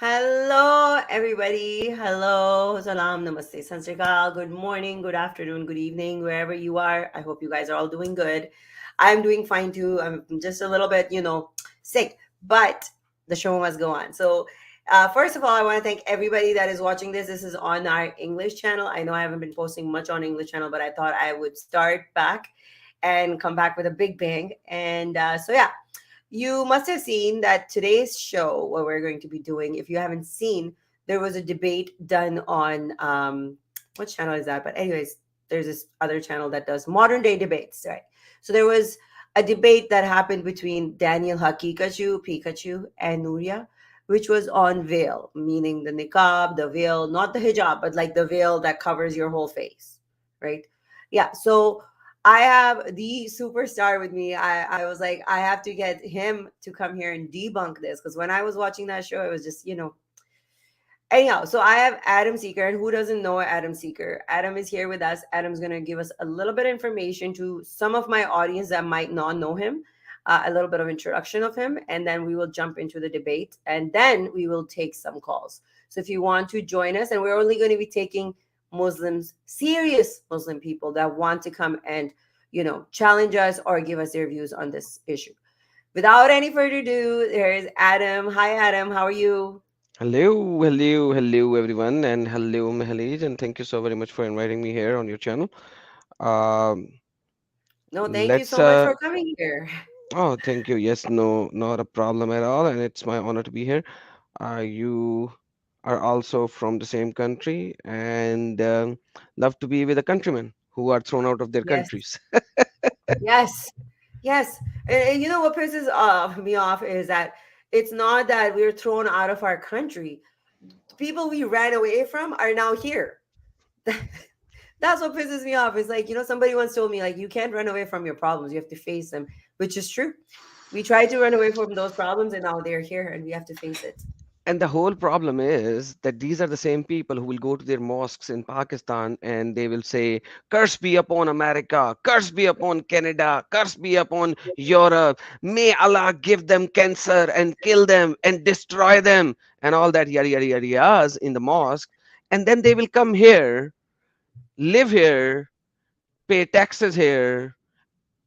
Hello, everybody. Hello, salam, namaste, sansrikal. Good morning, good afternoon, good evening, wherever you are. I hope you guys are all doing good. I'm doing fine too. I'm just a little bit, sick, but the show must go on. So, first of all, I want to thank everybody that is watching this. This is on our English channel. I know I haven't been posting much on English channel, but I thought I would start back and come back with a big bang. And yeah, you must have seen that today's show, what we're going to be doing, if you haven't seen, there was a debate done on what channel is that? But anyways, there's this other channel that does modern day debates, right? So there was a debate that happened between Daniel Pikachu, and Nuria, which was on veil, meaning the niqab, the veil, not the hijab, but like the veil that covers your whole face, right? Yeah. So I have the superstar with me. I was like, I have to get him to come here and debunk this because when I was watching that show, it was just, Anyhow, so I have Adam Seeker, and who doesn't know Adam Seeker? Adam is here with us. Adam's going to give us a little bit of information to some of my audience that might not know him, a little bit of introduction of him, and then we will jump into the debate, and then we will take some calls. So if you want to join us, and we're only going to be taking Muslims, serious Muslim people that want to come and, challenge us or give us their views on this issue. Without any further ado, there is Adam. Hi, Adam. How are you? Hello, everyone, and hello, Mahleej, and thank you so very much for inviting me here on your channel. Um, No, thank you let's. so much for coming here. Oh, thank you. Yes, no, not a problem at all, and it's my honor to be here. You are also from the same country, and love to be with a countrymen who are thrown out of their Yes, countries. yes, yes. And you know what pisses me off is that it's not that we're thrown out of our country. The people we ran away from are now here. That's what pisses me off. It's like, somebody once told me, like, you can't run away from your problems. You have to face them, which is true. We tried to run away from those problems and now they're here and we have to face it. And the whole problem is that these are the same people who will go to their mosques in Pakistan and they will say, curse be upon America, curse be upon Canada, curse be upon Europe. May Allah give them cancer and kill them and destroy them and all that yada yada yada yadas in the mosque. And then they will come here, live here, pay taxes here,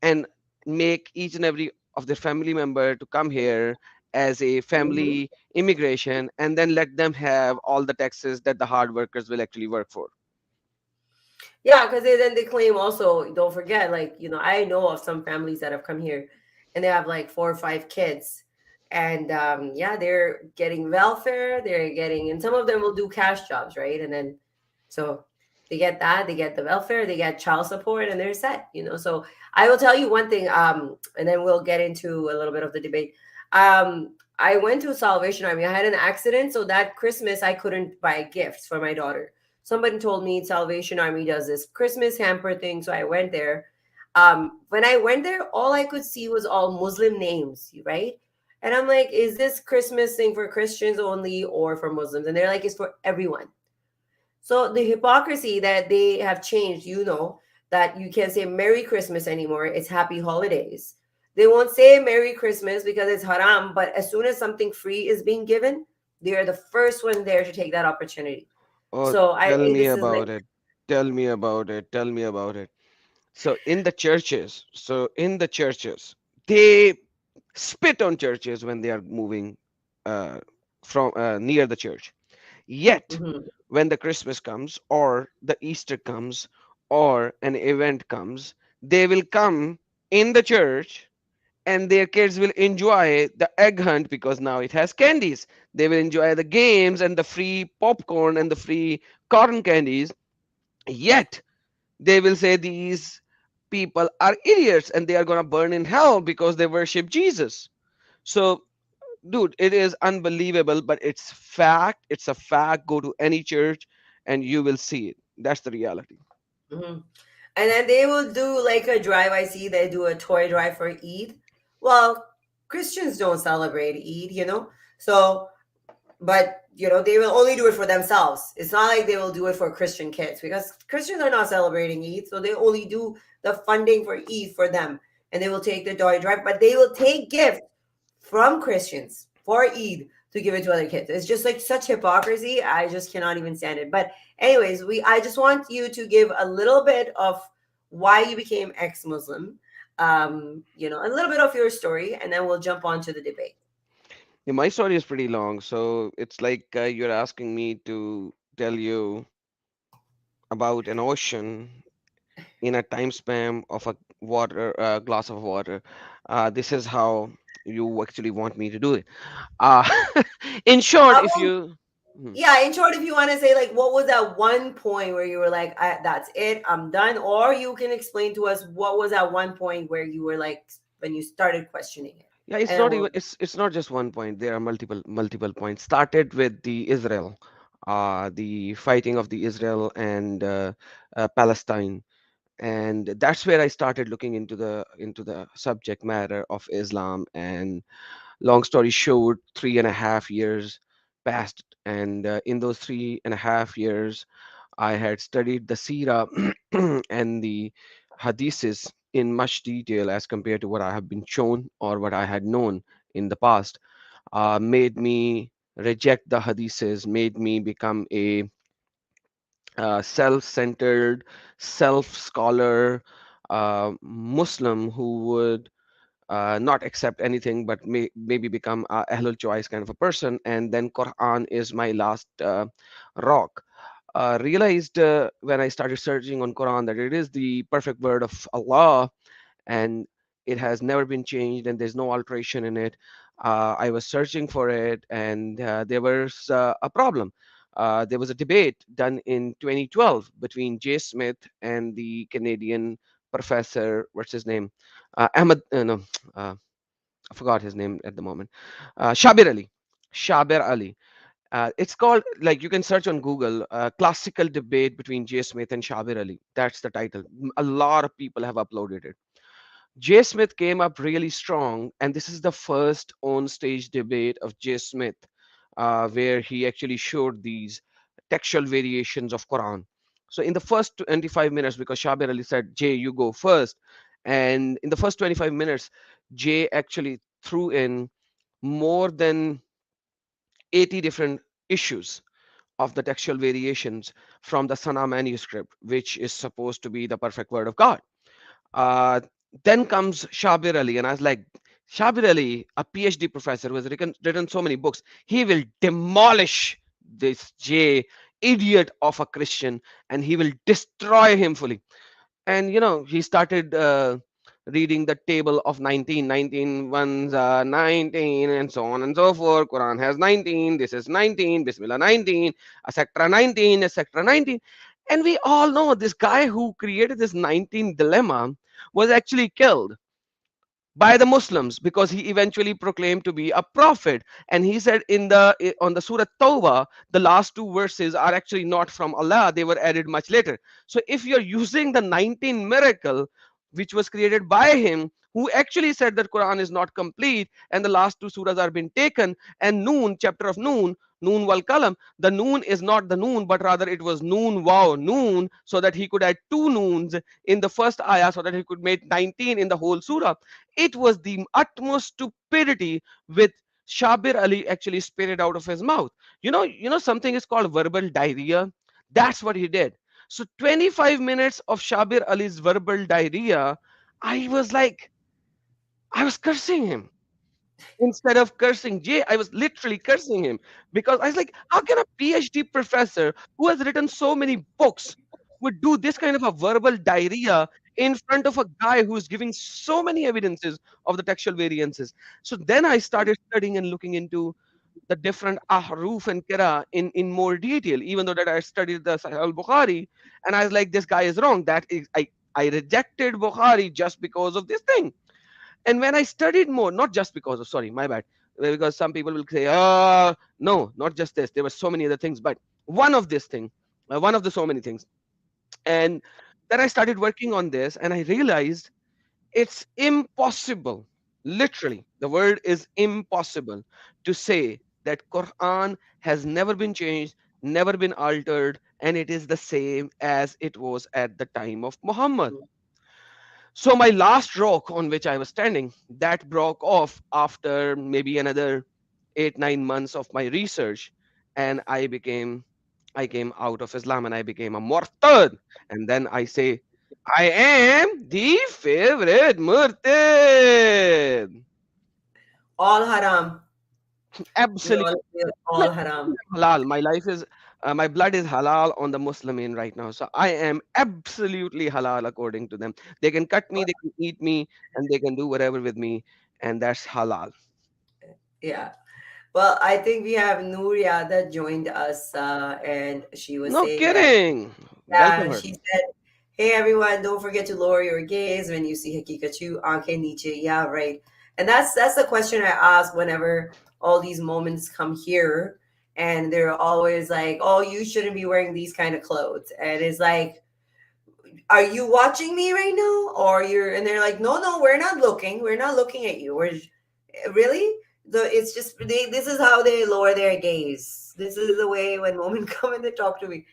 and make each and every of their family member to come here as a Mhm. family immigration and then let them have all the taxes that the hard workers will actually work for. Yeah, because then they claim also, don't forget, like, I know of some families that have come here and they have like 4 or 5 kids. And yeah, they're getting welfare, they're getting, and some of them will do cash jobs, right? And then, so they get that, they get the welfare, they get child support, and they're set. So I will tell you one thing, and then we'll get into a little bit of the debate. I went to Salvation Army. I had an accident, so that Christmas I couldn't buy gifts for my daughter. Somebody told me Salvation Army does this Christmas hamper thing, so I went there. When I went there, all I could see was all Muslim names, right? And I'm like, is this Christmas thing for Christians only or for Muslims? And they're like, it's for everyone. So the hypocrisy that they have changed, that you can't say Merry Christmas anymore. It's Happy Holidays. They won't say Merry Christmas because it's haram, but as soon as something free is being given, they are the first one there to take that opportunity. Oh, So tell me this is like, about it. Tell me about it. Tell me about it. So in the churches, they spit on churches when they are moving uh, from near the church. Yet, mhm. when the Christmas comes, or the Easter comes, or an event comes, they will come in the church and their kids will enjoy the egg hunt because now it has candies. They will enjoy the games and the free popcorn and the free cotton candies. Yet, they will say these people are idiots and they are going to burn in hell because they worship Jesus. So, dude, it is unbelievable, but it's fact. It's a fact. Go to any church and you will see it. That's the reality. Hmm. And then they will do like a drive. I see they do a toy drive for Eid. Well, Christians don't celebrate Eid. So, but they will only do it for themselves. It's not like they will do it for Christian kids because Christians are not celebrating Eid. So they only do the funding for Eid for them. And they will take the toy drive, but they will take gifts from Christians for Eid to give it to other kids. It's just like such hypocrisy. I just cannot even stand it. But anyways, we I just want you to give a little bit of why you became ex-Muslim, a little bit of your story, and then we'll jump on to the debate. Yeah, my story is pretty long, so it's like you're asking me to tell you about an ocean in a time span of a glass of water. This is how you actually want me to do it. Uh, in short, if Well, you, hmm. yeah, in short, if you want to say like what was that one point where you were like, that's it, I'm done, or you can explain to us what was that one point where you were like when you started questioning it, Yeah, it's and then not even we'll. it's not just one point. There are multiple points. Started with the Israel, the fighting of the Israel and Palestine, and that's where I started looking into the subject matter of Islam. And long story short, 3.5 years passed, and in those 3.5 years, I had studied the Sira and the Hadiths in much detail as compared to what I have been shown or what I had known in the past. Made me reject the Hadiths, made me become a self-centered, self-scholar Muslim who would not accept anything but maybe become a Ahlul choice kind of a person. And then Quran is my last rock. Realized when I started searching on Quran that it is the perfect word of Allah, and it has never been changed and there's no alteration in it. I was searching for it, and there was a problem. There was a debate done in 2012 between Jay Smith and the Canadian professor. What's his name? Ahmed. No, uh, I forgot his name at the moment. Shabir Ali. Shabir Ali. It's called, like, you can search on Google, classical debate between Jay Smith and Shabir Ali. That's the title. A lot of people have uploaded it. Jay Smith came up really strong, and this is the first on stage debate of Jay Smith, where he actually showed these textual variations of Quran. So in the first 25 minutes, because Shabir Ali said, Jay, you go first. And in the first 25 minutes, Jay actually threw in more than 80 different issues of the textual variations from the Sana manuscript, which is supposed to be the perfect word of God. Uh, then comes Shabir Ali, and I was like, Shabir Ali, a PhD professor who has written so many books, he will demolish this J idiot of a Christian, and he will destroy him fully. And he started reading the table of 19, 19 ones, 19, and so on and so forth. Quran has 19, this is 19, Bismillah 19, etc 19, etc 19. And we all know this guy who created this 19 dilemma was actually killed by the Muslims because he eventually proclaimed to be a prophet. And he said on the Surah Tawbah, the last two verses are actually not from Allah; they were added much later. So if you're using the 19 miracle, which was created by him, who actually said that Quran is not complete and the last two surahs are been taken, and Noon, chapter of Noon, Noon wal Kalam, the Noon is not the Noon, but rather it was Noon wow Noon, so that he could add two Noons in the first ayah, so that he could make 19 in the whole surah. It was the utmost stupidity with Shabir Ali actually spit it out of his mouth. Something is called verbal diarrhea. That's what he did. So 25 minutes of Shabir Ali's verbal diarrhea, I was like, I was cursing him. Instead of cursing Jay, I was literally cursing him because I was like, how can a PhD professor who has written so many books would do this kind of a verbal diarrhea in front of a guy who's giving so many evidences of the textual variances? So then I started studying and looking into the different ahruf and kira in more detail, even though that I studied the Sahih al-Bukhari, and I was like, this guy is wrong. I rejected Bukhari just because of this thing. And when I studied more, not just because of, sorry, my bad, because some people will say, no, not just this. There were so many other things, but one of this thing, one of the so many things. And then I started working on this, and I realized it's impossible. Literally, the word is impossible to say that Quran has never been changed, never been altered, and it is the same as it was at the time of Muhammad. So my last rock on which I was standing, that broke off after maybe another 8 9 months of my research, and I came out of Islam and I became a murtad. And then I say, I am the favorite murtad. All haram. Absolutely. We're Like, all haram. halal. My life is, my blood is halal on the Muslimin right now. So I am absolutely halal according to them. They can cut me, they can eat me, and they can do whatever with me, and that's halal. Yeah. Well, I think we have Nuria that joined us, and she was No saying that, kidding. Welcome yeah, her. she said, "Hey everyone, don't forget to lower your gaze when you see Haqiqatou, Anke Nietzsche." Yeah, right. And that's the question I ask whenever all these moments come here, and they're always like, "Oh, you shouldn't be wearing these kind of clothes," and it's like, are you watching me right now, or you're, and they're like, no, no, we're not looking at you, we're really, it's just this is how they lower their gaze. This is the way when women come and they talk to me.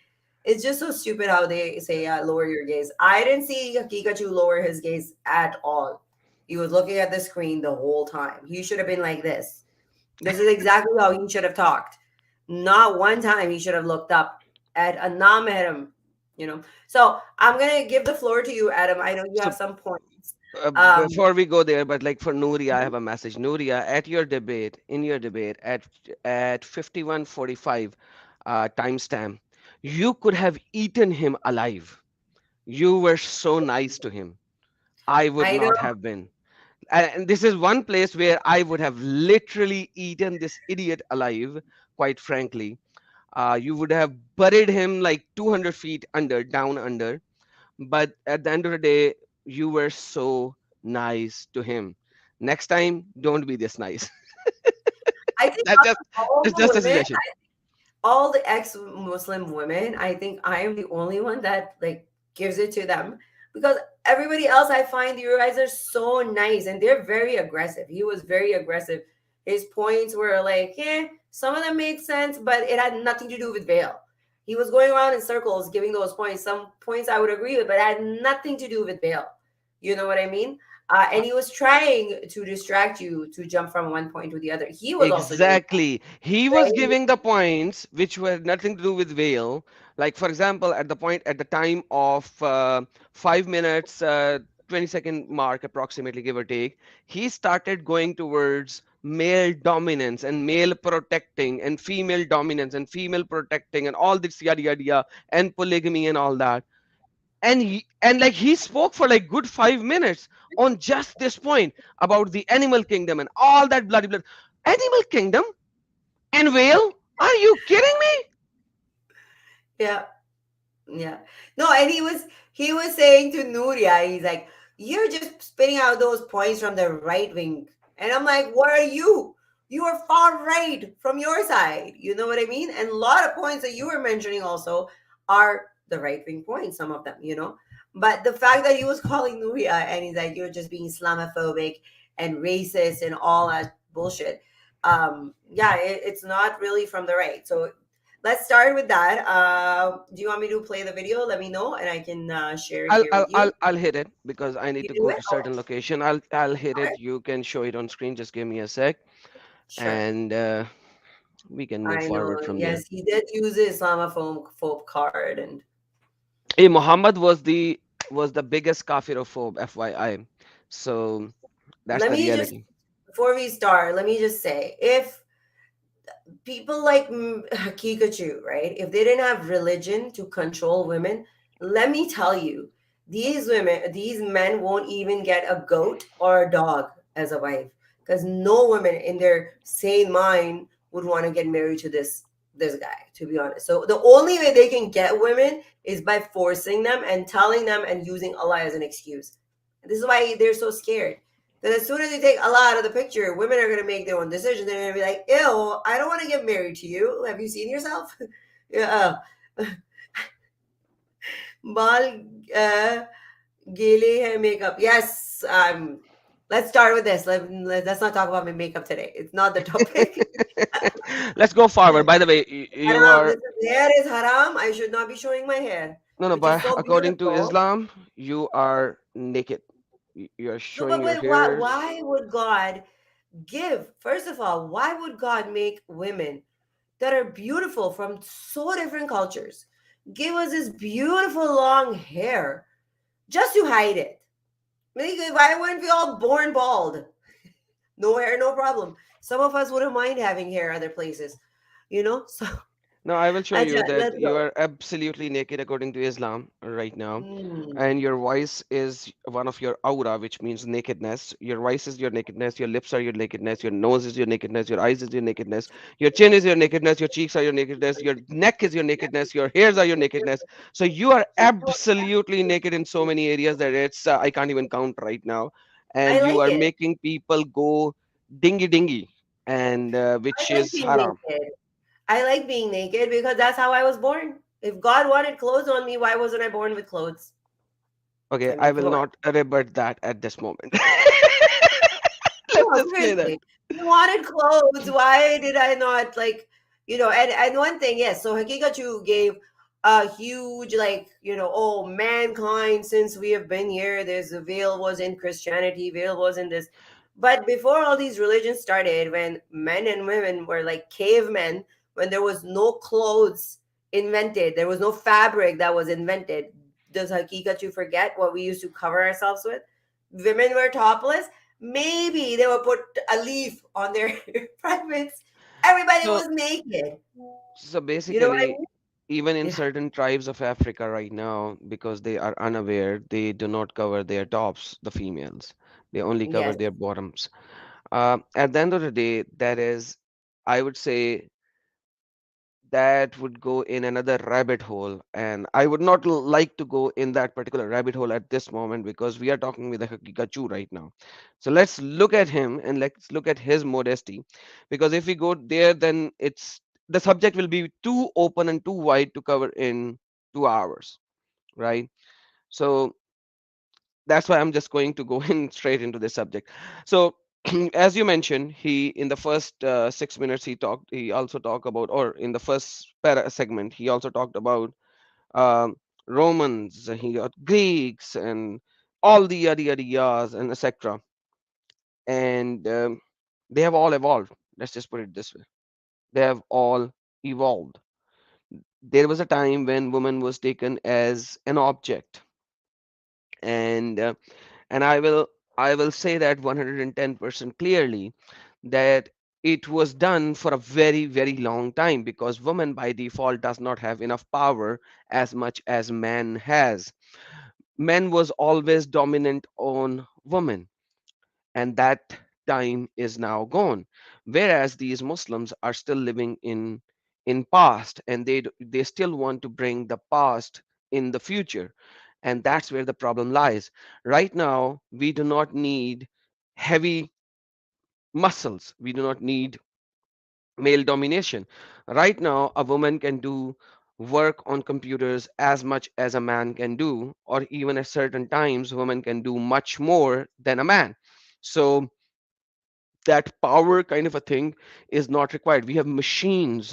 It's just so stupid how they say, lower your gaze. I didn't see Pikachu lower his gaze at all. He was looking at the screen the whole time. He should have been like this is exactly how he should have talked. Not one time he should have looked up at a non-mahram, you know. So I'm gonna give the floor to you, Adam. I know you have So some points. Um, before we go there, but like for Nuria, I have a message. Nuria, at your debate, in your debate, at 51:45 timestamp, you could have eaten him alive. You were so nice to him. I would I know. not have been. And this is one place where I would have literally eaten this idiot alive, quite frankly. You would have buried him like 200 feet under, down under. But at the end of the day, you were so nice to him. Next time, don't be this nice. I think That's just all that's the just a women, suggestion. all the ex-Muslim women, I think I am the only one that like gives it to them, because everybody else, I find you guys are so nice and they're very aggressive. He was very aggressive. His points were like, yeah, some of them made sense, but it had nothing to do with veil. He was going around in circles giving those points. Some points I would agree with, but it had nothing to do with veil. You know what I mean? Uh, And he was trying to distract you to jump from one point to the other. He was also doing Exactly. He that, was right? giving the points which were nothing to do with Whale. Like, for example, at the point, at the time of 5 minutes, 20-second mark, approximately, give or take, he started going towards male dominance and male protecting and female dominance and female protecting and all this yada yada yada and polygamy and all that. And like he spoke for like good 5 minutes on just this point about the animal kingdom and all that bloody blood. Animal kingdom and whale? Are you kidding me? Yeah. Yeah. No, and he was saying to Nuria, he's like, "You're just spitting out those points from the right wing." And I'm like, "What are you? You are far right from your side." You know what I mean? And a lot of points that you were mentioning also are the right wing points, some of them, you know. But the fact that he was calling Nuria and he's like, "You're just being Islamophobic and racist and all that bullshit." Yeah, it's not really from the right. So let's start with that. Do you want me to play the video? Let me know, and I can share it I'll, here I'll with you. I'll I'll hit it because I need You to do go it? to certain location. I'll hit All right. it. You can show it on screen. Just give me a sec, Sure. and we can move I know. forward from there. Yes, he did use the Islamophobe card, and Hey, Muhammad was the biggest kafir FYI. So that's let the me just reality. before we start, let me just say, if people like Pikachu, right? If they didn't have religion to control women, let me tell you, these men won't even get a goat or a dog as a wife, because no woman in their sane mind would want to get married to this guy, to be honest. So the only way they can get women is by forcing them and telling them and using Allah as an excuse. This is why they're so scared. Then as soon as you take Allah out of the picture, women are gonna make their own decisions. They're gonna be like, "Ew, I don't want to get married to you. Have you seen yourself?" Yeah. Bal gele hai makeup. Yes. Let's start with this. Let's not talk about my makeup today. It's not the topic. Let's go forward. By the way, you Haram. are This hair is haram. I should not be showing my hair, no, no. which is But so according to beautiful. Islam, you are naked. You are No, showing but your wait, why? hairs. Why would God? Give, first of all, why would God make women that are beautiful from so different cultures give us this beautiful long hair just to hide it? Like, why wouldn't we all born bald? No hair, no problem. Some of us wouldn't mind having hair other places, you know? So, Now, I will show you that let's you go. are absolutely naked according to Islam right now. And Mm, your voice is one of your aura, which means nakedness. Your voice is your nakedness. Your lips are your nakedness. Your nose is your nakedness. Your eyes is your nakedness. Your chin is your nakedness. Your cheeks are your nakedness. Your neck is your nakedness. Your hairs are your nakedness. So you are absolutely naked in so many areas that I can't even count right now. And I you like are it. making people go dingy dingy, and which I like is being haram. naked. I like being naked because that's how I was born. If God wanted clothes on me, why wasn't I born with clothes? Okay, I I mean, come will on. not rebut that at this moment. No, Let's just play that. seriously. You wanted clothes. Why did I not like, and one thing, yes, so Hakikachu gave a huge like, oh, mankind since we have been here, there's the veil was in Christianity, veil was in this. But before all these religions started, when men and women were like cavemen, when there was no clothes invented, there was no fabric that was invented. Does Hakikachu forget what we used to cover ourselves with? Women were topless. Maybe they would put a leaf on their privates. Everybody So, was naked. so You know what I basically, even in mean? Yeah. certain tribes of Africa right now, because they are unaware, they do not cover their tops, the females. They only cover Yes. their bottoms. At the end of the day, that is, I would say, that would go in another rabbit hole, and I would not like to go in that particular rabbit hole at this moment because we are talking with a Hakikachu right now. So let's look at him and let's look at his modesty, because if we go there, then it's the subject will be too open and too wide to cover in 2 hours, right? So that's why I'm just going to go in straight into this subject. So as you mentioned, he in the first 6 minutes he also talked about, or in the first segment he also talked about um, Romans, he got Greeks and all the yada yada yas and etc. And they have all evolved. Let's just put it this way: they have all evolved. There was a time when woman was taken as an object, and I will say that 110% clearly that it was done for a very very long time, because woman by default does not have enough power as much as man has. Man was always dominant on woman, and that time is now gone, whereas these Muslims are still living in past, and they still want to bring the past in the future, and that's where the problem lies. Right now we do not need heavy muscles, we do not need male domination. Right now a woman can do work on computers as much as a man can do, or even at certain times women can do much more than a man. So that power kind of a thing is not required. We have machines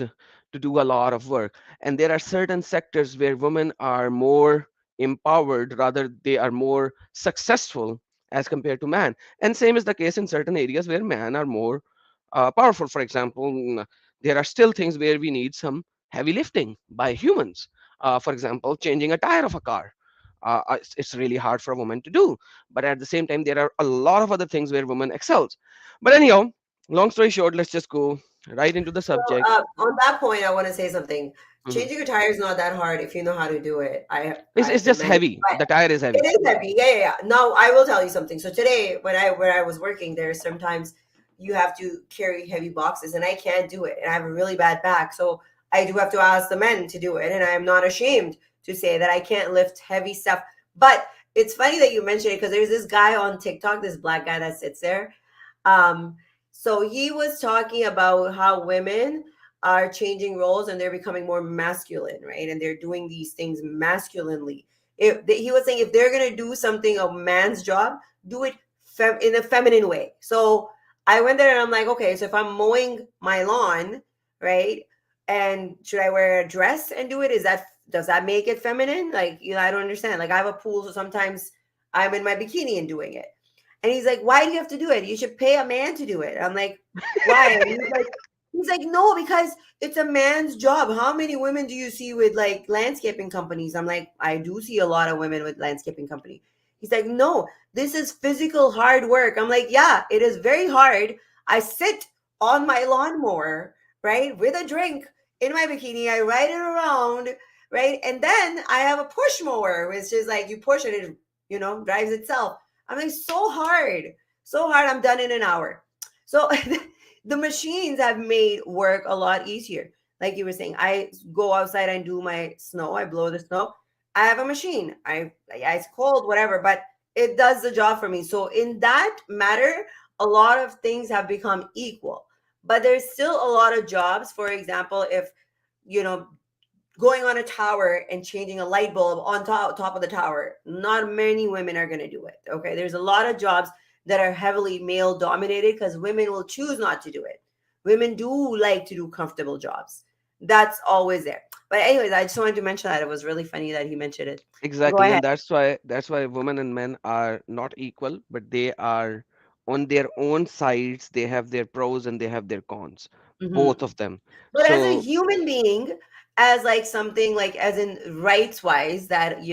to do a lot of work, and there are certain sectors where women are more empowered, rather they are more successful as compared to man. And same is the case in certain areas where men are more powerful. For example, there are still things where we need some heavy lifting by humans. For example, changing a tire of a car, it's really hard for a woman to do, but at the same time there are a lot of other things where women excels. But anyhow, long story short, let's just go right into the So, subject. on that point, I want to say something. Mhm. Changing your tire is not that hard if you know how to do it. It's I've been just many, heavy. but The tire is it heavy. is heavy. Yeah, yeah, yeah. Now I will tell you something. So today, when I was working there, sometimes you have to carry heavy boxes, and I can't do it, and I have a really bad back, so I do have to ask the men to do it, and I am not ashamed to say that I can't lift heavy stuff. But it's funny that you mentioned it because there's this guy on TikTok, this black guy that sits there. Um, so he was talking about how women are changing roles and they're becoming more masculine, right? And they're doing these things masculinely. He was saying if they're gonna do something a man's job, do it in a feminine way. So I went there and I'm like, okay, so if I'm mowing my lawn, right, and should I wear a dress and do it? Does that make it feminine? Like, I don't understand. Like I have a pool, so sometimes I'm in my bikini and doing it. And he's like, why do you have to do it? You should pay a man to do it. I'm like, why? And he's like, no, because it's a man's job. How many women do you see with like landscaping companies? I'm like, I do see a lot of women with landscaping company. He's like, no, this is physical hard work. I'm like, yeah, it is very hard. I sit on my lawnmower, right, with a drink in my bikini. I ride it around, right, and then I have a push mower, which is like you push it, it drives itself. I'm like, so hard, so hard. I'm done in an hour. So the machines have made work a lot easier. Like you were saying, I go outside and do my snow. I blow the snow. I have a machine. Yeah, it's cold, whatever, but it does the job for me. So in that matter, a lot of things have become equal. But there's still a lot of jobs. For example, if you know going on a tower and changing a light bulb on top of the tower, not many women are going to do it. Okay, there's a lot of jobs that are heavily male dominated because women will choose not to do it. Women do like to do comfortable jobs. That's always there. But anyways, I just wanted to mention that. It was really funny that he mentioned it. Go Exactly, ahead. and that's why women and men are not equal, but they are on their own sides. They have their pros and they have their cons, both Mhm. of them. But as a So human being, as like something like as in rights wise, that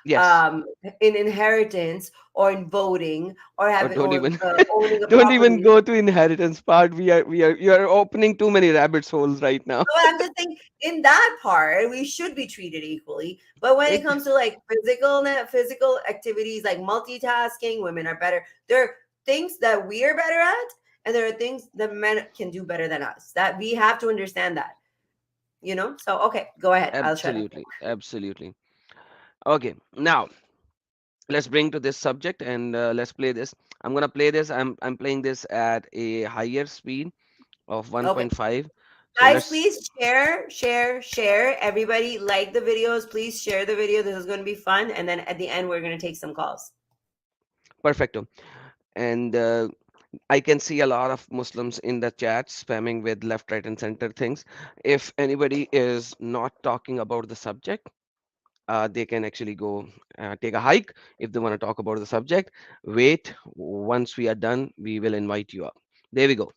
yes, um in inheritance or in voting or or having don't or even owning a don't even property. go to inheritance part. We are you are opening too many rabbit holes right now. So I'm just saying, in that part, we should be treated equally. But when it Ex- comes to like physical activities like multitasking, women are better. There are things that we are better at, and there are things that men can do better than us. That we have to understand that. So okay, go ahead. I'll shut up. Absolutely, absolutely. Okay, now let's bring to this subject and let's play this. I'm gonna play this. I'm playing this at a higher speed of Okay. 1.5. So Guys, let's please share, share, share. Everybody like the videos. Please share the video. This is going to be fun. And then at the end, we're going to take some calls. perfecto. And I can see a lot of Muslims in the chat spamming with left, right, and center things. If anybody is not talking about the subject, they can actually go take a hike. If they want to talk about the subject, wait. Once we are done, we will invite you up. There we go.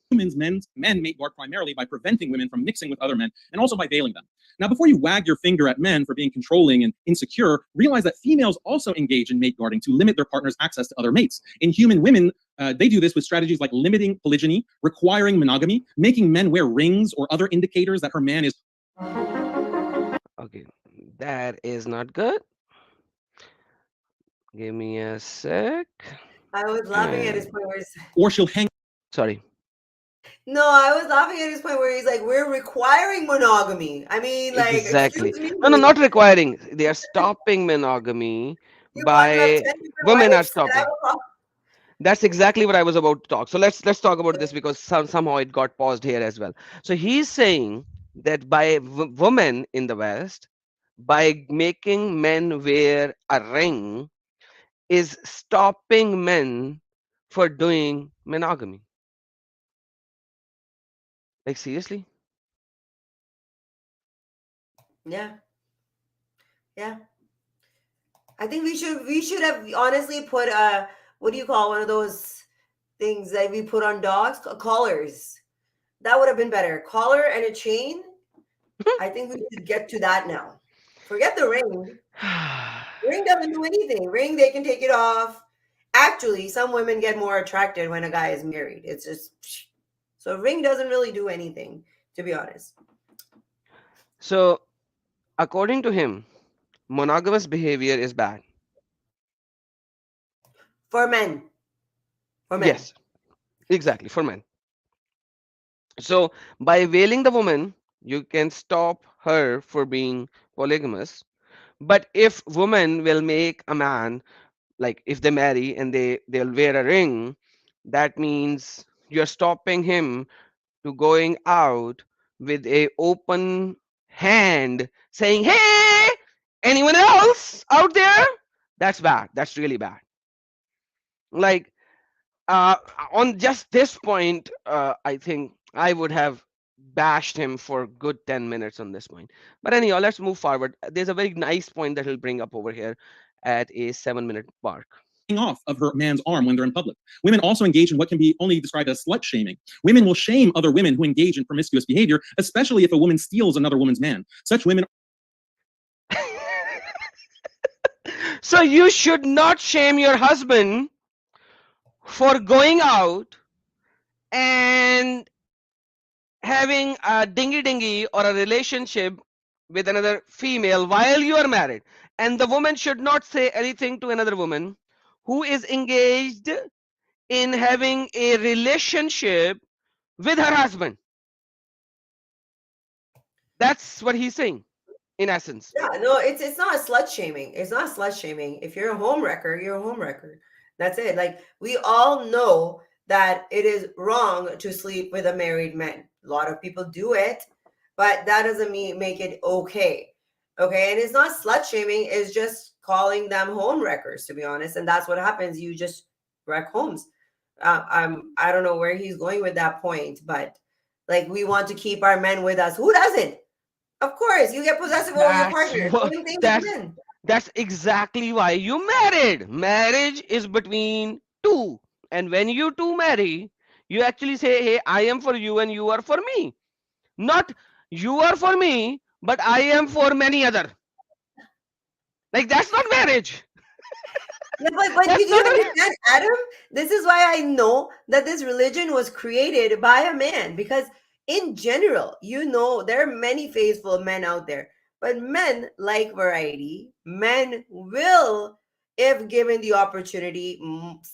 Okay, that is not good. Give me a sec. I was laughing at his And point where sorry. no, I was laughing at his point where he's like, we're requiring monogamy. I mean, like, Exactly. excuse No, no, me. not requiring. They are stopping monogamy You want to have by 10 different women are wives? And I stopping. will call. That's exactly what I was about to talk. So let's talk about this because somehow it got paused here as well. So he's saying that by women in the West, by making men wear a ring, is stopping men for doing monogamy. Like seriously? Yeah, yeah. I think we should have honestly put what do you call one of those things that we put on dogs? Collars. That would have been better. Collar and a chain. I think we should get to that now. Forget the ring. Ring doesn't do anything. Ring, they can take it off. Actually, some women get more attracted when a guy is married. It's just so ring doesn't really do anything, to be honest. So according to him, monogamous behavior is bad. For men, for men. Yes, exactly, for men. So by veiling the woman, you can stop her for being polygamous. But if women will make a man, like if they marry and they'll wear a ring, that means you're stopping him to going out with a open hand saying, "Hey, anyone else out there?" That's bad. That's really bad. Like uh, on just this point, I think I would have bashed him for good 10 minutes on this point. But anyhow, let's move forward. There's a very nice point that he'll bring up over here at a 7-minute mark. off of her man's arm when they're in public. Women also engage in what can be only described as slut shaming. Women will shame other women who engage in promiscuous behavior, especially if a woman steals another woman's man. Such women So you should not shame your husband for going out and having a dingy dingy or a relationship with another female while you are married. And the woman should not say anything to another woman who is engaged in having a relationship with her husband. That's what he's saying, in essence. Yeah, no, it's not slut shaming. It's not slut shaming. If you're a home wrecker, you're a home wrecker. That's it. Like we all know that it is wrong to sleep with a married man. A lot of people do it, but that doesn't mean make it okay. Okay, and it's not slut shaming. It's just calling them home wreckers, to be honest. And that's what happens. You just wreck homes. I don't know where he's going with that point, but like we want to keep our men with us. Who doesn't? Of course, you get possessive over your That's partner. what Same thing with that's men. that's exactly why you married. Marriage is between two. And when you two marry, you actually say, hey, I am for you and you are for me. Not you are for me, but I am for many other. Like that's not marriage. Yeah, but you That's do not a understand, Adam? This is why I know that this religion was created by a man. Because in general, there are many faithful men out there, but men like variety. Men will, if given the opportunity,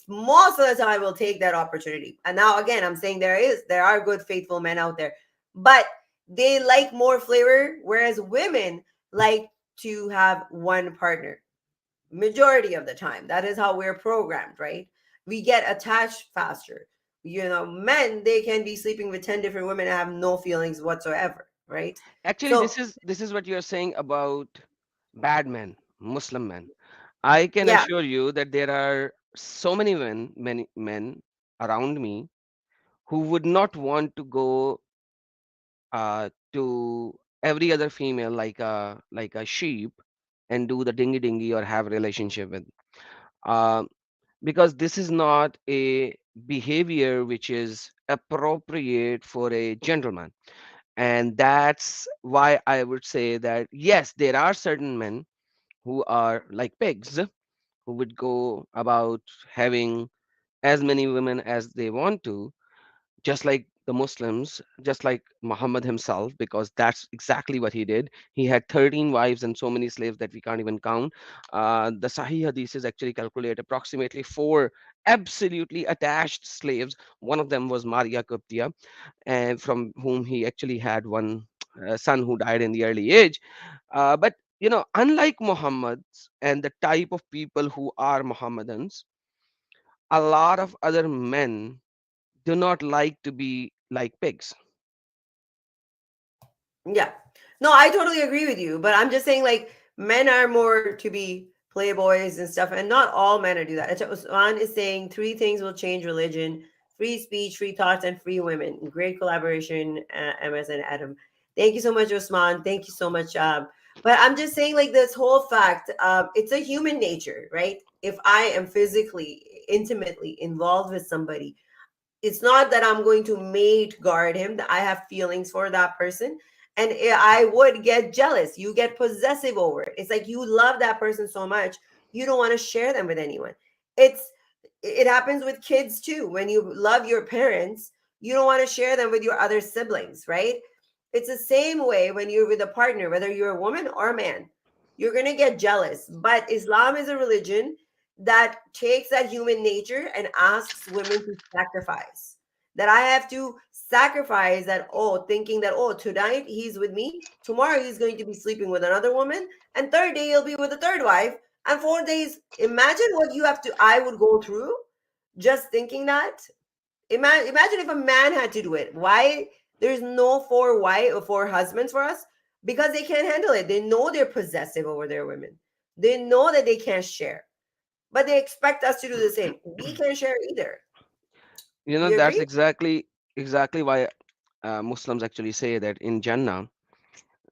most of the time will take that opportunity. And now again, I'm saying there are good faithful men out there, but they like more flavor, whereas women like to have one partner majority of the time. That is how we're programmed, right? We get attached faster. Men, they can be sleeping with 10 different women and have no feelings whatsoever, right? actually So this is what you're saying about bad men, Muslim men. I can yeah. assure you that there are so many men around me who would not want to go to every other female like a sheep and do the dingy dingy or have a relationship with, uh, because this is not a behavior which is appropriate for a gentleman. And that's why I would say that yes, there are certain men who are like pigs, who would go about having as many women as they want to, just like the Muslims, just like Muhammad himself, because that's exactly what he did. He had 13 wives and so many slaves that we can't even count. The Sahih Hadiths actually calculate approximately four absolutely attached slaves. One of them was Maria Kuptia, and from whom he actually had one son who died in the early age. But unlike Muhammad and the type of people who are Muhammadans, a lot of other men do not like to be like pigs. Yeah. No, I totally agree with you, but I'm just saying like men are more to be playboys and stuff, and not all men are do that. Usman is saying three things will change religion: free speech, free thoughts, and free women. Great collaboration, MS and Adam. Thank you so much, Usman. Thank you so much. But I'm just saying like this whole fact, it's a human nature, right? If I am physically, intimately involved with somebody, it's not that I'm going to mate guard him, that I have feelings for that person. And I would get jealous. You get possessive over it. It's like you love that person so much, you don't want to share them with anyone. It's it happens with kids too. When you love your parents, you don't want to share them with your other siblings, right? It's the same way when you're with a partner, whether you're a woman or a man. You're going to get jealous. But Islam is a religion that takes that human nature and asks women to sacrifice. That I have to sacrifice that, oh, thinking that, oh, tonight he's with me, tomorrow he's going to be sleeping with another woman, and third day he'll be with a third wife, and 4 days. Imagine what I would go through just thinking that. Imagine if a man had to do it. Why there's no four wife or four husbands for us? Because they can't handle it. They know they're possessive over their women. They know that they can't share, but they expect us to do the same. We can't share either. You That's agree? exactly why Muslims actually say that in Jannah,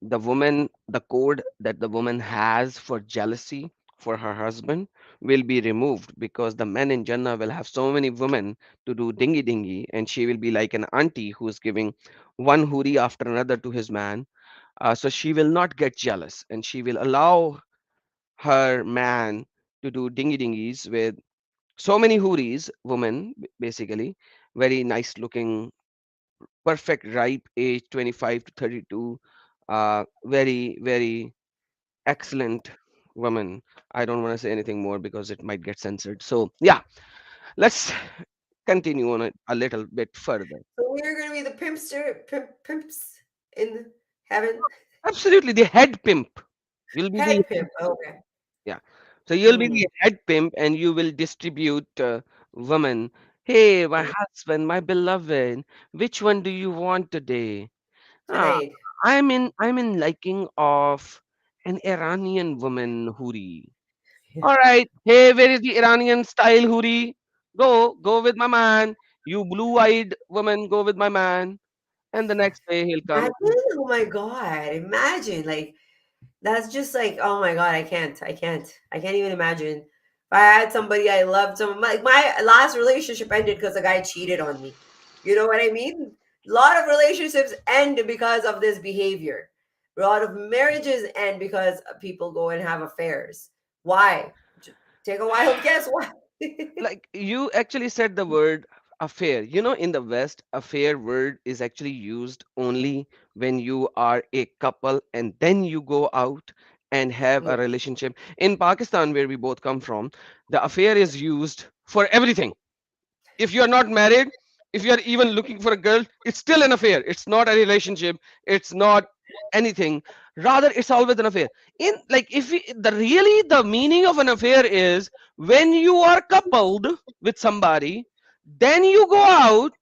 the code that the woman has for jealousy for her husband will be removed, because the men in Jannah will have so many women to do dingy dingy, and she will be like an auntie who's giving one huri after another to his man. So she will not get jealous, and she will allow her man to do dingy dingies with so many huris, women, basically, very nice looking, perfect ripe age, 25 to 32, very, very excellent woman. I don't want to say anything more because it might get censored. So, yeah, let's continue on it a little bit further. So we're gonna be the pimps in heaven. Absolutely, the head pimp. You'll be the Head pimp. Okay. Yeah. So you'll be Mm, the head pimp and you will distribute women. Hey, my mm. husband, my beloved, which one do you want today? Ah, Tonight. I'm in liking of an Iranian woman, Huri. All right. Hey, where is the Iranian style, Huri? Go with my man. You blue-eyed woman, go with my man. And the next day he'll come. Imagine, oh my God. Imagine. Like, that's just like, oh my God, I can't even imagine. If I had somebody I loved, some like my last relationship ended because the guy cheated on me. You know what I mean? A lot of relationships end because of this behavior. A lot of marriages end because people go and have affairs. Why? Take a wild guess. Why? Like you actually said the word affair. In the West, affair word is actually used only when you are a couple and then you go out and have a relationship. In Pakistan, where we both come from, the affair is used for everything. If you are not married, if you are even looking for a girl, it's still an affair. It's not a relationship. It's not anything. Rather, it's always an affair. In like if we, the really the meaning of an affair is when you are coupled with somebody, then you go out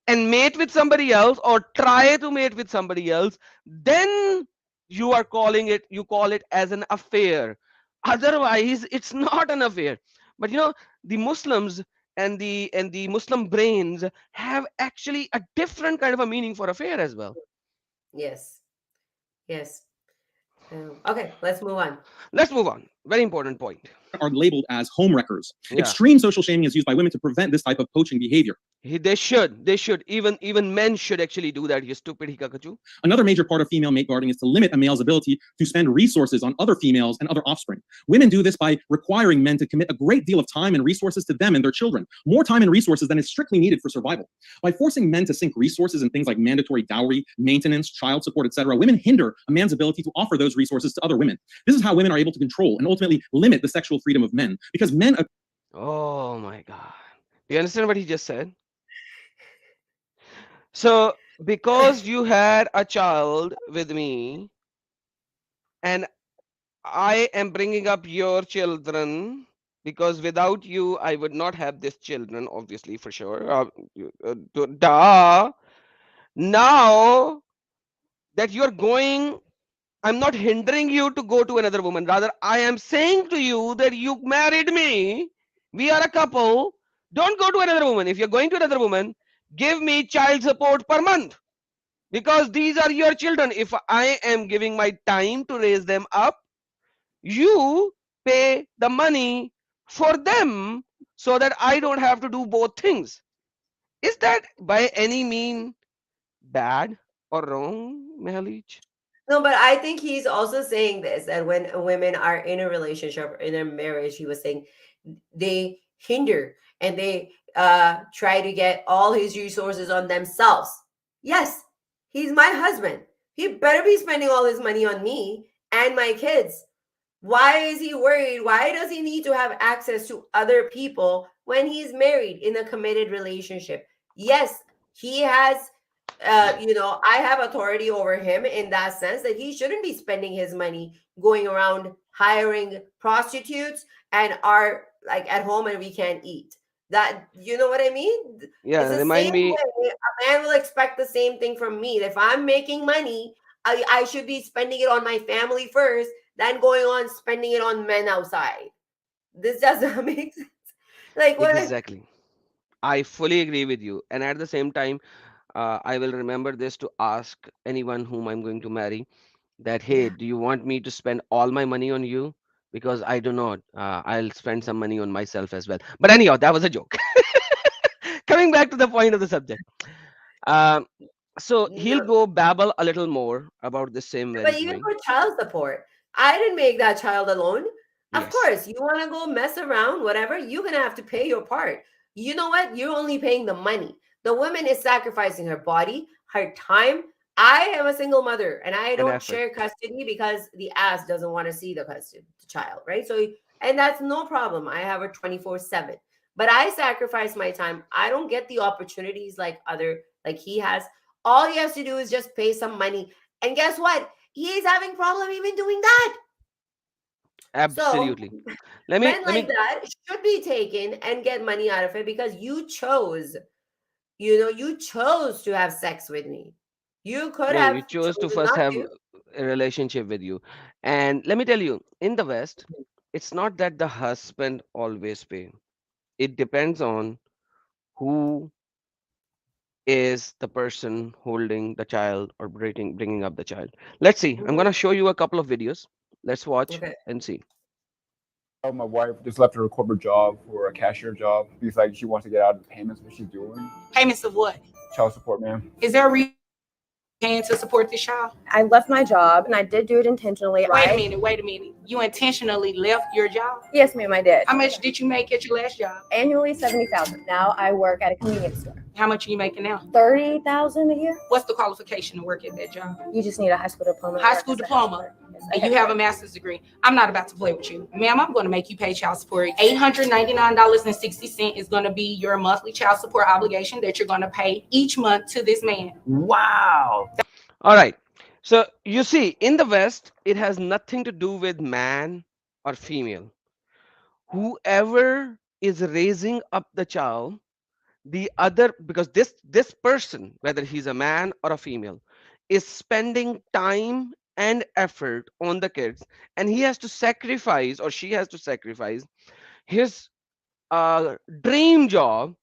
and mate with somebody else or try to mate with somebody else, then you call it as an affair. Otherwise it's not an affair. But the Muslims and the Muslim brains have actually a different kind of a meaning for affair as well. Yes. Yes. Okay, let's move on. Let's move on. Very important point. are labeled as home wreckers. Yeah. Extreme social shaming is used by women to prevent this type of poaching behavior. They should even men should actually do that, you stupid Hikakachu. Another major part of female mate guarding is to limit a male's ability to spend resources on other females and other offspring. Women do this by requiring men to commit a great deal of time and resources to them and their children, more time and resources than is strictly needed for survival. By forcing men to sink resources in things like mandatory dowry, maintenance, child support, etc., women hinder a man's ability to offer those resources to other women. This is how women are able to control and ultimately limit the sexual freedom of men, because men Oh my god. Do you understand what he just said? So, because you had a child with me, and I am bringing up your children, because without you, I would not have these children, obviously, for sure. Duh. Now that you're going, I'm not hindering you to go to another woman. Rather, I am saying to you that you married me. We are a couple. Don't go to another woman. If you're going to another woman, give me child support per month, because these are your children. If I am giving my time to raise them up, you pay the money for them so that I don't have to do both things. Is that by any mean bad or wrong, Mahaleej? No, but I think he's also saying this that when women are in a relationship or in a marriage, he was saying they hinder and they try to get all his resources on themselves. Yes, he's my husband. He better be spending all his money on me and my kids. Why is he worried? Why does he need to have access to other people when he's married in a committed relationship? Yes, he has, I have authority over him in that sense that he shouldn't be spending his money going around hiring prostitutes and are like at home and we can't eat. That, you know what I mean? It's Yeah, the remind same me. way a man will expect the same thing from me. If I'm making money, I should be spending it on my family first than going on spending it on men outside. This doesn't make sense. Like what? Exactly. I fully agree with you. And at the same time, I will remember this to ask anyone whom I'm going to marry that, hey, Yeah. do you want me to spend all my money on you? because I do not. I'll spend some money on myself as well. But anyhow, that was a joke. Coming back to the point of the subject. Um, so he'll No, go babble a little more about the same very but even thing. for child support, I didn't make that child alone. Of Yes, course, you want to go mess around, whatever, you're going to have to pay your part. You know what? You're only paying the money. The woman is sacrificing her body, her time. I am a single mother and I an don't effort. share custody because the ass doesn't want to see the custody, the child, right? So, and that's no problem. I have her 24/7. But I sacrifice my time. I don't get the opportunities like he has. All he has to do is just pay some money. And guess what? He's having problem even doing that. So Absolutely. Let me men let like me. that should be taken and get money out of it because you chose, you chose to have sex with me. You could No, have you chose to chosen first not have to. a relationship with you, and let me tell you, in the West, it's not that the husband always pay. It depends on who is the person holding the child or bringing up the child. Let's see. I'm Mhm. gonna show you a couple of videos. Let's watch Okay. and see. My wife just left her corporate job for a cashier job. She's like she wants to get out of the payments what she's doing. Payments of what? Child support, ma'am. Is there a reason paying to support this child? I left my job and I did do it intentionally. Wait a minute, wait a minute. You intentionally left your job? Yes, ma'am, I did. How much did you make at your last job? Annually 70,000. Now I work at a convenience store. How much are you making now? 30,000 a year. What's the qualification to work at that job? You just need a high school diploma. High school diploma. And you have a master's degree. I'm not about to play with you. Ma'am, I'm going to make you pay child support. $899.60 is going to be your monthly child support obligation that you're going to pay each month to this man. Wow. All right. So you see, in the West, it has nothing to do with man or female. Whoever is raising up the child, the other, because this person, whether he's a man or a female, is spending time and effort on the kids, and he has to sacrifice, or she has to sacrifice his dream job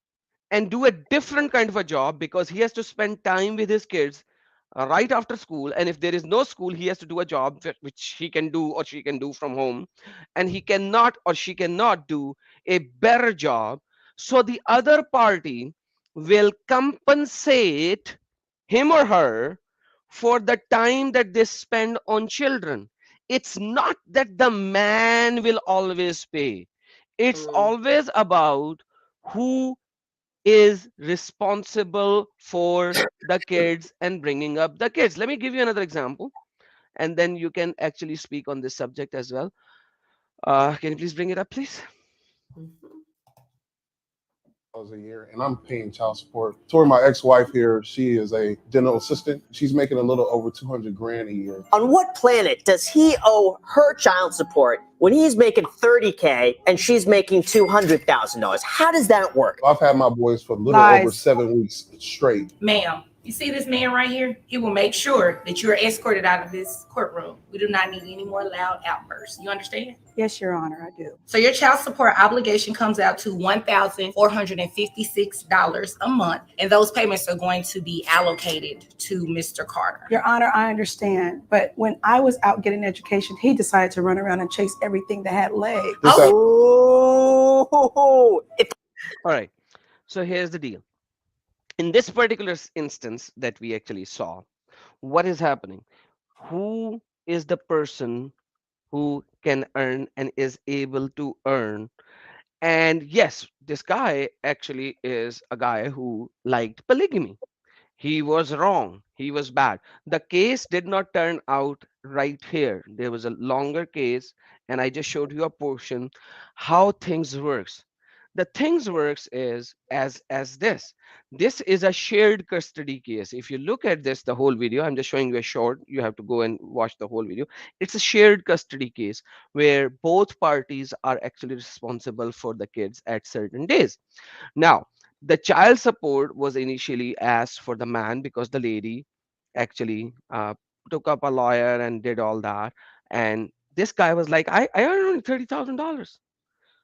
and do a different kind of a job because he has to spend time with his kids right after school. And if there is no school, he has to do a job which he can do or she can do from home, and he cannot or she cannot do a better job. So the other party will compensate him or her for the time that they spend on children. It's not that the man will always pay, it's Mm. always about who is responsible for the kids and bringing up the kids. Let me give you another example, and then you can actually speak on this subject as well. Can you please bring it up, please? Mhm. A year, and I'm paying child support. Tori, my ex-wife here, she is a dental assistant. She's making a little over 200 grand a year. On what planet does he owe her child support when he's making 30K and she's making $200,000? How does that work? I've had my boys for a little Lies. over 7 weeks straight. Ma'am, you see this man right here? He will make sure that you are escorted out of this courtroom. We do not need any more loud outbursts. You understand? Yes, Your Honor, I do. So your child support obligation comes out to $1,456 a month, and those payments are going to be allocated to Mr. Carter. Your Honor, I understand. But when I was out getting education, he decided to run around and chase everything that had legs. This Okay. Ooh, All right. So here's the deal. In this particular instance that we actually saw, what is happening? Who is the person who can earn and is able to earn? And yes, this guy actually is a guy who liked polygamy. He was wrong. He was bad. The case did not turn out right here. There was a longer case, and I just showed you a portion how things works. The things works is as this. This is a shared custody case. If you look at this, the whole video, I'm just showing you a short. You have to go and watch the whole video. It's a shared custody case where both parties are actually responsible for the kids at certain days. Now, the child support was initially asked for the man because the lady actually took up a lawyer and did all that. And this guy was like, I earn only $30,000.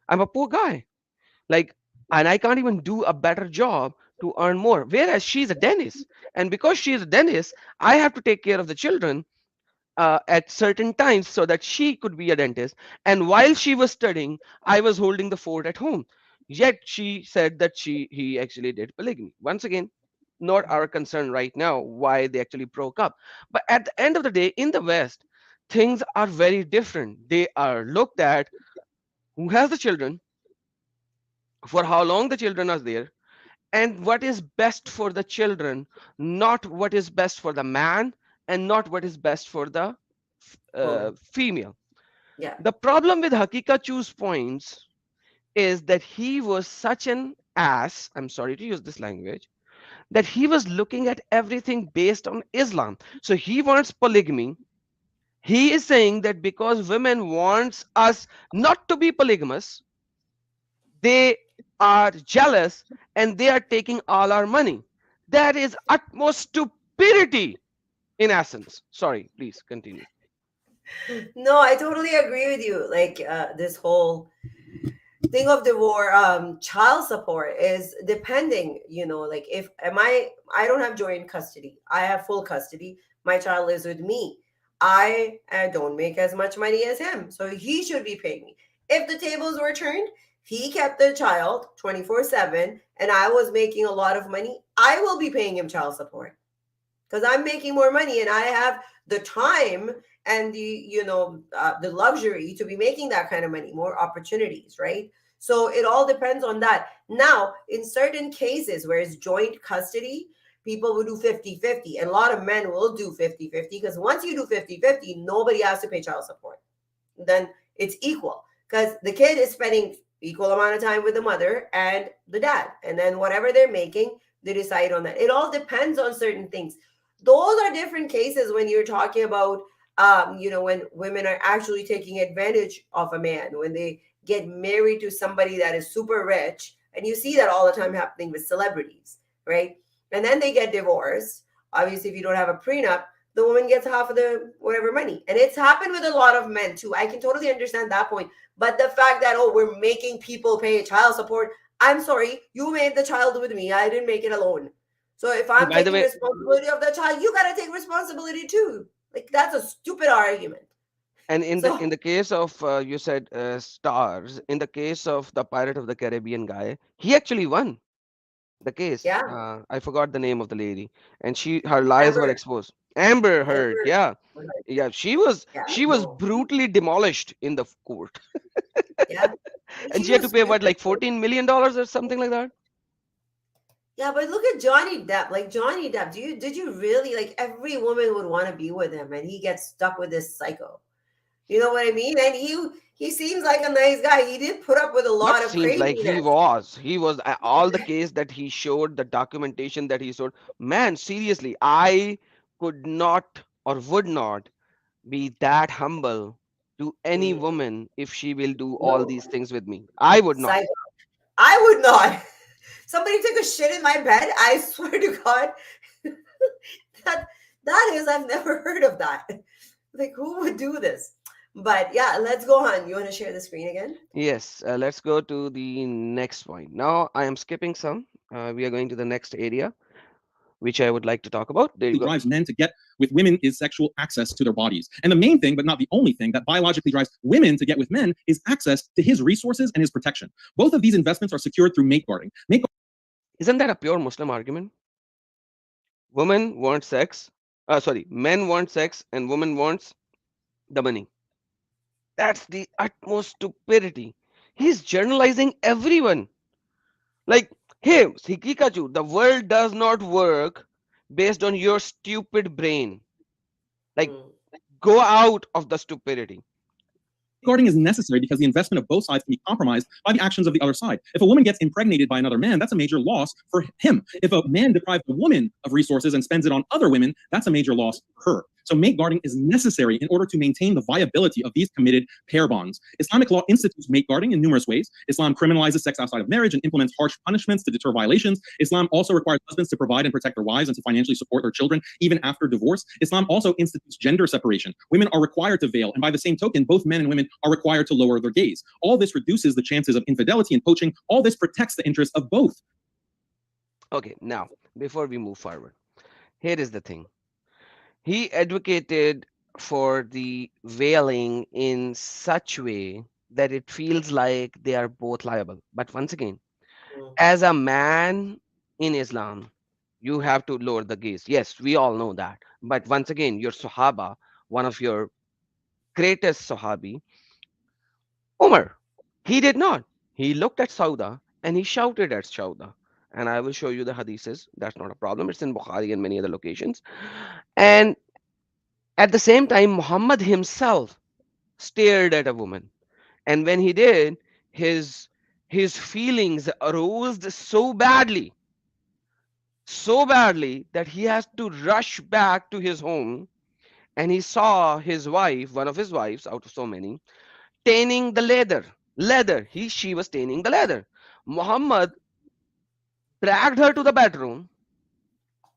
I'm a poor guy. Like, and I can't even do a better job to earn more. Whereas she's a dentist. And because she's a dentist, I have to take care of the children at certain times so that she could be a dentist. And while she was studying, I was holding the fort at home. Yet she said that he actually did polygamy. Once again, not our concern right now why they actually broke up. But at the end of the day, in the West, things are very different. They are looked at who has the children, for how long the children are there, and what is best for the children, not what is best for the man and not what is best for the Woman. female. Yeah. The problem with Haqiqatou's points is that he was such an ass, I'm sorry to use this language, that he was looking at everything based on Islam. So he wants polygamy. He is saying that because women wants us not to be polygamous, they are jealous and they are taking all our money. That is utmost stupidity in essence. Sorry, please continue. No, I totally agree with you. Like this whole thing of divorce, child support is depending, like if I don't have joint custody, I have full custody, my child lives with me, I don't make as much money as him, so he should be paying me. If the tables were turned, he kept the child 24/7 and I was making a lot of money, I will be paying him child support because I'm making more money and I have the time and the luxury to be making that kind of money, more opportunities, right? So it all depends on that. Now, in certain cases where it's joint custody, people will do 50-50, and a lot of men will do 50-50 because once you do 50-50, nobody has to pay child support. Then it's equal because the kid is spending equal amount of time with the mother and the dad, and then whatever they're making, they decide on that. It all depends on certain things. Those are different cases when you're talking about when women are actually taking advantage of a man, when they get married to somebody that is super rich, and you see that all the time happening with celebrities, right? And then they get divorced. Obviously, if you don't have a prenup, the woman gets half of the whatever money. And it's happened with a lot of men too. I can totally understand that point. But the fact that, we're making people pay child support, I'm sorry, you made the child with me. I didn't make it alone. So if I'm By the taking way, responsibility of the child, you got to take responsibility too. Like, that's a stupid argument. and in So, the case of you said stars, in the case of the Pirate of the Caribbean guy, he actually won the case. yeah, I forgot the name of the lady, and her lies were Amber, exposed. Amber Heard, Amber, yeah, yeah, yeah, she was no, brutally demolished in the court, yeah. and She she had to was pay what, stupid. like $14 million or something like that. Yeah, but look at Johnny Depp. Like Johnny Depp, did you really, like, every woman would want to be with him, and he gets stuck with this psycho. You know what I mean? And he seems like a nice guy. He did put up with a What lot of seems like craziness. he was all the case that he showed, the documentation that he showed. Man, seriously, I could not or would not be that humble to any Mm, woman if she will do all no, these things with me. I would not. psycho. I would not. Somebody took a shit in my bed. I swear to God, that I've never heard of that. Like, who would do this? But yeah, let's go on. You want to share the screen again? Yes, let's go to the next point. Now I am skipping some. We are going to the next area, which I would like to talk about. There you go. drives men to get with women is sexual access to their bodies. And the main thing, but not the only thing, that biologically drives women to get with men is access to his resources and his protection. Both of these investments are secured through mate guarding. Isn't that a pure Muslim argument? Women want sex. Sorry, men want sex and women wants the money. That's the utmost stupidity. He's generalizing everyone. Like, hey, Hikikachu, the world does not work based on your stupid brain. Like, Mm. go out of the stupidity. Guarding is necessary because the investment of both sides can be compromised by the actions of the other side. If a woman gets impregnated by another man, that's a major loss for him. If a man deprives a woman of resources and spends it on other women, that's a major loss for her. So mate guarding is necessary in order to maintain the viability of these committed pair bonds. Islamic law institutes mate guarding in numerous ways. Islam criminalizes sex outside of marriage and implements harsh punishments to deter violations. Islam also requires husbands to provide and protect their wives and to financially support their children even after divorce. Islam also institutes gender separation. Women are required to veil, and by the same token, both men and women are required to lower their gaze. All this reduces the chances of infidelity and poaching. All this protects the interests of both. Okay, now, before we move forward, here is the thing. He advocated for the veiling in such way that it feels like they are both liable. But once again, Mm. as a man in Islam, you have to lower the gaze. Yes, we all know that. But once again, your Sahaba, one of your greatest Sahabi, Umar, he did not. He looked at Sauda and he shouted at Sauda. And I will show you the hadiths. That's not a problem. It's in Bukhari and many other locations. And at the same time, Muhammad himself stared at a woman. And when he did, his his feelings arose so badly that he has to rush back to his home, and he saw his wife, one of his wives out of so many, tanning the leather. She was tanning the leather. Muhammad dragged her to the bedroom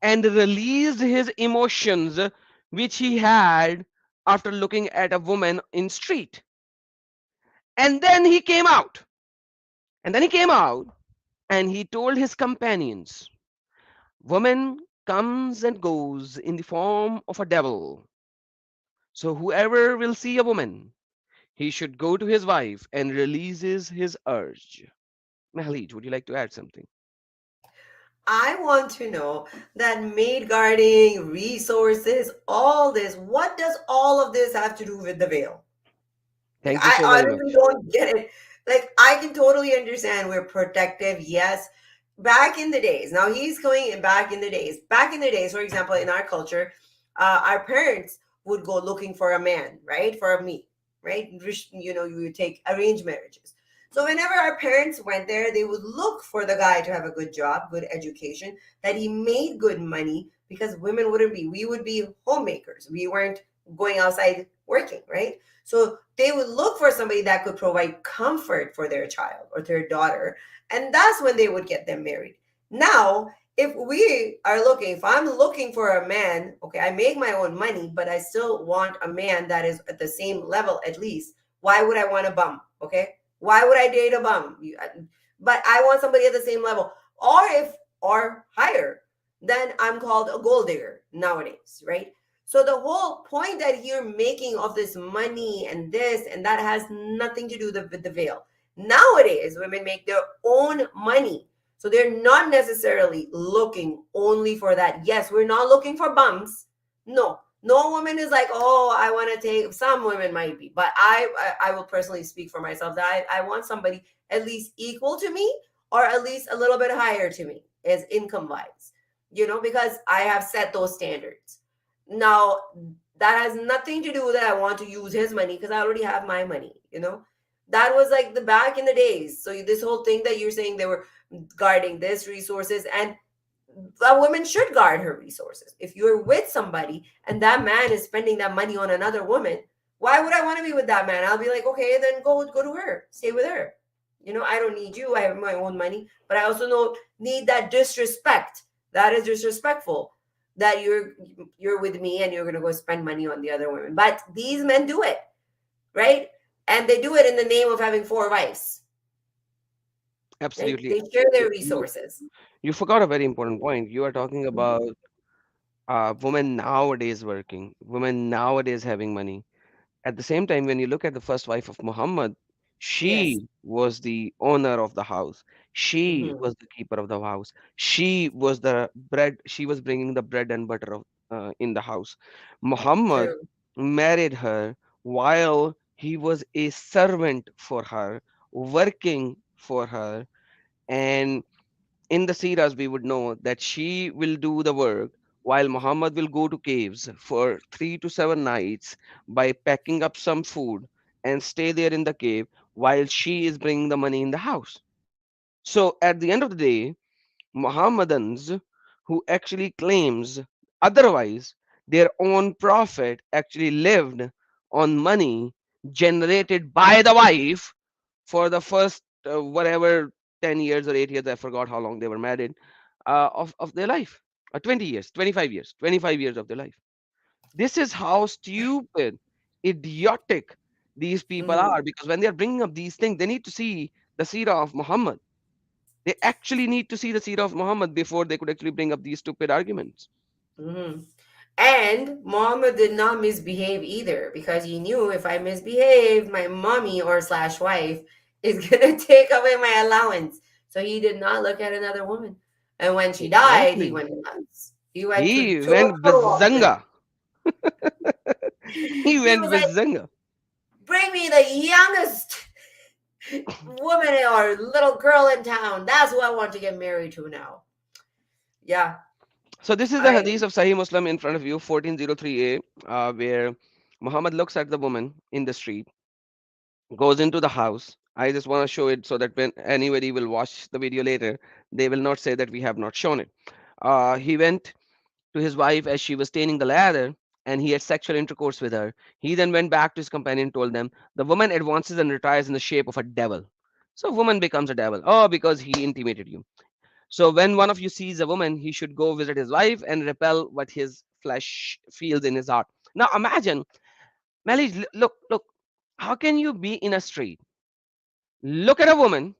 and released his emotions which he had after looking at a woman in street. And then he came out. And then he came out and he told his companions, woman comes and goes in the form of a devil. So whoever will see a woman, he should go to his wife and releases his urge. Mahleej, would you like to add something? I want to know that maid guarding, resources, all this, what does all of this have to do with the veil? Like, Thank you so I very honestly much. don't get it. Like, I can totally understand we're protective, yes. Back in the days, now he's going in back in the days. Back in the days, for example, in our culture, our parents would go looking for a man, right? For a me, right? You know, you would take arranged marriages. So whenever our parents went there, they would look for the guy to have a good job, good education, that he made good money, because women wouldn't be. We would be homemakers. We weren't going outside working, right? So they would look for somebody that could provide comfort for their child or their daughter, and that's when they would get them married. Now, if we are looking, if I'm looking for a man, okay, I make my own money, but I still want a man that is at the same level at least. Why would I want a bum? Okay, why would I date a bum? But I want somebody at the same level, or higher. Then I'm called a gold digger nowadays, right? So the whole point that you're making of this money and this and that has nothing to do with the veil. Nowadays, women make their own money. So they're not necessarily looking only for that. Yes, we're not looking for bums. No, no woman is like, oh, I want to take. Some women might be, but I will personally speak for myself that I want somebody at least equal to me or at least a little bit higher to me as income wise. You know, because I have set those standards. Now, that has nothing to do with that I want to use his money because I already have my money, you know? That was like the back in the days. So this whole thing that you're saying they were guarding this resources, and a woman should guard her resources. If you're with somebody and that man is spending that money on another woman, why would I want to be with that man? I'll be like, okay, then go to her, stay with her. You know, I don't need you. I have my own money, but I also don't need that disrespect. That is disrespectful. That you're with me and you're gonna go spend money on the other women. But these men do it, right? And they do it in the name of having four wives. Right? Absolutely. They share their You, resources. you forgot a very important point. You are talking about women nowadays working, women nowadays having money. At the same time, when you look at the first wife of Muhammad, Yes. she was the owner of the house. She Hmm. was the keeper of the house. She was the bread. She was bringing the bread and butter of in the house. Muhammad True. married her while he was a servant for her, working for her, and in the Siras, we would know that she will do the work while Muhammad will go to caves for 3 to 7 nights by packing up some food and stay there in the cave while she is bringing the money in the house. So at the end of the day, Muhammadans who actually claims otherwise, their own prophet actually lived on money generated by the wife for the first whatever 10 years or 8 years, I forgot how long they were married, of their life. 20 years, 25 years, 25 years of their life. This is how stupid, idiotic these people Hmm. are, because when they are bringing up these things, they need to see the seerah of Muhammad. They actually need to see the seerah of Muhammad before they could actually bring up these stupid arguments. Hmm. And Muhammad did not misbehave either because he knew if I misbehave, my mommy or slash wife is gonna take away my allowance. So he did not look at another woman. And when she died, he Exactly. went nuts. He went to He went total opposite. bazanga. He He went was like, bazanga. bring me the youngest woman or little girl in town. That's who I want to get married to now. Yeah. So this is the I hadith of Sahih Muslim in front of you, 1403a, where Muhammad looks at the woman in the street, goes into the house. I just want to show it so that when anybody will watch the video later, they will not say that we have not shown it. He went to his wife as she was staining the ladder, and he had sexual intercourse with her. He then went back to his companion and told them, the woman advances and retires in the shape of a devil. So woman becomes a devil. Oh, because he intimated you. So when one of you sees a woman, he should go visit his wife and repel what his flesh feels in his heart. Now imagine, Mahleej, look, how can you be in a street, look at a woman,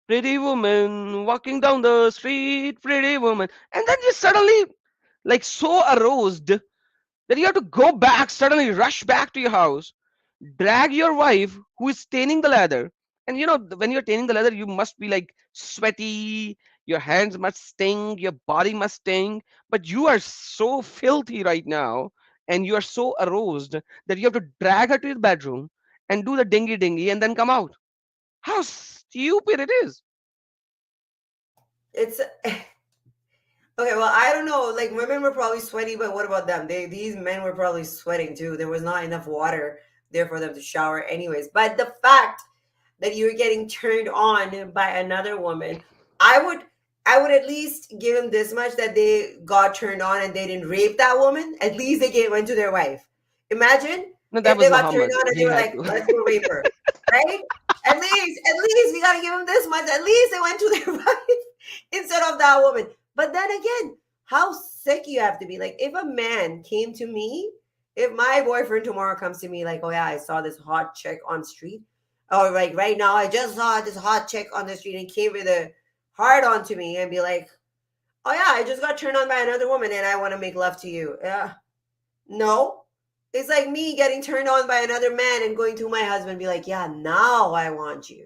pretty woman walking down the street, pretty woman, and then just suddenly like so aroused that you have to go back, suddenly rush back to your house, drag your wife who is staining the leather. And when you're staining the leather, you must be like sweaty, your hands must stink, your body must stink, but you are so filthy right now, and you are so aroused that you have to drag her to the bedroom and do the dingy dingy and then come out. How stupid it is. it's okay, well, I don't know. Like women were probably sweaty, but what about them? These men were probably sweating too. There was not enough water there for them to shower anyways. But the fact that you're getting turned on by another woman, I would I would at least give them this much that they got turned on and they didn't rape that woman. At least went to their wife. Imagine No, that if was they got turned Muhammad. on and they He were had like, to. let's go rape her. Right? At least we gotta give them this much. At least they went to their wife instead of that woman. But then again, how sick you have to be. Like if a man came to me, if my boyfriend tomorrow comes to me like, oh yeah, I saw this hot chick on street, or like right now I just saw this hot chick on the street and came with a hard on to me and be like, oh yeah, I just got turned on by another woman and I want to make love to you. Yeah. No. It's like me getting turned on by another man and going to my husband and be like, yeah, now I want you.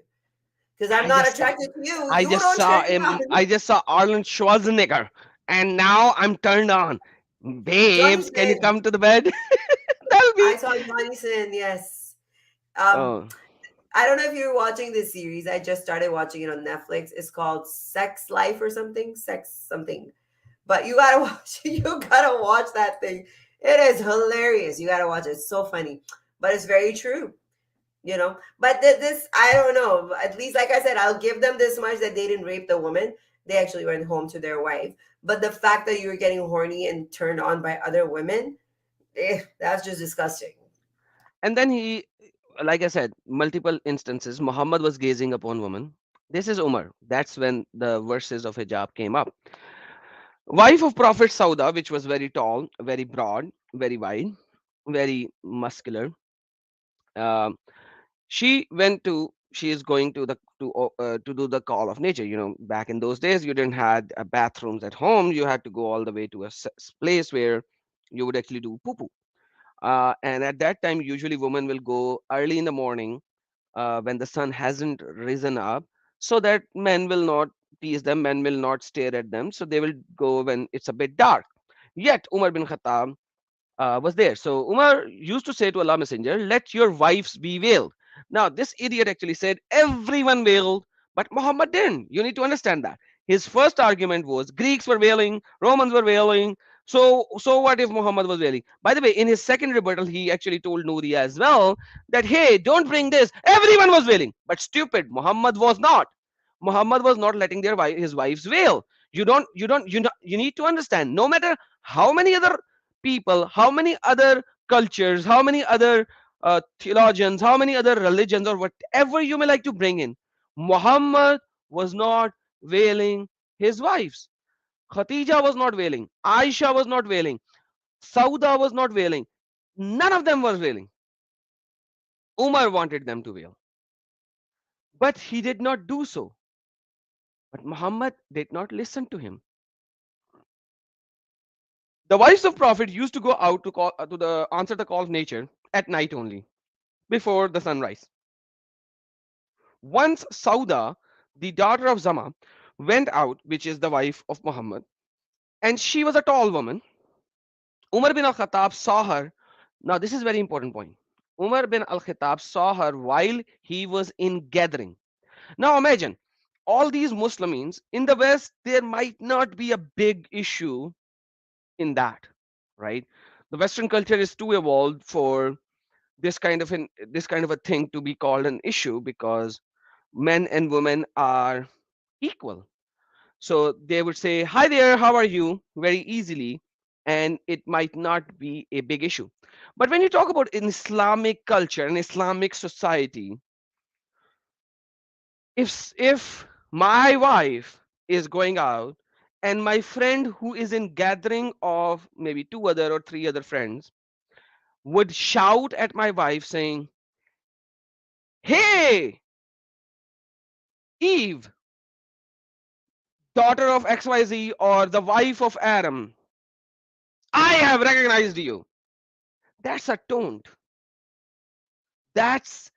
Because I'm I not just attracted to you. I You just don't turn saw me him. on. I just saw Arnold Schwarzenegger, and now I'm turned on. Johnny Babes, can you Sin. come to the bed? That'll be. I saw Johnny Sin, yes. Um, Oh, I don't know if you're watching this series. I just started watching it on Netflix. It's called Sex Life or something. Sex something. But you gotta watch it. You gotta watch that thing. It is hilarious. You gotta watch it. It's so funny. But it's very true. But this, I don't know. At least, like I said, I'll give them this much that they didn't rape the woman. They actually went home to their wife. But the fact that you were getting horny and turned on by other women, that's just disgusting. and then like I said, multiple instances. Muhammad was gazing upon woman. This is Umar. That's when the verses of hijab came up. Wife of Prophet Sauda, which was very tall, very broad, very wide, very muscular. Um, she is going to do the call of nature. Back in those days you didn't had bathrooms at home. You had to go all the way to a place where you would actually do poo poo. And at that time usually women will go early in the morning, when the sun hasn't risen up, so that men will not tease them, men will not stare at them, so they will go when it's a bit dark. Yet Umar bin Khattab was there. So Umar used to say to Allah Messenger, let your wives be veiled. Now, this idiot actually said everyone veiled, but Muhammad didn't. You need to understand that. His first argument was Greeks were veiling, Romans were veiling. So what if Muhammad was veiling? By the way, in his second rebuttal, he actually told Nuri as well that, hey, don't bring this. Everyone was veiling. But stupid, Muhammad was not. Muhammad was not letting his wives veil. You need to understand, no matter how many other people, how many other cultures, how many other theologians, how many other religions, or whatever you may like to bring in, Muhammad was not veiling his wives. Khatija was not veiling. Aisha was not veiling. Sauda was not veiling. None of them was veiling. Umar wanted them to veil, but he did not do so. But Muhammad did not listen to him. The wives of prophet used to go out to call to the answer the call of nature at night only, before the sunrise. Once Sauda, the daughter of Zama, went out, which is the wife of Muhammad, and she was a tall woman. Umar bin al-Khattab saw her. Now, this is very important point. Umar bin al-Khattab saw her while he was in gathering. Now, imagine all these Muslims in the West. There might not be a big issue in that, right? The Western culture is too evolved for this kind of a thing to be called an issue because men and women are equal. So they would say, "Hi there, how are you?" very easily, and it might not be a big issue. But when you talk about an Islamic culture, an Islamic society, if my wife is going out and my friend who is in gathering of maybe two other or three other friends would shout at my wife saying, "Hey, Eve, daughter of XYZ or the wife of Adam, I have recognized you." That's a taunt. That's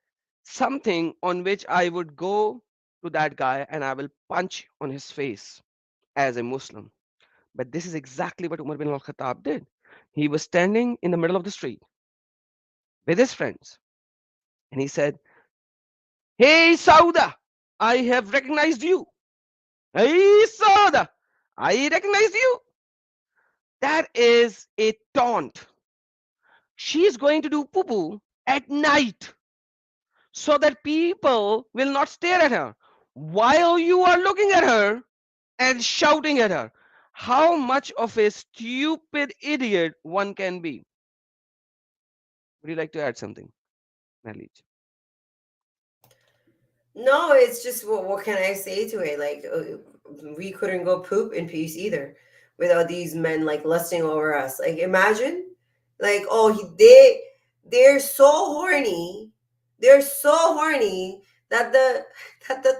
something on which I would go to that guy and I will punch on his face as a Muslim. But this is exactly what Umar bin al Khattab did. He was standing in the middle of the street with his friends and he said, "Hey, Sauda, I have recognized you. Hey, Sauda, I recognize you." That is a taunt. She is going to do poo poo at night so that people will not stare at her while you are looking at her and shouting at her. How much of a stupid idiot one can be? Would you like to add something, Mahleej? No, it's just what can I say to it? Like we couldn't go poop in peace either without these men like lusting over us. Like imagine, like oh they're so horny, they're so horny that the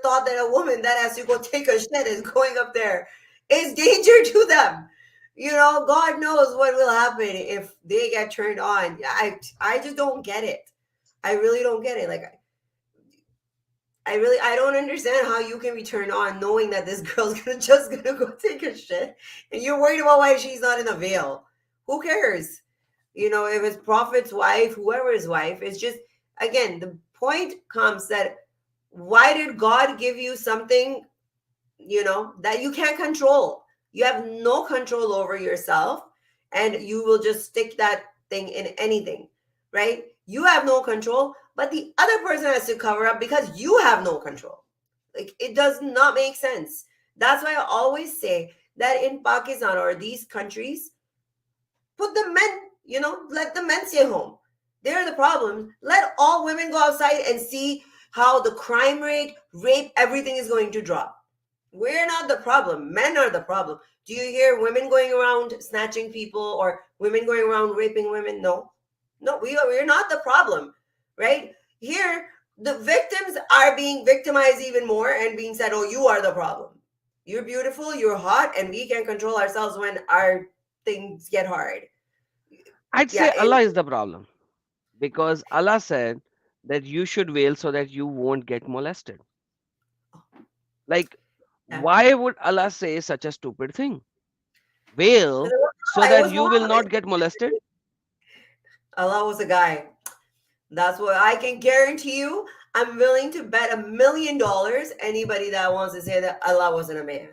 thought that a woman that has to go take a shit is going up there is danger to them. You know, God knows what will happen if they get turned on. I just don't get it. I really don't get it. Like I don't understand how you can be turned on knowing that this girl's gonna go take a shit and you're worried about why she's not in a veil. Who cares? You know, if it's Prophet's wife, whoever's wife, it's just again the point comes that why did God give you something, you know, that you can't control? You have no control over yourself and you will just stick that thing in anything, right? You have no control, but the other person has to cover up because you have no control. Like it does not make sense. That's why I always say that in Pakistan or these countries, put the men, you know, let the men stay home. They're the problem. Let all women go outside and see how the crime rate, rape, everything is going to drop. We're not the problem. Men are the problem. Do you hear women going around snatching people or women going around raping women? No. No, we're not the problem, right? Here, the victims are being victimized even more and being said, oh, you are the problem. You're beautiful, you're hot, and we can control ourselves when our things get hard. I'd Yeah, say Allah is the problem because Allah said that you should wail so that you won't get molested. Like, yeah. why would Allah say such a stupid thing? Wail so It that was you will Muhammad. not get molested? Allah was a guy. That's what I can guarantee you. I'm willing to bet $1 million anybody that wants to say that Allah wasn't a man.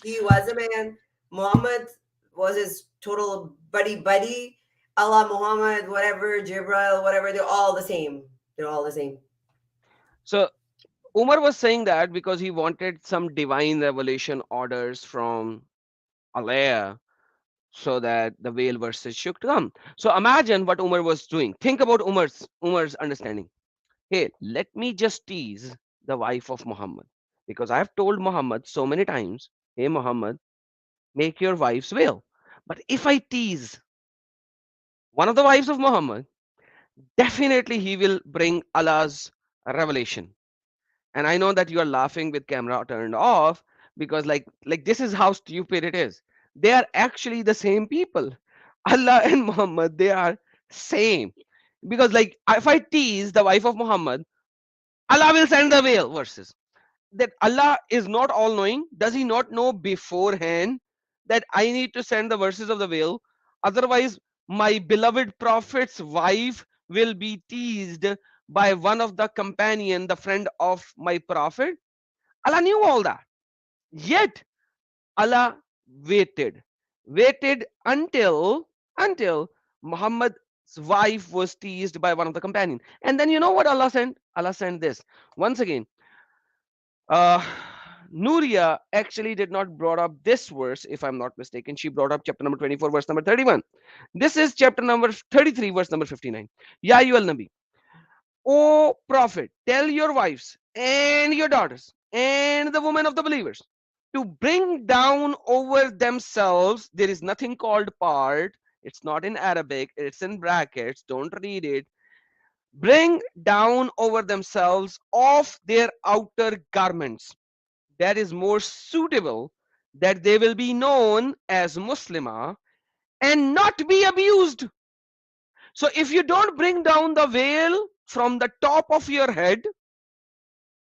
He was a man. Muhammad was his total buddy. Allah, Muhammad, whatever, Jibril, whatever, they're all the same. They're all the same. So Umar was saying that because he wanted some divine revelation orders from Allah so that the veil verses should come. So imagine what Umar was doing. Think about Umar's understanding. Hey, let me just tease the wife of Muhammad because I have told Muhammad so many times, hey Muhammad, make your wives veil. But if I tease one of the wives of Muhammad, definitely he will bring Allah's revelation. And I know that you are laughing with camera turned off because like this is how stupid it is. They are actually the same people. Allah and Muhammad, they are same. Because like if I tease the wife of Muhammad, Allah will send the veil verses. That Allah is not all knowing. Does he not know beforehand that I need to send the verses of the veil? Otherwise, my beloved prophet's wife will be teased by one of the companion, the friend of my prophet. Allah knew all that. Yet Allah waited until Muhammad's wife was teased by one of the companion. And then you know what Allah sent? Allah sent this. Once again, uh, Nuria actually did not brought up this verse, if I'm not mistaken. She brought up chapter number 24, verse number 31. This is chapter number 33, verse number 59. Ya ayyuhal nabi, O prophet, tell your wives and your daughters and the women of the believers to bring down over themselves. There is nothing called part. It's not in Arabic. It's in brackets. Don't read it. Bring down over themselves of their outer garments. That is more suitable, that they will be known as Muslima and not be abused. So if you don't bring down the veil from the top of your head,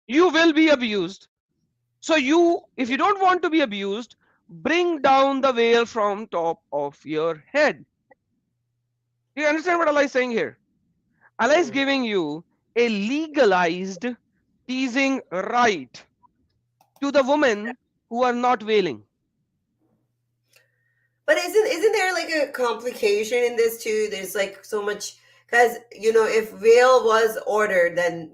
you will be abused. So if you don't want to be abused, bring down the veil from top of your head. Do you understand what Allah is saying here? Allah is giving you a legalized teasing right to the women who are not veiling. But isn't there like a complication in this too? There's like so much, because if veil was ordered, then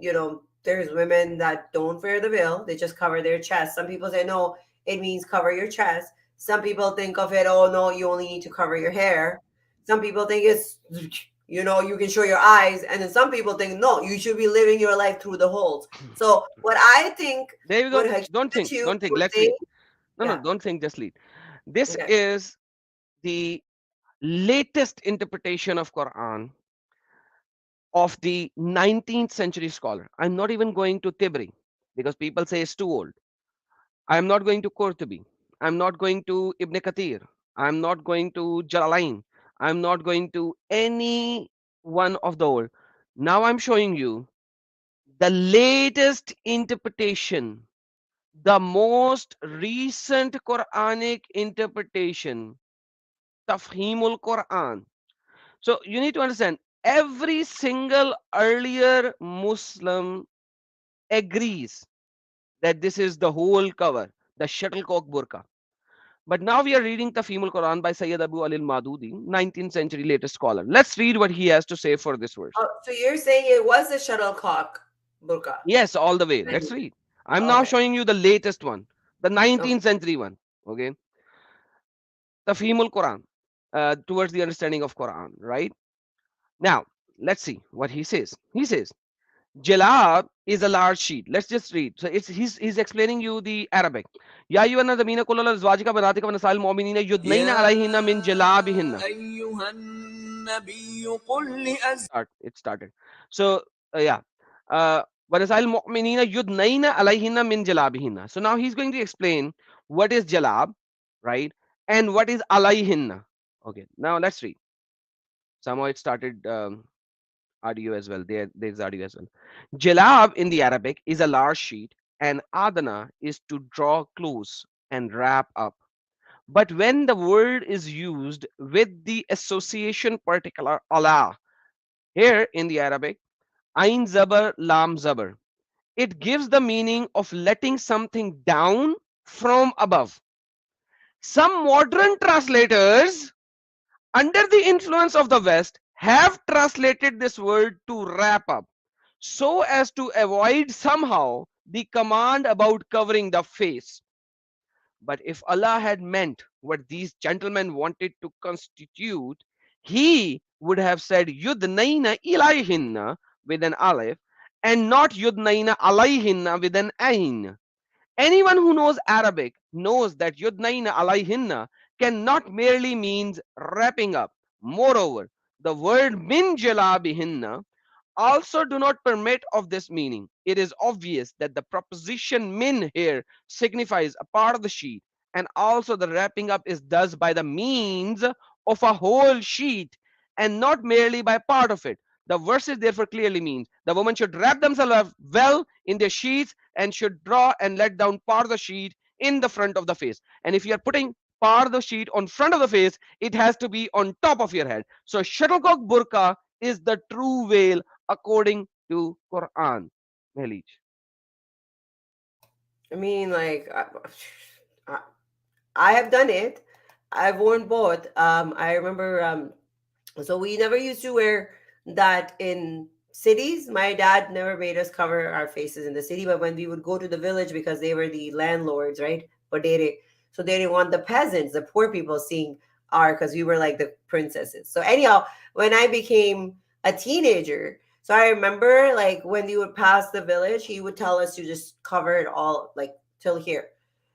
there's women that don't wear the veil; they just cover their chest. Some people say no, it means cover your chest. Some people think of it, oh no, you only need to cover your hair. Some people think it's you can show your eyes, and then some people think no, you should be living your life through the holes. So what I think, There you go. Don't think. Let's read. No, don't think. Just read. This is the latest interpretation of Quran of the 19th century scholar. I'm not even going to Tibri because people say it's too old. I'm not going to Qurtubi. I'm not going to Ibn Kathir. I'm not going to Jalalain. I'm not going to any one of the old. Now I'm showing you the latest interpretation, the most recent Quranic interpretation, Tafhimul Quran. So you need to understand, every single earlier Muslim agrees that this is the whole cover, the shuttlecock burqa. But now we are reading Tafhimul Quran by Sayyid Abu Ali al-Madudi, 19th century latest scholar. Let's read what he has to say for this verse. Oh, so you're saying it was a shuttlecock burqa? Yes, all the way. Let's read. I'm now showing you the latest one, the 19th century one. Okay. Tafhimul Quran, towards the understanding of Quran, right? Now, let's see what he says. He says, Jalab is a large sheet. Let's just read. So he's explaining you the Arabic. Ya ayyuhan nabiyina qul lil azwajika banatika wa nisa'il mu'minina yudnayna alayhinna min jalabihinna. It started. So yeah. Wa nisa'il mu'minina yudnayna alayhinna min jalabihinna. So now he's going to explain what is jalab, right? And what is alayhinna. Okay. Now let's read. Somehow it started audio as well. There's audio as well. Jalab in the Arabic is a large sheet, and adana is to draw close and wrap up. But when the word is used with the association particular Allah, here in the Arabic, ain zabar, lam zabar, it gives the meaning of letting something down from above. Some modern translators, under the influence of the West, have translated this word to wrap up so as to avoid somehow the command about covering the face. But if Allah had meant what these gentlemen wanted to constitute, He would have said Yudnaina ilayhinna with an alif and not Yudnaina alayhinna with an ain. Anyone who knows Arabic knows that Yudnaina alayhinna cannot merely means wrapping up. Moreover, the word min jalabihinna also do not permit of this meaning. It is obvious that the preposition min here signifies a part of the sheet, and also the wrapping up is thus by the means of a whole sheet and not merely by part of it. The verses therefore clearly means the woman should wrap themselves up well in their sheets and should draw and let down part of the sheet in the front of the face. And if you are putting part of the sheet on front of the face, it has to be on top of your head. So shuttlecock burqa is the true veil according to Quran. Mahleej. I mean, like, I, I have done it. I've worn both. I remember. So we never used to wear that in cities. My dad never made us cover our faces in the city, but when we would go to the village because they were the landlords, right? Badere. So they didn't want the peasants, the poor people, seeing our because we were like the princesses. So anyhow, when I became a teenager, so I remember like when we would pass the village, he would tell us to just cover it all like till here.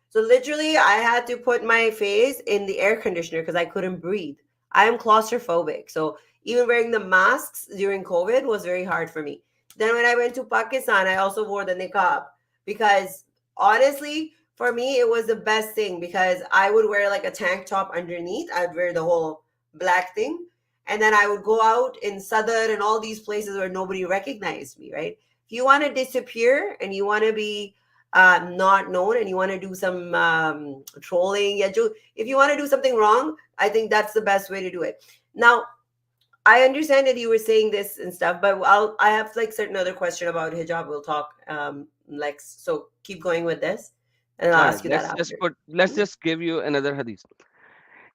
So literally, I had to put my face in the air conditioner because I couldn't breathe. I am claustrophobic. So even wearing the masks during COVID was very hard for me. Then when I went to Pakistan, I also wore the niqab because honestly, for me, it was the best thing because I would wear like a tank top underneath. I'd wear the whole black thing. And then I would go out in Southern and all these places where nobody recognized me, right? If you want to disappear and you want to be not known and you want to do some trolling, yeah, if you want to do something wrong, I think that's the best way to do it. Now, I understand that you were saying this and stuff, but I have like certain other question about hijab. We'll talk next. So keep going with this, and I'll All right, ask you that after. let's just give you another hadith.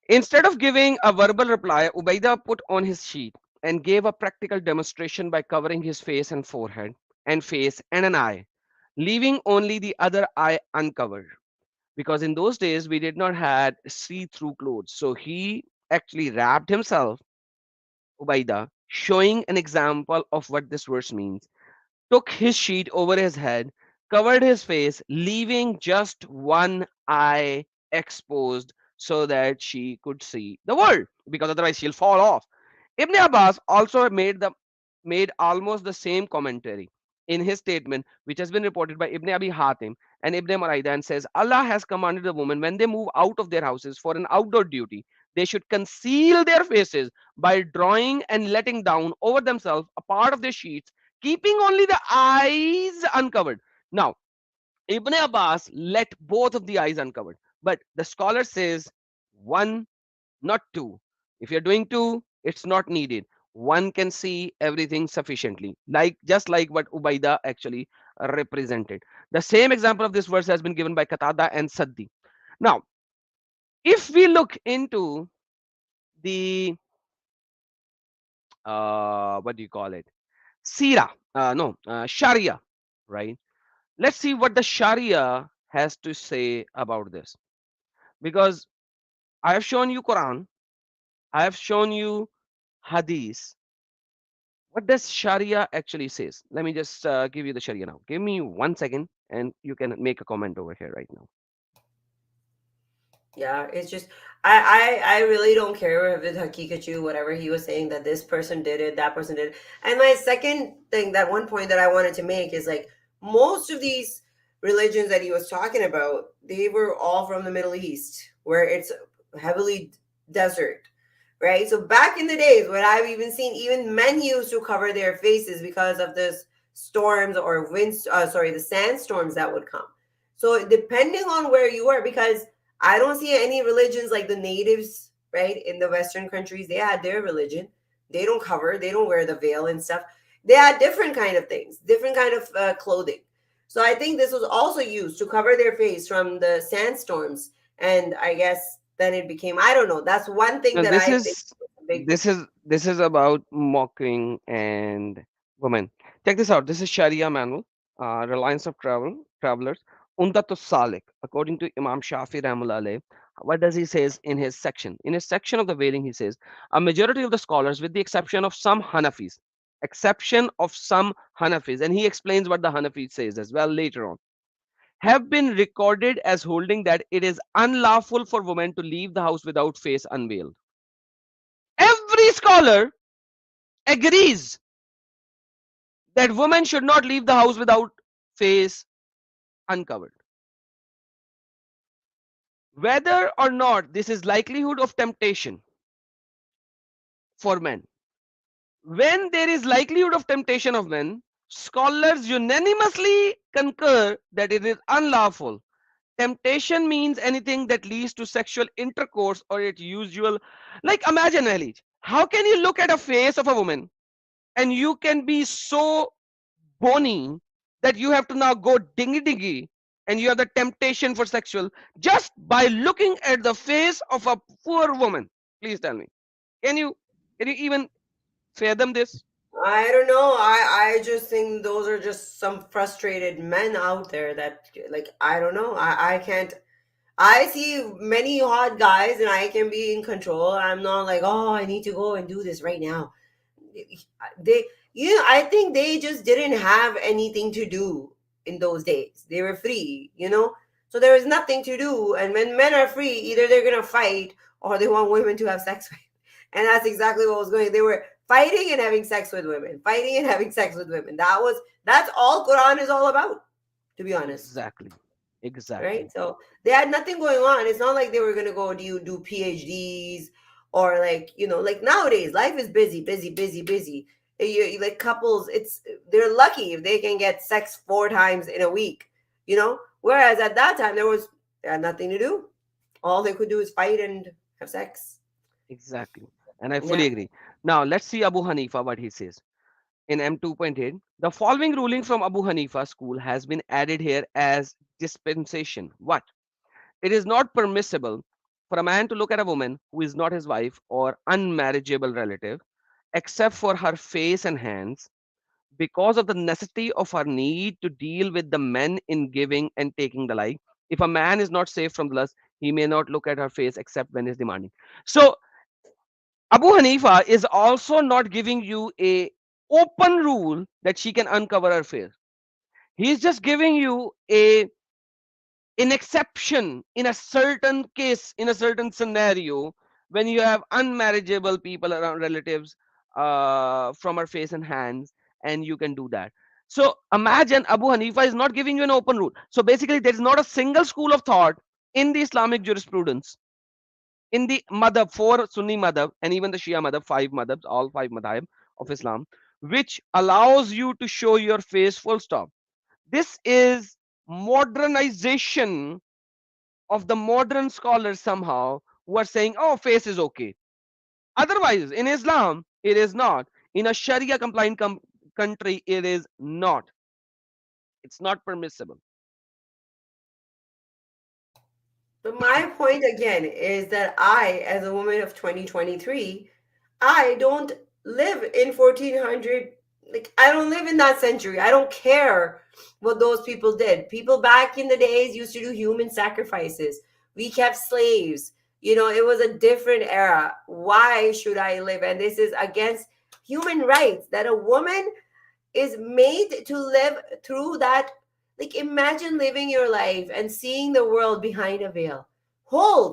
Instead of giving a verbal reply, Ubaidah put on his sheet and gave a practical demonstration by covering his face and forehead and face and an eye, leaving only the other eye uncovered. Because in those days we did not had see-through clothes. So he actually wrapped himself, Ubaidah, showing an example of what this verse means, took his sheet over his head, covered his face, leaving just one eye exposed so that she could see the world, because otherwise she'll fall off. Ibn Abbas also made almost the same commentary in his statement, which has been reported by Ibn Abi Hatim and Ibn Marayda, and says, Allah has commanded the women when they move out of their houses for an outdoor duty, they should conceal their faces by drawing and letting down over themselves a part of their sheets, keeping only the eyes uncovered. Now, Ibn Abbas let both of the eyes uncovered, but the scholar says one, not two. If you're doing two, it's not needed. One can see everything sufficiently, like just like what Ubaida actually represented. The same example of this verse has been given by Qatada and Saddi. Now, if we look into the what do you call it? Sira, no, Sharia, right? Let's see what the Sharia has to say about this. Because I have shown you Quran, I have shown you Hadith. What does Sharia actually says? Let me just give you the Sharia now. Give me 1 second, and you can make a comment over here right now. Yeah, it's just I really don't care if it's Haqiqatou, whatever he was saying that this person did it, that person did it. And my second thing, that one point that I wanted to make is like most of these religions that he was talking about, they were all from the Middle East, where it's heavily desert, right? So back in the days when I've even seen even men used to cover their faces because of this storms or winds, sorry, the sandstorms that would come. So depending on where you are, because I don't see any religions like the natives, right? In the Western countries, they had their religion. They don't cover, they don't wear the veil and stuff. They had different kind of things, different kind of clothing. So I think this was also used to cover their face from the sandstorms. And I guess then it became, I don't know. That's one thing Now, that this I think is is a big. this is about mocking and women. Check this out. This is Sharia manual, Reliance of Travelers, Undatus Salik, according to Imam Shafi Rahmullah alayh. What does he says in his section? In his section of the veiling, he says a majority of the scholars, with the exception of some Hanafis, and he explains what the Hanafi says as well later on, have been recorded as holding that it is unlawful for women to leave the house without face unveiled. Every scholar agrees that women should not leave the house without face uncovered. Whether or not this is likelihood of temptation for men. When there is likelihood of temptation of men, scholars unanimously concur that it is unlawful. Temptation means anything that leads to sexual intercourse or its usual. Like imagine, Mahleej, how can you look at a face of a woman and you can be so bony that you have to now go dingy dingy and you have the temptation for sexual just by looking at the face of a poor woman? Please tell me, can you even fathom this? I don't know. I just think those are just some frustrated men out there that, like, I don't know. I can't. I see many hot guys and I can be in control. I'm not like, oh, I need to go and do this right now. They, I think they just didn't have anything to do in those days. They were free, So there was nothing to do. And when men are free, either they're gonna fight or they want women to have sex with. And that's exactly what was going. They were fighting and having sex with women, fighting and having sex with women. That's all Quran is all about, to be honest. Exactly. Right? So they had nothing going on. It's not like they were gonna go do PhDs or like nowadays life is busy. Like couples, they're lucky if they can get sex 4 times in a week, Whereas at that time they had nothing to do. All they could do is fight and have sex. Exactly. And I fully agree. Now let's see Abu Hanifa what he says. In M2.8, the following ruling from Abu Hanifa school has been added here as dispensation. What? It is not permissible for a man to look at a woman who is not his wife or unmarriageable relative, except for her face and hands, because of the necessity of her need to deal with the men in giving and taking the like. If a man is not safe from the lust, he may not look at her face except when is demanding. So Abu Hanifa is also not giving you a open rule that she can uncover her face. He's just giving you an exception in a certain case, in a certain scenario, when you have unmarriageable people around, relatives, from her face and hands, and you can do that. So imagine Abu Hanifa is not giving you an open rule. So basically, there is not a single school of thought in the Islamic jurisprudence, in the madhab, 4 Sunni madhab and even the Shia madhab, 5 madhabs, all 5 madhab of Islam, which allows you to show your face full stop. This is modernization of the modern scholars somehow who are saying, oh, face is okay. Otherwise, in Islam, it is not. In a Sharia compliant country, it is not. It's not permissible. But my point again is that I, as a woman of 2023, I don't live in 1400. Like, I don't live in that century. I don't care what those people did. People back in the days used to do human sacrifices. We kept slaves. It was a different era. Why should I live? And this is against human rights, that a woman is made to live through that. Like, imagine living your life and seeing the world behind a veil.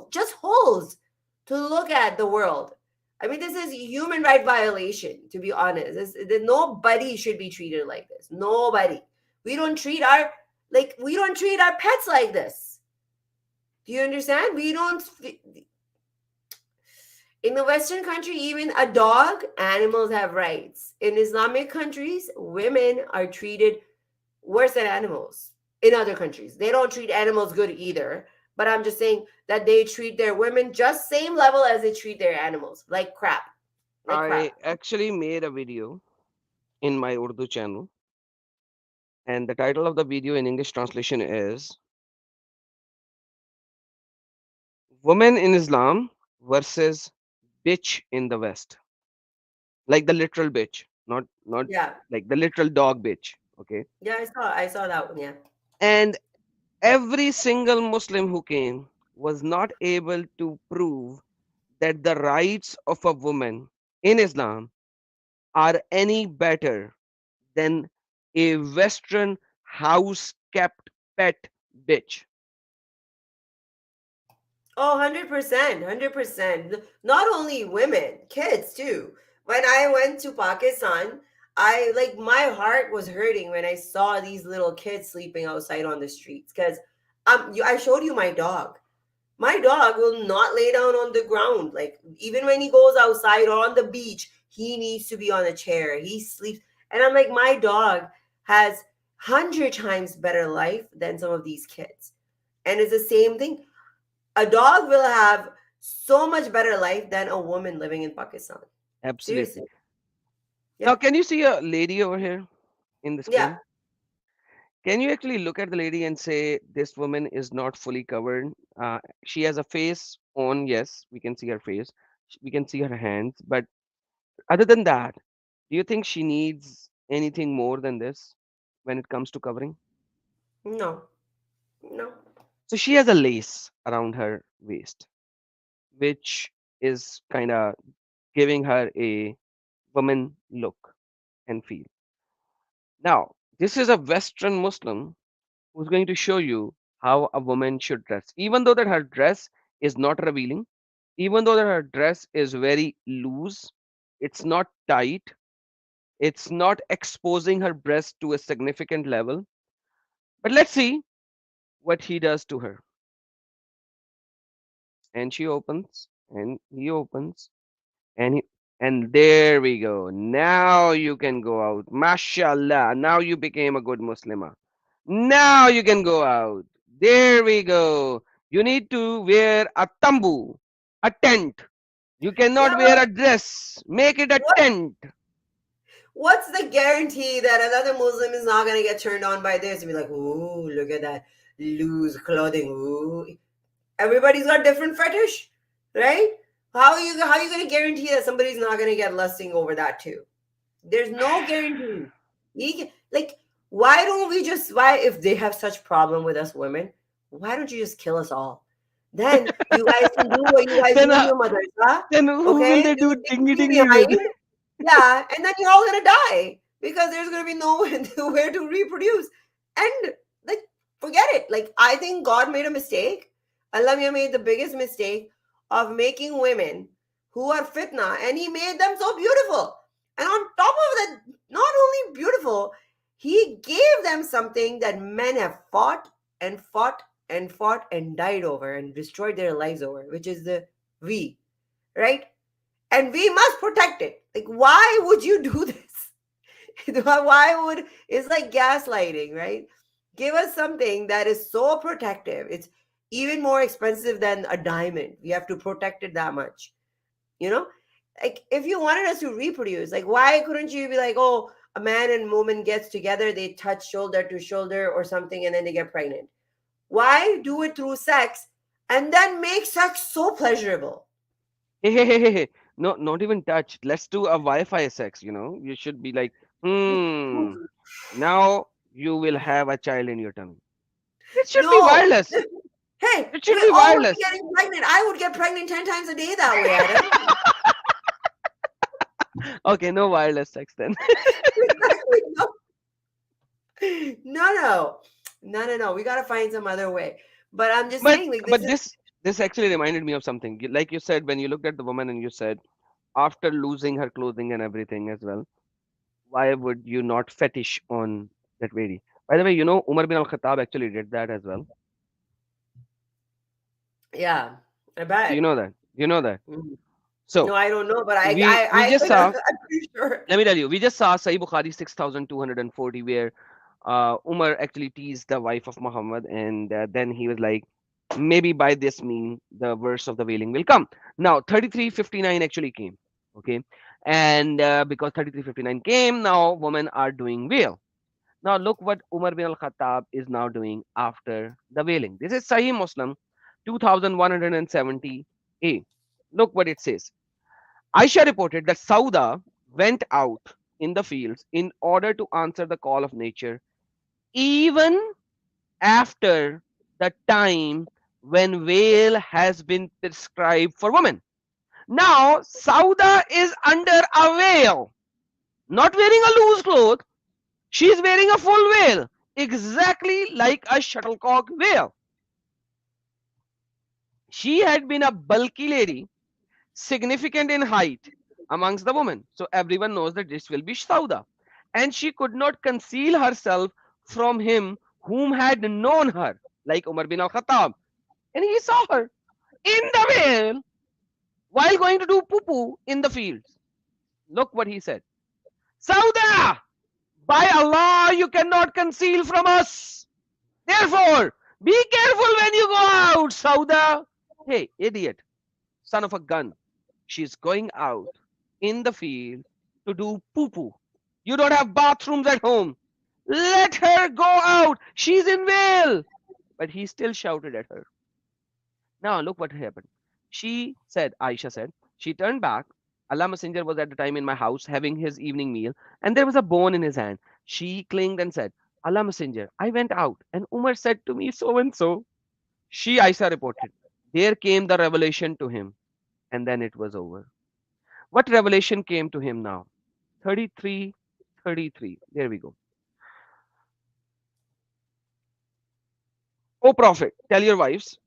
Just holes to look at the world. I mean, this is human right violation, to be honest. Nobody should be treated like this. Nobody. We don't treat our pets like this. Do you understand? We don't. In the Western country, even a dog, animals have rights. In Islamic countries, women are treated worse than animals. In other countries, they don't treat animals good either. But I'm just saying that they treat their women just same level as they treat their animals, like crap. I actually made a video in my Urdu channel, and the title of the video in English translation is Women in Islam versus Bitch in the West. Like the literal bitch, not Yeah. like the literal dog bitch. Okay. Yeah, I saw that one, yeah. And every single Muslim who came was not able to prove that the rights of a woman in Islam are any better than a Western house kept pet bitch. Oh, 100%, 100%. Not only women, kids too. When I went to Pakistan, my heart was hurting when I saw these little kids sleeping outside on the streets because I showed you my dog. My dog will not lay down on the ground. Like, even when he goes outside or on the beach, he needs to be on a chair. He sleeps. And I'm like, my dog has 100 times better life than some of these kids. And it's the same thing. A dog will have so much better life than a woman living in Pakistan. Absolutely. Seriously. Now, Yeah. can you see a lady over here in the Yeah. screen? Can you actually look at the lady and say this woman is not fully covered? She has a face on, yes, we can see her face. We can see her hands, but other than that, do you think she needs anything more than this when it comes to covering? No. No. So she has a lace around her waist, which is kind of giving her a woman look and feel. Now, this is a Western Muslim who's going to show you how a woman should dress. Even though that her dress is not revealing, even though that her dress is very loose, it's not tight, it's not exposing her breast to a significant level. But let's see what he does to her. And she opens, and he opens, and and there we go. Now you can go out. Mashallah. Now you became a good Muslimah. Now you can go out. There we go. You need to wear a tambu, a tent. You Yeah, cannot wear but a dress. Make it a what tent. what's the guarantee that another Muslim is not gonna get turned on by this and be like, ooh, look at that loose clothing. Ooh. Everybody's got different fetish, right? How are you gonna guarantee that somebody's not gonna get lusting over that too? There's no guarantee. Like, why don't we just why if they have such problem with us women, why don't you just kill us all? Then you guys can do what you guys then, do in your mothers, huh? then who will Okay? they Do do the dingy dingy dingy with? behind. Yeah, and then you're all gonna die because there's gonna be nowhere to reproduce. And like, forget it. Like, I think God made a mistake. Allah made the biggest mistake of making women who are fitna, and He made them so beautiful. And on top of that, not only beautiful, He gave them something that men have fought and fought and fought and died over and destroyed their lives over, which is the we, right? And we must protect it. Like, why would you do this? Why would it's like gaslighting, right? Give us something that is so protective. It's even more expensive than a diamond. We have to protect it that much. You know? Like, if you wanted us to reproduce, like, why couldn't you be like, oh, a man and woman gets together, they touch shoulder to shoulder or something, and then they get pregnant? Why do it through sex and then make sex so pleasurable? Hey. No, not even touch. Let's do a Wi-Fi sex, You should be like, now you will have a child in your tummy. It should be No. wireless. Hey, It should we be all would be wireless. getting pregnant. I would get pregnant 10 times a day that way, Adam. Okay, no wireless sex then. Exactly. No. No. We gotta find some other way. But I'm just But saying, like, this but is this actually reminded me of something. Like you said, when you looked at the woman and you said, after losing her clothing and everything as well, why would you not fetish on that lady? By the way, Umar bin al-Khattab actually did that as well. yeah, I Do you bet. know that? You know that. Mhm. No, So I don't know, but we just saw. I'm pretty sure. Let me tell you, we just saw Sahih Bukhari 6240, where Umar actually teased the wife of Muhammad, and then he was like, maybe by this mean the verse of the wailing will come. Now 3359 actually came, okay, and because 3359 came, now women are doing wail. Now look what Umar bin al-Khattab is now doing after the wailing. This is Sahih Muslim 2170a. Look what it says. Aisha reported that Sauda went out in the fields in order to answer the call of nature, even after the time when veil has been prescribed for women. Now, Sauda is under a veil, not wearing a loose cloth. She is wearing a full veil, exactly like a shuttlecock veil. She had been a bulky lady, significant in height amongst the women. So everyone knows that this will be Sauda. And she could not conceal herself from him whom had known her, like Umar bin al Khattab. And he saw her. in the veil while going to do poo-poo in the fields. Look what he said. Sauda, by Allah, you cannot conceal from us. Therefore, be careful when you go out, Sauda. Hey, idiot, son of a gun. She's going out in the field to do poo-poo. You don't have bathrooms at home. Let her go out. She's in veil. But he still shouted at her. Now look what happened. She said, Aisha said, she turned back. Allah Messenger was at the time in my house having his evening meal, and there was a bone in his hand. She clinged and said, Allah Messenger, I went out, and Umar said to me so and so. She, Aisha, reported, there came the revelation to him, and then it was over. What revelation came to him now? 33, 33. There we go. O Prophet, tell your wives,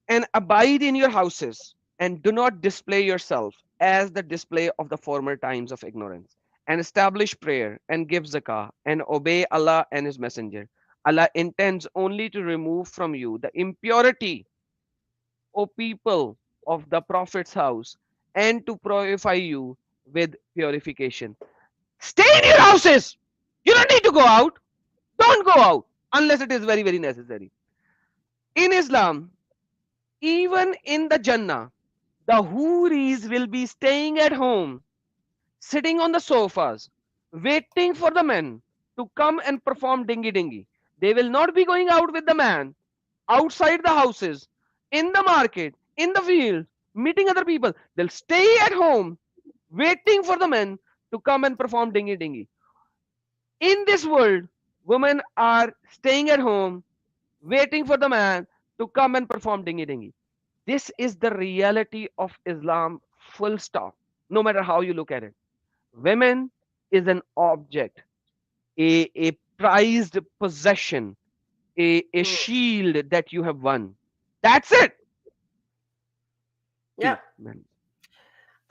and abide in your houses, and do not display yourself as the display of the former times of ignorance, and establish prayer, and give zakah, and obey Allah and His Messenger. Allah intends only to remove from you the impurity, O people of the Prophet's house, and to purify you with purification. Stay in your houses. You don't need to go out. Don't go out unless it is very, very necessary. In Islam, even in the Jannah, the Houris will be staying at home, sitting on the sofas, waiting for the men to come and perform dingy dingy. They will not be going out with the man outside the houses, in the market, in the field, meeting other people. They'll stay at home, waiting for the men to come and perform dingy dingy. In this world, women are staying at home, waiting for the man to come and perform dingy dingy. This is the reality of Islam, full stop, no matter how you look at it. Women is an object, a prized possession, a shield that you have won. That's it. Yeah.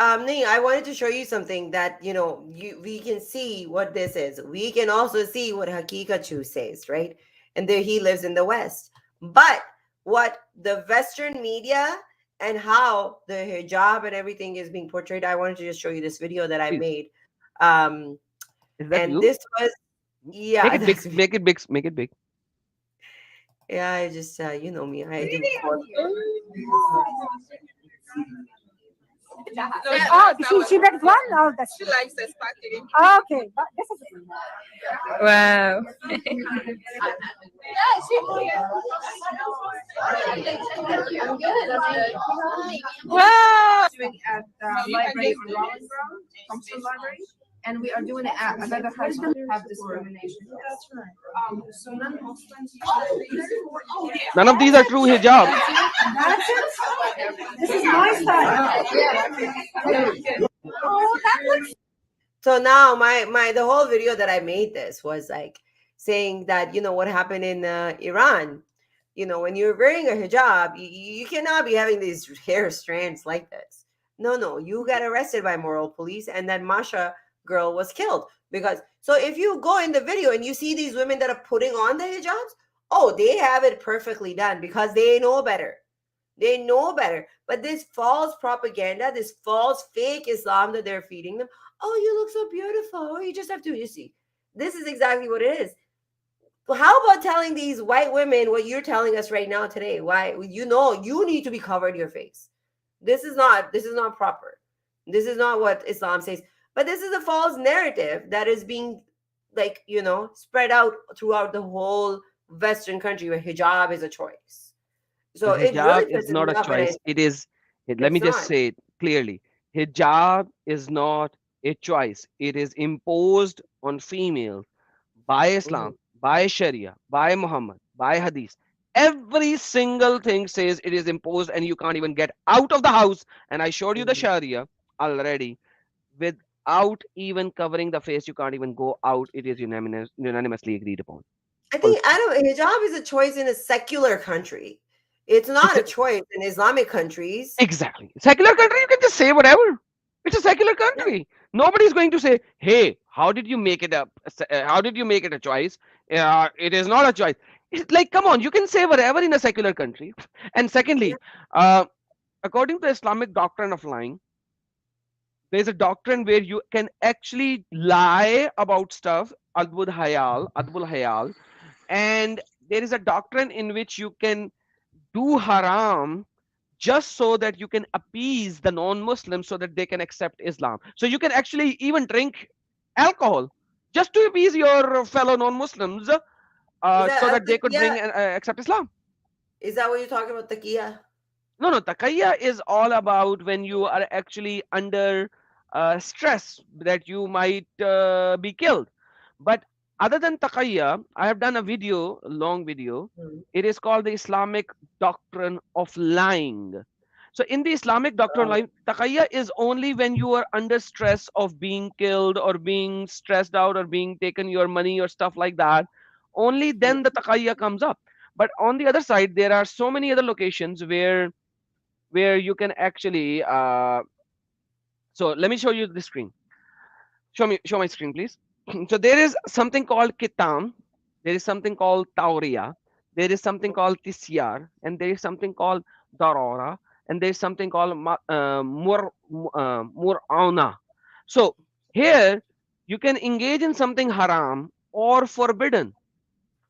I wanted to show you something that we can see what this is. We can also see what Haqiqatou says, right? And there he lives in the West. But what the Western media and how the hijab and everything is being portrayed, I wanted to just show you this video that I made. Is that and you? this was Make it big. Make it big. Make it big. Yeah, I just you know me. I do. She makes one or does she likes the sparkling? Oh, okay, but this is Wow. wow. Doing at the library on Rollins Brown, Thompson Library, and we are doing it at another high school. Have discrimination. That's right. So None of these are true hijab. That's it. This is my style. Oh, that looks. So now the whole video that I made this was like saying that what happened in Iran. When you're wearing a hijab, you cannot be having these hair strands like this. No, you got arrested by moral police, and that Masha girl was killed so if you go in the video and you see these women that are putting on the hijabs, they have it perfectly done because they know better. But this false propaganda, this false fake Islam that they're feeding them, you look so beautiful, you just have to, you see, this is exactly what it is. Well, how about telling these white women what you're telling us right now today? Why you need to be covered your face. This is not proper. This is not what Islam says. But this is a false narrative that is being spread out throughout the whole Western country where hijab is a choice. So it really is not a choice. Let me just say it clearly. Hijab is not a choice. It is imposed on females by Islam, by Sharia, by Muhammad, by Hadith. Every single thing says it is imposed and you can't even get out of the house. And I showed you the Sharia already. Without even covering the face, you can't even go out. It is unanimously agreed upon. I think hijab is a choice in a secular country. It's not a choice in Islamic countries. Exactly. Secular country, you can just say whatever. It's a secular country. Nobody's going to say, hey, how did you make it up? How did you make it a choice? It is not a choice. It's like, come on, you can say whatever in a secular country. And secondly, according to Islamic doctrine of lying, there's a doctrine where you can actually lie about stuff, adbul hayal, and there is a doctrine in which you can do haram just so that you can appease the non-Muslims so that they can accept Islam. So you can actually even drink alcohol just to appease your fellow non-Muslims, Is so that that they could bring taqiyya? and accept Islam. Is that what you're talking about, taqiyya? No, no, takayya is all about when you are actually under stress that you might be killed. But other than takayya, I have done a video, a long video. Hmm. It is called the Islamic doctrine of lying. So in the Islamic doctrine of lying, takayya is only when you are under stress of being killed or being stressed out or being taken your money or stuff like that. Only then the takayya comes up. But on the other side, there are so many other locations where you can actually so let me show you the screen. Show my screen, please. So there is something called kitam, there is something called tauria, there is something called tisyar, and there is something called darora, and there is something called mur'auna. So here you can engage in something haram or forbidden.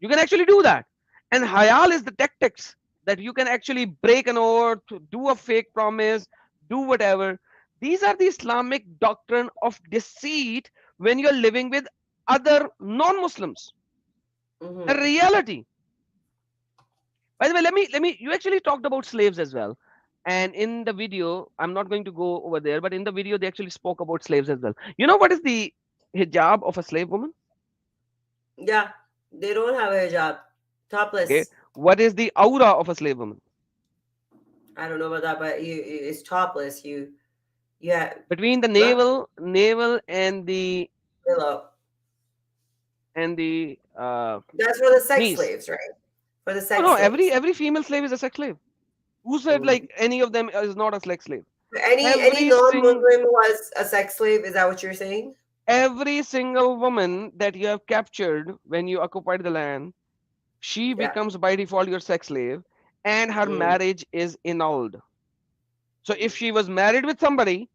You can actually do that. And hayal is the tactics that you can actually break an oath, do a fake promise, do whatever. These are the Islamic doctrine of deceit when you're living with other non-Muslims. The Mm-hmm. reality. By the way, let me you actually talked about slaves as well. And in the video, I'm not going to go over there, but in the video they actually spoke about slaves as well. You know what is the hijab of a slave woman? Yeah, they don't have a hijab. Okay. Topless. What is the aura of a slave woman? I don't know about that, but it's topless. Yeah, Between the right navel below. and the That's for the sex knees. slaves, right? For the No, sex no, slaves. every female slave is a sex slave. Who said Mm. like any of them is not a sex slave? Any Every sing non-Muslim was a sex slave. Is that what you're saying? every single woman that you have captured when you occupied the land, she Yeah. becomes by default your sex slave, and her Mm. marriage is annulled. So if she was married with somebody,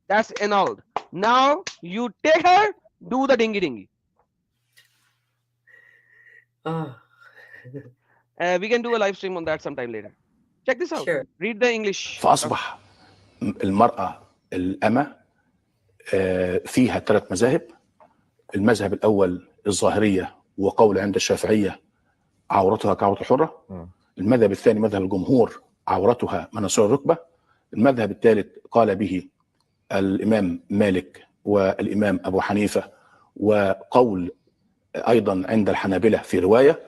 that's annulled. Now you take her, do the dingy dingy. Oh, We can do a live stream on that sometime later. Check this out. sure. Read the English stuff. فأصبح المرأة الأمة فيها 3 مذاهب. المذهب الأول الظاهرية، وقول عند الشافعية عورتها كعورة الحرة. المذهب الثاني مذهب الجمهور عورتها مناصير الركبة. المذهب الثالث قال به الإمام مالك والإمام أبو حنيفة، وقول أيضا عند الحنابلة في رواية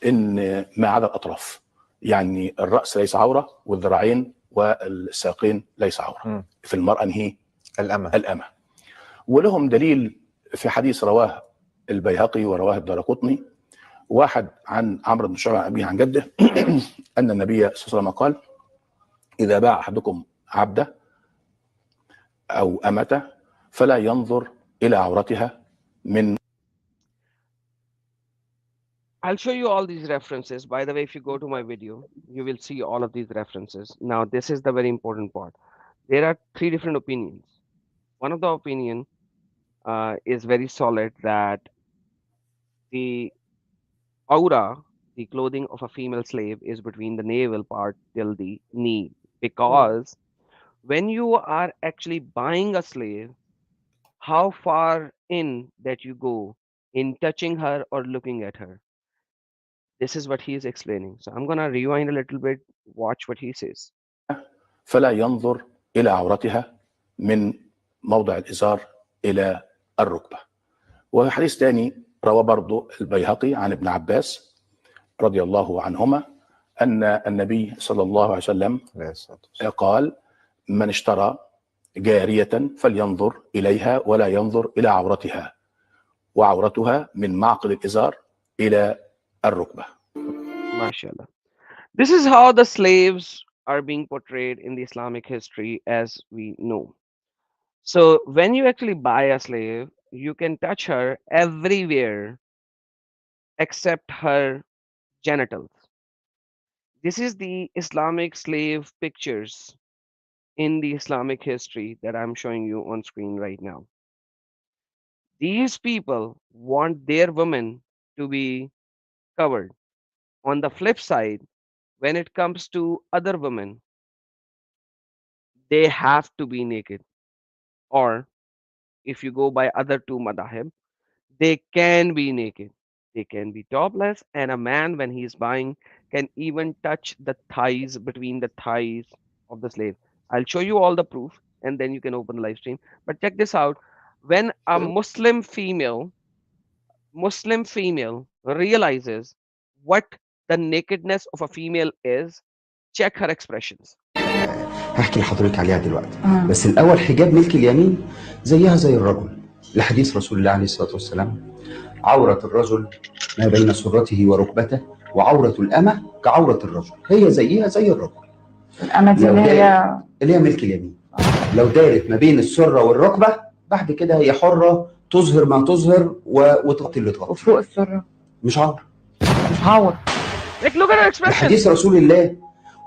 إن ما عدا الأطراف، يعني الرأس ليس عورة والذراعين والساقين ليس عورة في المرأة هي الأمة. ولهم دليل في حديث رواه البيهقي ورواه الدارقطني، واحد عن عمرو بن شعبة عن أبيه عن جده أن النبي صلى الله عليه وسلم قال: إذا باع أحدكم عبده أو أمته فلا ينظر إلى عورتها من. I'll show you all these references. By the way, if you go to my video, you will see all of these references. Now, this is the very important part. There are 3 different opinions. One of the opinion is very solid that the aura, the clothing of a female slave, is between the navel part till the knee. Because when you are actually buying a slave, how far in that you go in touching her or looking at her. This is what he is explaining. So I'm gonna rewind a little bit, watch what he says. فلا ينظر إلى عورتها من موضع الإزار إلى الركبة. وحديث ثاني رواه برضه البيهقي عن ابن عباس رضي الله عنهما أن النبي صلى الله عليه وسلم قال: من اشترى جارية فلينظر إليها ولا ينظر إلى عورتها، وعورتها من معقد الإزار إلى الركبة. MashaAllah. This is how the slaves are being portrayed in the Islamic history as we know. So when you actually buy a slave, you can touch her everywhere except her genitals. This is the Islamic slave pictures in the Islamic history that I'm showing you on screen right now. These people want their women to be covered. On the flip side, when it comes to other women, they have to be naked. Or if you go by other two madahib, they can be naked. They can be topless, and a man, when he is buying, can even touch the thighs between the thighs of the slave. I'll show you all the proof, and then you can open the live stream. But check this out: when a Muslim female realizes what the nakedness of a female is, check her expressions. هحكي لحضرتك عليها دلوقتي. بس الأول حجاب ملك اليمين زيها زي الرجل لحديث رسول الله عليه الصلاة والسلام عورة الرجل ما بين سرته وركبته وعورة الأمة كعورة الرجل هي زيها زي الرجل. الأمة دي اللي هي ملك اليمين. لو دارت ما بين السرة والركبة بعد كده هي حرة تظهر ما تظهر وتغطي اللي تغطي. وفوق السرة مش عورة. مش عورة. Like look at her expression. حديث رسول الله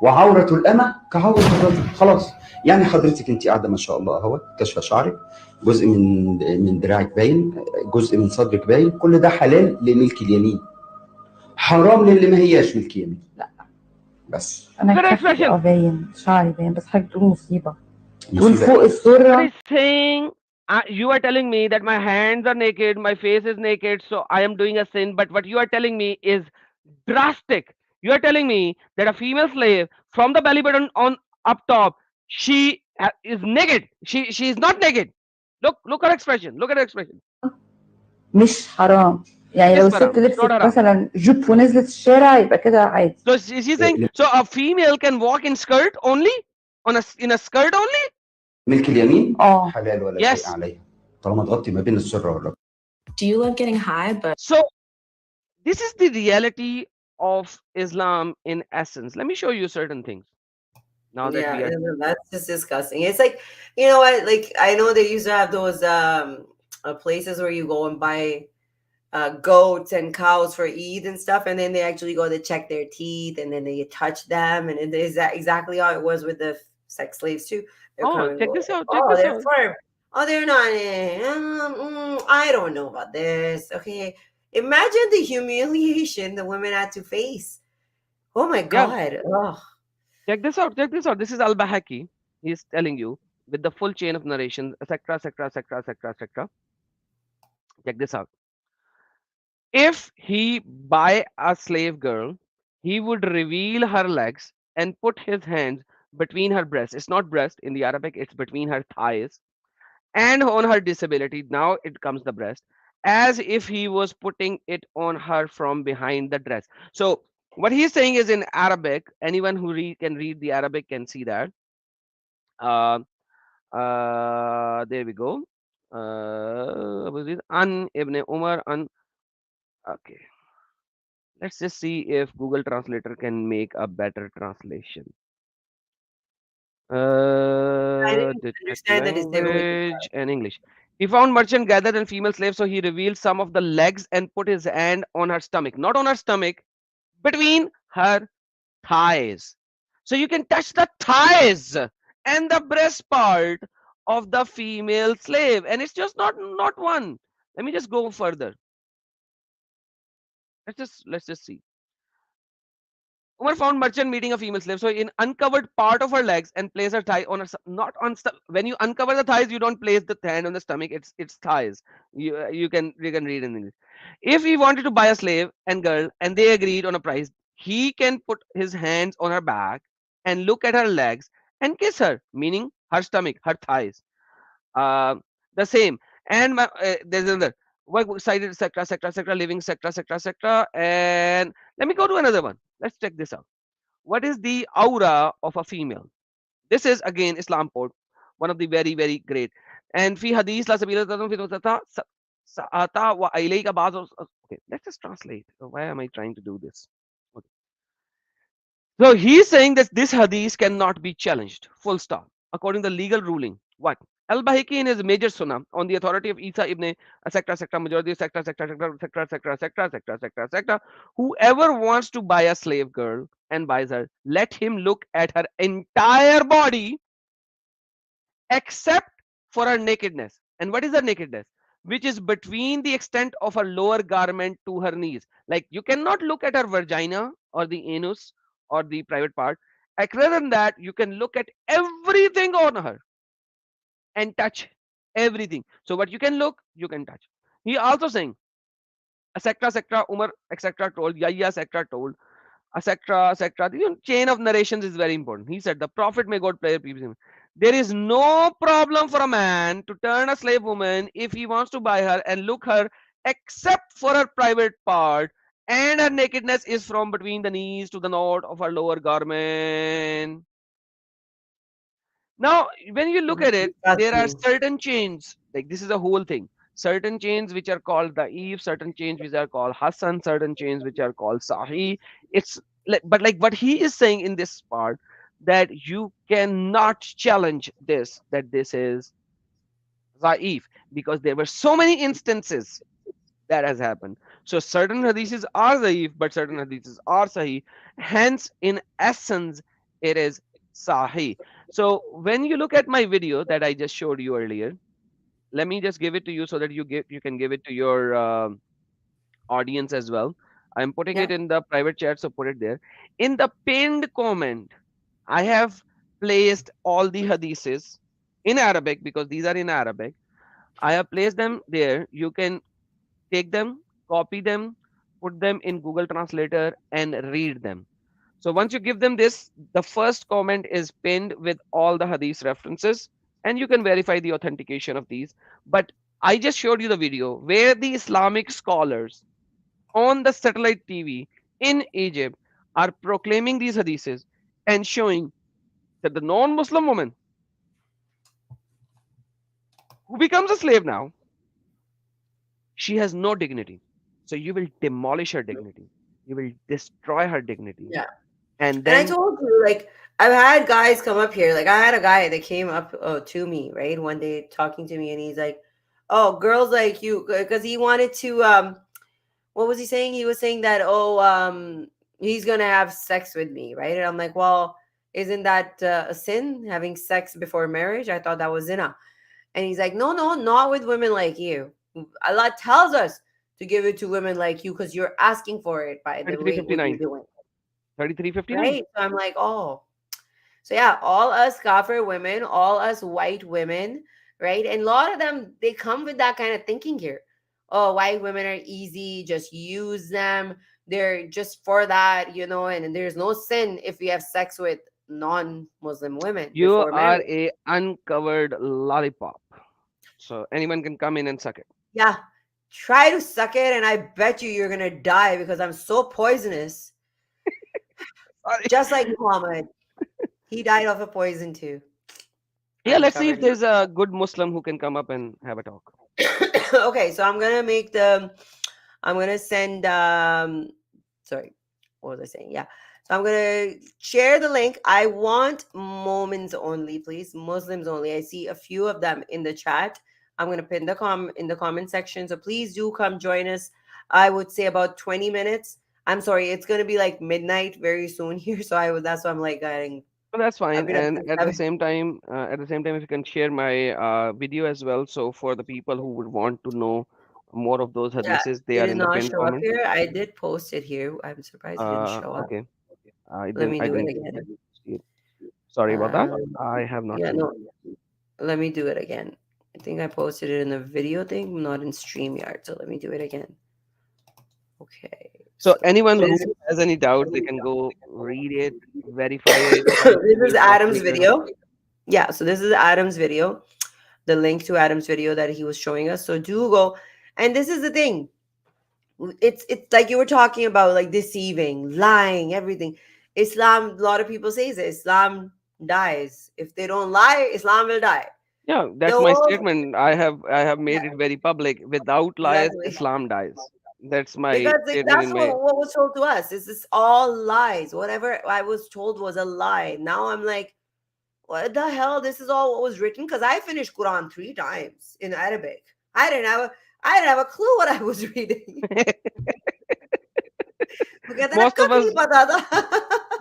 وعورة الأمة كعورة الرجل. خلاص يعني حضرتك انت قاعدة ما شاء الله اهو كشف شعرك جزء من دراعك باين جزء من صدرك باين كل ده حلال لملك اليمين حرام للي ما هياش ملك يمين. لا بس انا كفي باين شعري باين بس حاجه تقول مصيبه تقول فوق السره. Saying you are telling me that my hands are naked, my face is naked, so I am doing a sin. But what you are telling me is drastic. You are telling me that a female slave from the belly button on up top, she is naked. She is not naked. Look her expression. Look at her expression. مش حرام يعني لو الست لبست مثلا جوب ونزلت الشارع يبقى كده عادي. So she's saying so a female can walk in skirt only in a skirt only. ملك اليمين حلال ولا شيء عليها طالما تغطي ما بين السرة والركبة. Do you love getting high? But so this is the reality of Islam in essence. Let me show you certain things. Now that that's just disgusting. It's like, you know what? Like I know they used to have those places where you go and buy goats and cows for Eid and stuff, and then they actually go to check their teeth, and then they touch them, and it is that exactly how it was with the sex slaves too. Check this out. They're firm. Oh, they're not. I don't know about this. Okay, imagine the humiliation the women had to face. Oh my God. Oh. Check this out. This is Al-Bahaki. He's telling you with the full chain of narration, etc., etc., etc., etc., etc. Check this out. If he buy a slave girl, he would reveal her legs and put his hands between her breasts. It's not breast in the Arabic, it's between her thighs. And on her disability, now it comes the breast, as if he was putting it on her from behind the dress. So what he's saying is in Arabic, anyone who can read the Arabic can see that. There we go. An Ibn Umar an. Okay. Let's just see if Google Translator can make a better translation. Language and English. He found merchant gathered and female slaves, so he revealed some of the legs and put his hand on her stomach. Not on her stomach, between her thighs. So you can touch the thighs and the breast part of the female slave. And it's just not one. Let me just go further. Let's just see. Umar found merchant meeting a female slave. So in uncovered part of her legs and place her thigh on her, not on when you uncover the thighs, you don't place the hand on the stomach. It's thighs. You can read in English. If he wanted to buy a slave and girl and they agreed on a price, he can put his hands on her back and look at her legs and kiss her, meaning her stomach, her thighs. The same. And there's another work-sided sector, living sector, and let me go to another one. Let's check this out. What is the aura of a female? This is again Islam Port, one of the very, very great. And fi hadith la sabila sa'ata wa ilayka ba'd. Okay, let's just translate. Why am I trying to do this? Okay. So he's saying that this hadith cannot be challenged. Full stop. According to the legal ruling. What? Al-Bahiki in his major sunnah on the authority of Isa ibn majority whoever wants to buy a slave girl and buys her, let him look at her entire body except for her nakedness. And what is her nakedness? Which is between the extent of her lower garment to her knees. Like you cannot look at her vagina or the anus or the private part. Rather than that, you can look at everything on her and touch everything. So what you can look, you can touch. He also saying, etc. Umar etc. told, Yahya etc. told, etc. The chain of narrations is very important. He said, the Prophet, may God play peace with him, there is no problem for a man to turn a slave woman if he wants to buy her and look her, except for her private part, and her nakedness is from between the knees to the knot of her lower garment. Now, when you look at it, there are certain chains, like this is a whole thing. Certain chains which are called Da'if, certain chains which are called Hassan, certain chains which are called Sahih. It's like, but like what he is saying in this part, that you cannot challenge this, that this is Da'if, because there were so many instances that has happened. So certain hadiths are Da'if, but certain hadiths are Sahih. Hence, in essence, it is Sahih. So when you look at my video that I just showed you earlier, let me just give it to you so that you can give it to your audience as well. I'm putting it in the private chat, so put it there. In the pinned comment, I have placed all the hadiths in Arabic because these are in Arabic. I have placed them there. You can take them, copy them, put them in Google Translator and read them. So once you give them this, the first comment is pinned with all the hadith references, and you can verify the authentication of these. But I just showed you the video where the Islamic scholars on the satellite TV in Egypt are proclaiming these hadiths and showing that the non-Muslim woman who becomes a slave now, she has no dignity. So you will demolish her dignity. You will destroy her dignity. Yeah. And I then told you, like, I've had guys come up here. Like, I had a guy that came up to me, right, one day talking to me, and he's like, "Oh, girls like you," because he wanted to. What was he saying? He was saying that, he's gonna have sex with me, right? And I'm like, well, isn't that a sin, having sex before marriage? I thought that was zina. And he's like, no, not with women like you. Allah tells us to give it to women like you because you're asking for it by the way what you're 3359. doing. 3359. Right. So I'm like, oh. So yeah, all us kafir women, all us white women, right? And a lot of them, they come with that kind of thinking here. Oh, white women are easy, just use them. They're just for that, and there's no sin if you have sex with non-Muslim women You before are marriage. a uncovered lollipop. So anyone can come in and suck it. Yeah. Try to suck it, and I bet you're gonna die because I'm so poisonous. Just like Muhammad. He died of a poison too. Yeah, let's see if there's a good Muslim who can come up and have a talk. Okay, so I'm gonna send sorry, what was I saying? Yeah. So I'm gonna share the link. I want moments only, please. Muslims only. I see a few of them in the chat. I'm gonna pin in the comment section. So please do come join us. I would say about 20 minutes. I'm sorry, it's gonna be like midnight very soon here. So that's why I'm like getting. Well, that's fine. Been up And since at the 7. same time, if you can share my video as well. So for the people who would want to know more of those Yeah, hadiths, they did are it in the not pinned show up comment. here? I did post it here. I'm surprised it didn't show up. Okay. I Let me do it didn't again. see it. Sorry about that. I have not Yeah, seen no. it. Let me do it again. I think I posted it in the video thing, not in StreamYard. So let me do it again. Okay. So anyone who has any doubt, they can go read it, verify it. This is Adam's video. Yeah, so this is Adam's video. The link to Adam's video that he was showing us. So do go. And this is the thing. It's like you were talking about, like deceiving, lying, everything. Islam, a lot of people say that Islam dies. If they don't lie, Islam will die. Yeah, that's my statement. I have made it very public. Without lies, Exactly. Islam dies. That's my Because statement that's in my. what was told to us. This is all lies. Whatever I was told was a lie. Now I'm like, what the hell? This is all what was written? Because I finished Quran 3 times in Arabic. I didn't have a clue what I was reading.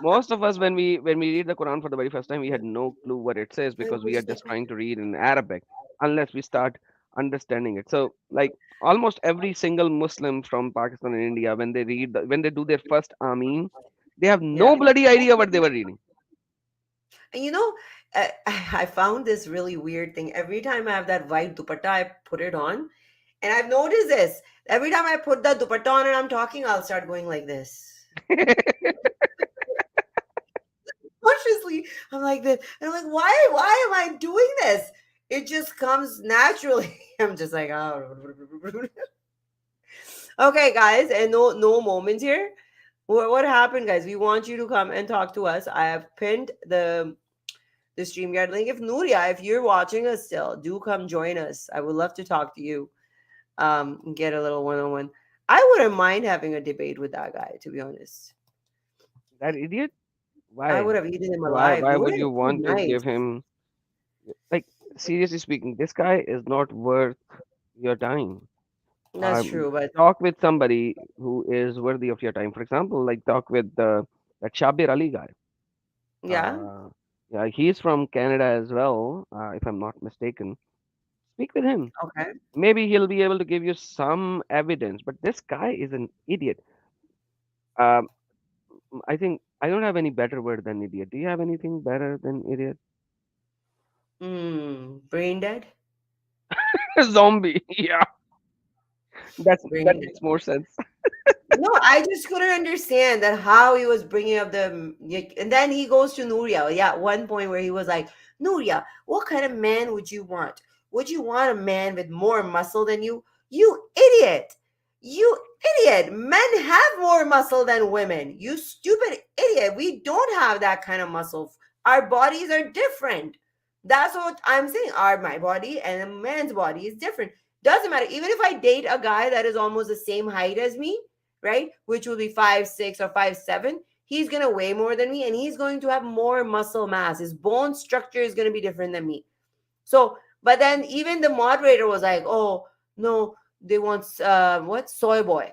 Most of us, when we read the Quran for the very first time, we had no clue what it says because we are just trying to read in Arabic, unless we start understanding it. So, like almost every single Muslim from Pakistan and India, when they read, when they do their first Ameen, they have Yeah. no bloody idea what they were reading. And you know, I found this really weird thing. Every time I have that white dupatta, I put it on. And I've noticed this. Every time I put that dupatta on and I'm talking, I'll start going like this. Consciously, I'm like this. And I'm like, why am I doing this? It just comes naturally. I'm just like, oh. Okay, guys, and no moments here. What happened, guys? We want you to come and talk to us. I have pinned the StreamYard link. If Nuria, if you're watching us still, do come join us. I would love to talk to you. Get a little one-on-one. I wouldn't mind having a debate with that guy, to be honest. That idiot? I Why? would have eaten him Why? alive. Why would Nuria is you so want to nice. give him, like, seriously speaking, this guy is not worth your time. That's true, but Talk with somebody who is worthy of your time. For example, like talk with that Shabir Ali guy. yeah. Uh, yeah, he's from Canada as well, if I'm not mistaken. Speak with him. Okay. Maybe he'll be able to give you some evidence. But this guy is an idiot. Um, I think I don't have any better word than idiot. Do you have anything better than idiot? Brain dead? Zombie. Yeah, that Brain dead. makes more sense. No, I just couldn't understand that how he was bringing up and then he goes to Nuria. Yeah, at one point where he was like, Nuria, what kind of man would you want? Would you want a man with more muscle than you? You idiot! You idiot! Men have more muscle than women. You stupid idiot! We don't have that kind of muscle. Our bodies are different. That's what I'm saying. My body and a man's body is different. Doesn't matter. Even if I date a guy that is almost the same height as me, right? Which will be 5'6" or 5'7", he's gonna weigh more than me and he's going to have more muscle mass. His bone structure is gonna be different than me. So, but then even the moderator was like, oh no, they want what? Soy boy.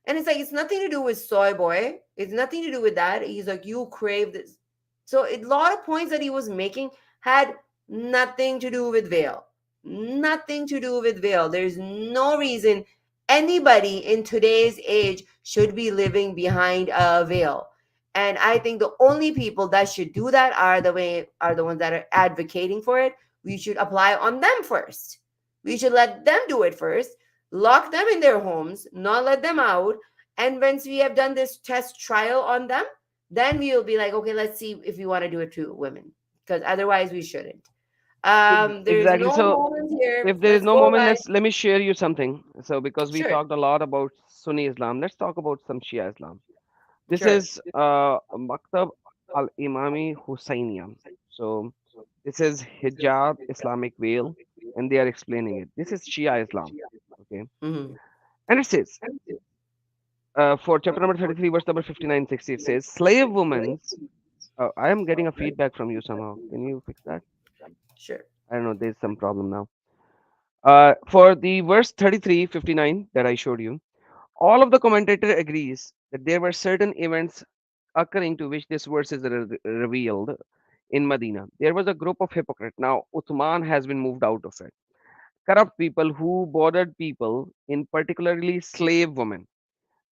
And it's like, it's nothing to do with soy boy. It's nothing to do with that. He's like, you crave this. So a lot of points that he was making had nothing to do with veil. Nothing to do with veil. There's no reason anybody in today's age should be living behind a veil. And I think the only people that should do that are the ones that are advocating for it. We should apply on them first. We should let them do it first, lock them in their homes, not let them out. And once we have done this test trial on them, then we will be like, okay, let's see if we want to do it to women, because otherwise we shouldn't. There's Exactly. no So moment here. if there is Let's no go, moment, guys. let me share you something. So because we Sure, talked a lot about Sunni Islam, let's talk about some Shia Islam. This sure. is Maktab al-Imami Hussainiya. So this is hijab, Islamic veil, and they are explaining it. This is Shia Islam. Okay. Mhm. And it says, for chapter number 33, verse number 59-60, it says, slave women. I am getting a feedback from you somehow. Can you fix that? Sure. I don't know. There's some problem now. For the verse 33-59 that I showed you, all of the commentator agrees that there were certain events occurring to which this verse is revealed in Medina. There was a group of hypocrites. Now, Uthman has been moved out of it. Corrupt people who bothered people, in particularly slave women.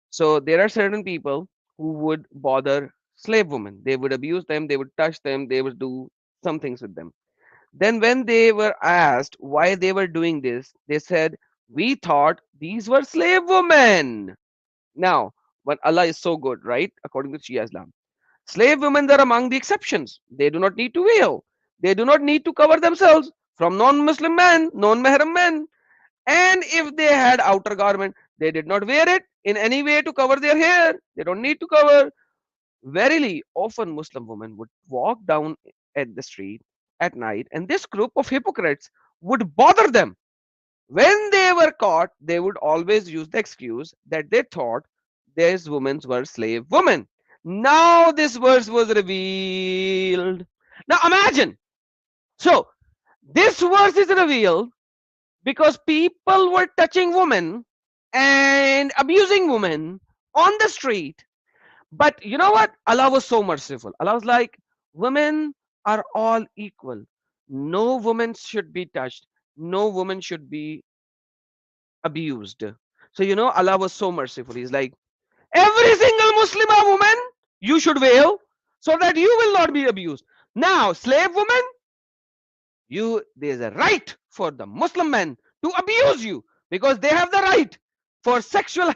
So there are certain people who would bother slave women. They would abuse them, they would touch them, they would do some things with them. Then, when they were asked why they were doing this, they said, we thought these were slave women. Now, but Allah is so good, right? According to Shia Islam. Slave women are among the exceptions. They do not need to veil. They do not need to cover themselves from non-Muslim men, non-Mahram men. And if they had outer garment, they did not wear it in any way to cover their hair. They don't need to cover. Verily, often Muslim women would walk down at the street at night, and this group of hypocrites would bother them. When they were caught, they would always use the excuse that they thought these women were slave women. Now this verse was revealed. Now imagine. So this verse is revealed because people were touching women and abusing women on the street. But you know what? Allah was so merciful. Allah was like, women are all equal. No woman should be touched. No woman should be abused. So, Allah was so merciful. He's like, every single Muslimah woman, you should veil so that you will not be abused. Now, slave woman, there's a right for the Muslim men to abuse you because they have the right for sexual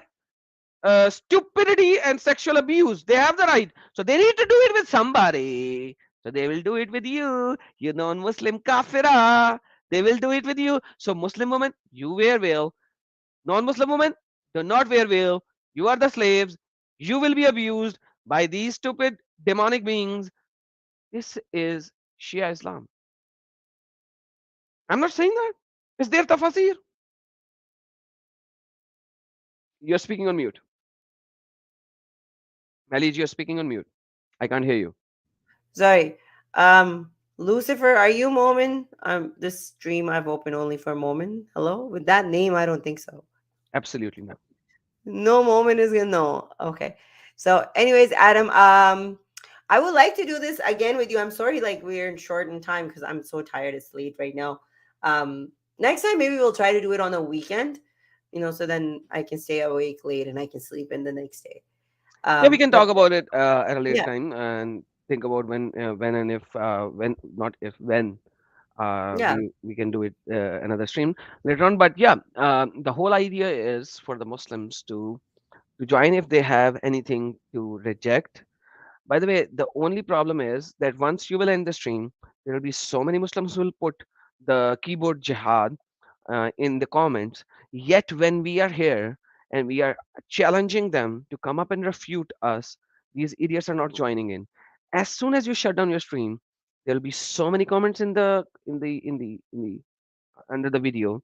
stupidity and sexual abuse. They have the right. So they need to do it with somebody. So they will do it with you, you non-Muslim kafira. They will do it with you. So Muslim women, you wear veil. Non-Muslim women, do not wear veil. You are the slaves. You will be abused by these stupid demonic beings. This is Shia Islam. I'm not saying that. It's their tafasir. You're speaking on mute. Mahleej, you're speaking on mute. I can't hear you. Sorry. Lucifer, are you Mormon? This stream I've opened only for Mormon. Hello? With that name, I don't think so. Absolutely not. No Mormon is gonna know. Okay. So, anyways, Adam, I would like to do this again with you. I'm sorry, like we're short in time because I'm so tired. It's late right now. Next time maybe we'll try to do it on a weekend, so then I can stay awake late and I can sleep in the next day. Yeah, we can But talk about it at a later yeah, time and think about when and if when not if when yeah. we can do it another stream later on. But yeah, the whole idea is for the Muslims to join if they have anything to reject. By the way, the only problem is that once you will end the stream, there will be so many Muslims who will put the keyboard jihad in the comments. Yet, when we are here and we are challenging them to come up and refute us, these idiots are not joining in. As soon as you shut down your stream, there will be so many comments in the under the video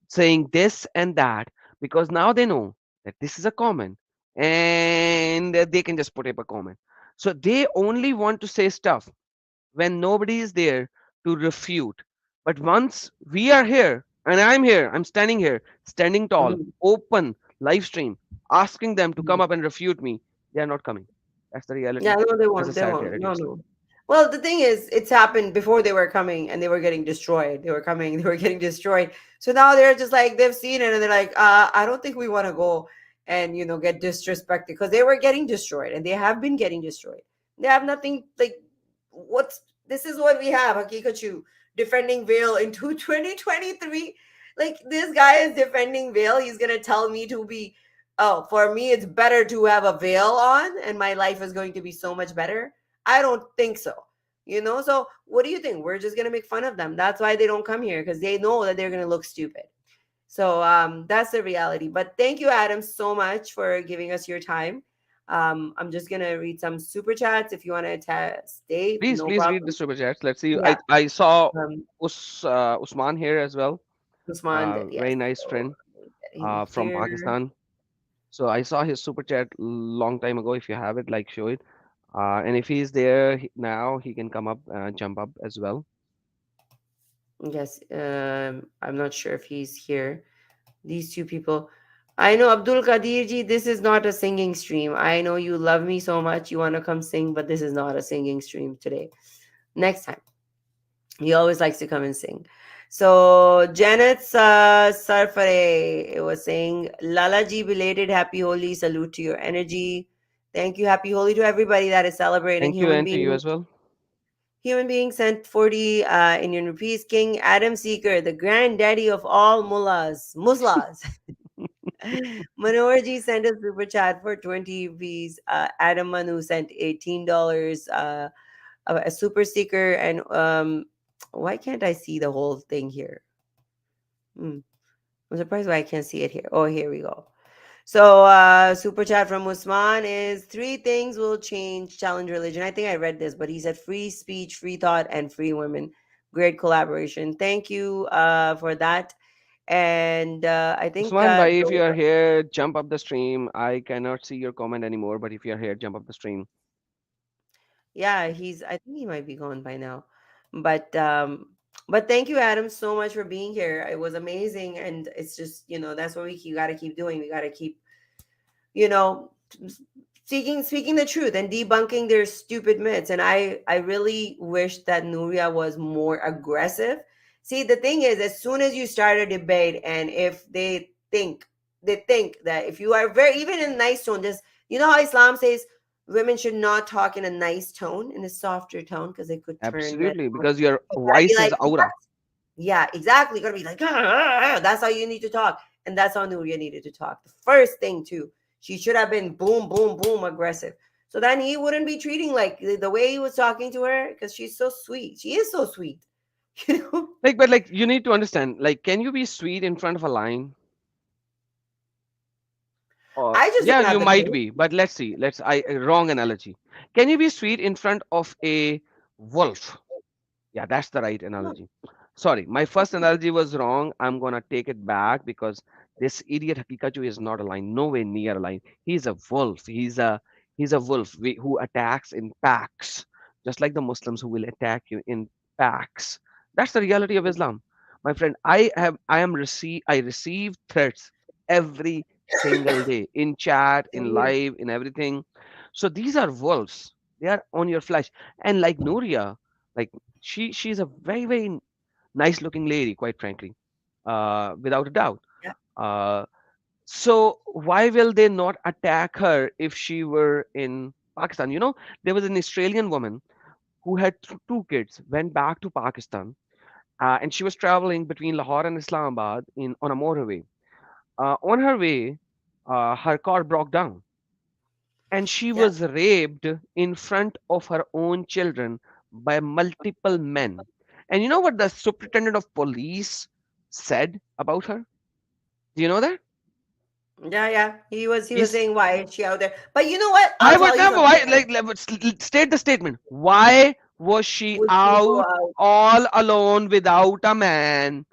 saying this and that because now they know that this is a comment and they can just put up a comment. So they only want to say stuff when nobody is there to refute. But once we are here, and I'm here, I'm standing here, standing tall, Mhm, open, live stream, asking them to come mhm. up and refute me, they are not coming. That's the Yeah, reality. no, they That's a won't. They sad won't. reality, No, Islam. no. Well, the thing is, it's happened before they were coming and they were getting destroyed. They were coming, they were getting destroyed. So now they're just like they've seen it and they're like, I don't think we want to go and get disrespected because they were getting destroyed and they have been getting destroyed. They have nothing like what's this is what we have, Haqiqatou defending Vale into 2023. Like this guy is defending Vale. He's gonna tell me to be for me it's better to have a veil on and my life is going to be so much better. I don't think so. So what do you think? We're just gonna make fun of them. That's why they don't come here because they know that they're gonna look stupid. So that's the reality. But thank you, Adam, so much for giving us your time. I'm just gonna read some super chats if you want to stay, no Please read the problem. super chats. Let's see. Yeah. I saw Um, Usman here as well. Usman, yes. Very nice So friend get him from here. Pakistan. So I saw his super chat long time ago. If you have it, like show it. And if he's there now, he can come up, jump up as well. Yes. I'm not sure if he's here. These two people. I know Abdul Qadir ji, this is not a singing stream. I know you love me so much. You want to come sing, but this is not a singing stream today. Next time. He always likes to come and sing. So Janet's Sarfare it was saying, Lala ji, belated happy Holi. Salute to your energy. Thank you. Happy Holi to everybody that is celebrating. Thank you, and to you as well. Human being sent 40 Indian rupees. King Adam Seeker, the granddaddy of all mullahs. Manohar ji sent a super chat for 20 rupees. Adam Manu sent $18. A super sticker. And why can't I see the whole thing here? I'm surprised why I can't see it here. Oh, here we go. So super chat from Usman is 3 things will change challenge religion. I think I read this, but he said free speech, free thought, and free women. Great collaboration. Thank you for that. And I think Usman bhai, if you are here, jump up the stream. I cannot see your comment anymore, but if you are here, jump up the stream. yeah, I think he might be gone by now. But thank you, Adam, so much for being here. It was amazing. And it's just, that's what you gotta keep doing. We gotta keep, you know, speaking the truth and debunking their stupid myths. And I really wish that Nuria was more aggressive. See, the thing is, as soon as you start a debate, and if they think that if you are very, even in a nice tone, just, you know how Islam says women should not talk in a nice tone, in a softer tone, because they could turn red. Absolutely, because your You gotta be voice is like, aura. yeah, exactly. You gotta be like, that's how you need to talk. And that's how Nuria needed to talk. The first thing, too, she should have been boom, boom, boom aggressive. So then he wouldn't be treating like the way he was talking to her, because she's so sweet. She is so sweet. You know? Like, but like, you need to understand, like, can you be sweet in front of a lion? Or I just yeah, don't have you the might patience. be, but let's see. Wrong analogy. Can you be sweet in front of a wolf? Yeah, that's the right analogy. Sorry, my first analogy was wrong. I'm gonna take it back because this idiot Haqiqatou is not a lion, nowhere near a lion. He's a wolf. He's a wolf who attacks in packs, just like the Muslims who will attack you in packs. That's the reality of Islam, my friend. I receive threats every single day in chat, in live, in everything. So these are wolves. They are on your flesh, and like Nuria, like she's a very very nice looking lady, quite frankly, without a doubt. Yeah. So why will they not attack her if she were in Pakistan? There was an Australian woman who had two kids, went back to Pakistan, and she was traveling between Lahore and Islamabad on a motorway. On her way, her car broke down, and she Yeah. was raped in front of her own children by multiple men. And you know what the superintendent of police said about her? Do you know that? Yeah, yeah. He was He's, saying, why is she out there? But you know what? I I'll would tell you never. something. Why? State the statement. Why was she Would you go out out all alone without a man?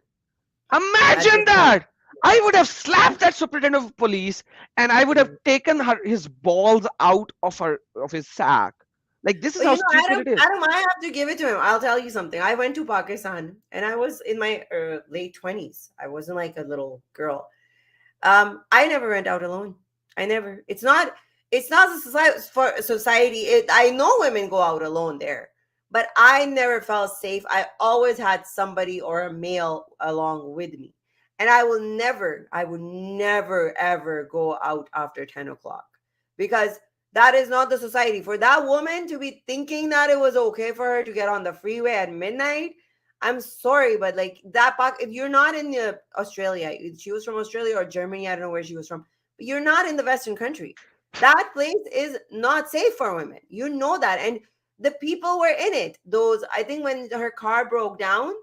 at Imagine the time? that. I would have slapped that superintendent of police, and I would have taken his balls out of his sack. Like, this is But how you know, stupid Adam, it is. Adam, I have to give it to him. I'll tell you something. I went to Pakistan and I was in my late 20s. I wasn't like a little girl. I never went out alone. I never. It's not a society for society. I know women go out alone there, but I never felt safe. I always had somebody or a male along with me. And I will never ever go out after 10 o'clock, because that is not the society. For that woman to be thinking that it was okay for her to get on the freeway at midnight, I'm sorry, but like that, if you're not in Australia, she was from Australia or Germany, I don't know where she was from, but you're not in the Western country. That place is not safe for women. You know that. And the people were in it. I think when her car broke down,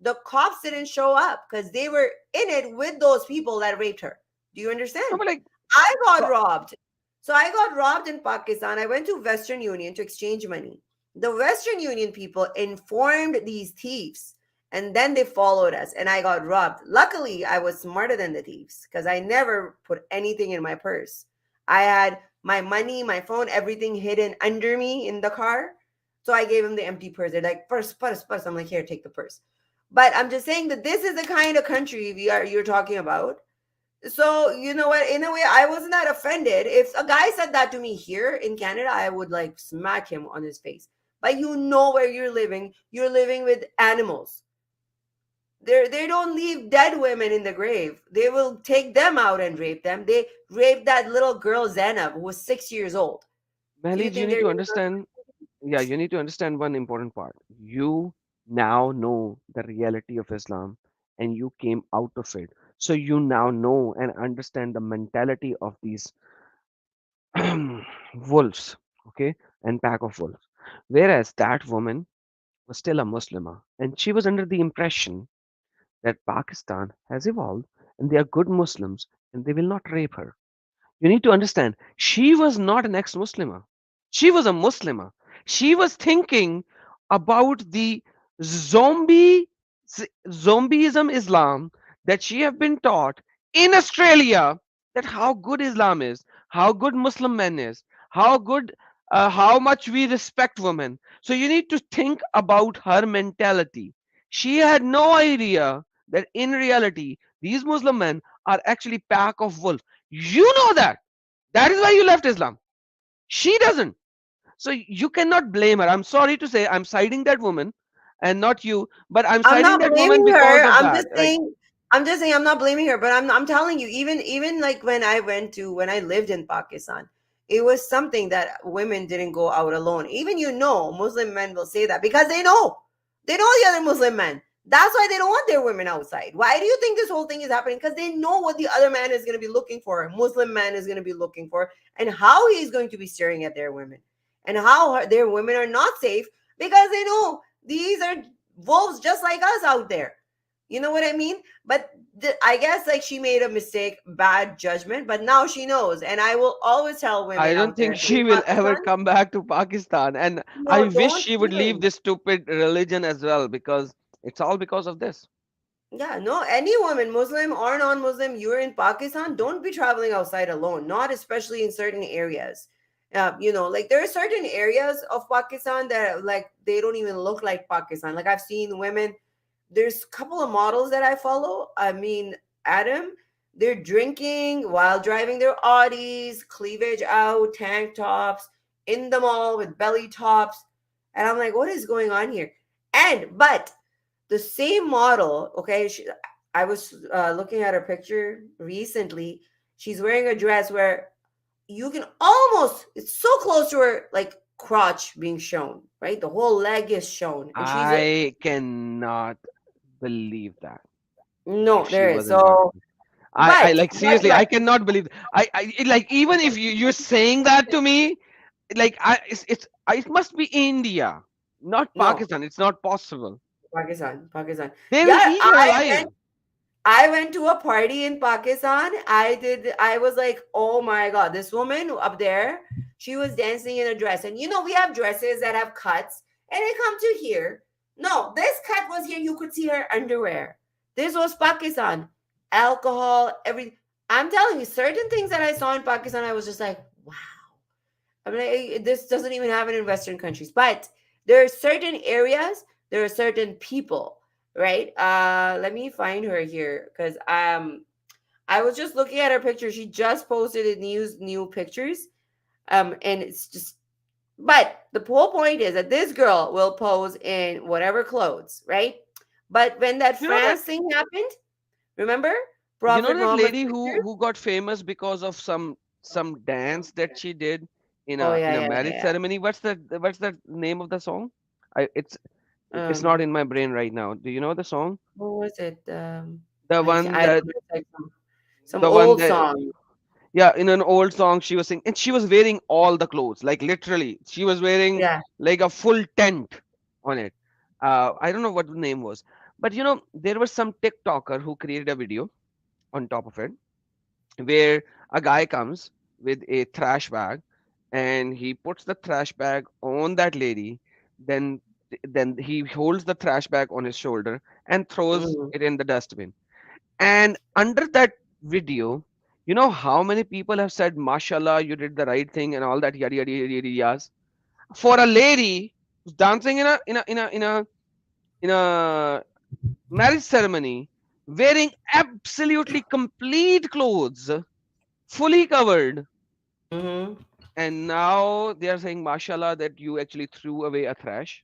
the cops didn't show up because they were in it with those people that raped her. Do you No, understand? but like, I got co- robbed. So I got robbed in Pakistan. I went to Western Union to exchange money. The Western Union people informed these thieves, and then they followed us, and I got robbed. Luckily, I was smarter than the thieves because I never put anything in my purse. I had my money, my phone, everything hidden under me in the car. So I gave them the empty purse. They're like, purse, purse, purse. I'm like, here, take the purse. But I'm just saying that this is the kind of country you're talking about. So, you know what? In a way, I wasn't that offended. If a guy said that to me here in Canada, I would like smack him on his face. But you know where you're living. You're living with animals. They don't leave dead women in the grave. They will take them out and rape them. They raped that little girl Zainab who was 6 years old. Do you Mahleej, you think need they're to gonna understand. Yeah, you need to understand one important part. You now know the reality of Islam, and you came out of it. So you now know and understand the mentality of these wolves, okay, and pack of wolves. Whereas that woman was still a Muslimah, and she was under the impression that Pakistan has evolved and they are good Muslims and they will not rape her. You need to understand, she was not an ex Muslimah. She was a Muslimah. She was thinking about the zombie zombieism Islam that she have been taught in Australia, that how good Islam is, how good Muslim men is, how good, how much we respect women. So you need to think about her mentality. She had no idea that in reality these Muslim men are actually pack of wolves. You know that. That is why you left Islam. She doesn't. So you cannot blame her. I'm sorry to say, I'm siding that woman and not you, but I'm I'm siding not that woman blaming because her. of that. Like, I'm just saying I'm not blaming her, but I'm telling you, even like when I lived in Pakistan, it was something that women didn't go out alone. Even Muslim men will say that because they know the other Muslim men. That's why they don't want their women outside. Why do you think this whole thing is happening? Because they know what the other man is going to be looking for, a Muslim man is going to be looking for, and how he's going to be staring at their women, and how their women are not safe because they know these are wolves just like us out there. You know what I mean? But I guess like she made a mistake, bad judgment, but now she knows. And I will always tell I women don't out there think in she will ever Pakistan, come back to Pakistan. And I no, wish don't she would leave even. this stupid religion as well, because it's all because of this. Yeah, no, any woman, Muslim or non-Muslim, you're in Pakistan, don't be traveling outside alone, not especially in certain areas. Like there are certain areas of Pakistan that like they don't even look like Pakistan. Like I've seen women, there's a couple of models that I follow. I mean, Adam, they're drinking while driving their Audis, cleavage out, tank tops, in the mall with belly tops. And I'm like, what is going on here? But the same model, okay, I was looking at her picture recently. She's wearing a dress where you can almost, it's so close to her, like crotch being shown, right? The whole leg is shown. And I cannot believe that. If no, she there is. wasn't drunk. So, I like seriously, I but cannot believe. Like, even if you're saying that to me, like it must be India, not no, Pakistan. It's not possible. Pakistan. They will Yeah, eat her alive. I went to a party in Pakistan. I was like, oh my God, this woman up there, she was dancing in a dress. And we have dresses that have cuts and they come to here. No, this cut was here. You could see her underwear. This was Pakistan. Alcohol, everything. I'm telling you, certain things that I saw in Pakistan, I was just like, wow. I mean, this doesn't even happen in Western countries. But there are certain areas, there are certain people, right? Let me find her here because I was just looking at her picture. She just posted new pictures. And it's just, but the whole point is that this girl will pose in whatever clothes, right? But when that You know that France thing happened, remember you know Prophet that Muhammad's lady picture? who got famous because of some dance that she did Oh in yeah, a yeah, marriage yeah. ceremony. What's the name of the song? It's not Um, in my brain right now. Do you know the song? what was it? The I one don't that know. It's like some the one old that song. Yeah, in an old song she was singing, and she was wearing all the clothes, like literally she was wearing Yeah. like a full tent on it. I don't know what the name was, but there was some TikToker who created a video on top of it, where a guy comes with a trash bag and he puts the trash bag on that lady, then he holds the trash bag on his shoulder and throws Mhm. it in the dustbin. And under that video, you know how many people have said, "Mashallah, you did the right thing," and all that yada yada yada yada yas. For a lady who's dancing in a marriage ceremony, wearing absolutely complete clothes, fully covered, Mhm. and now they are saying, "Mashallah, that you actually threw away a trash."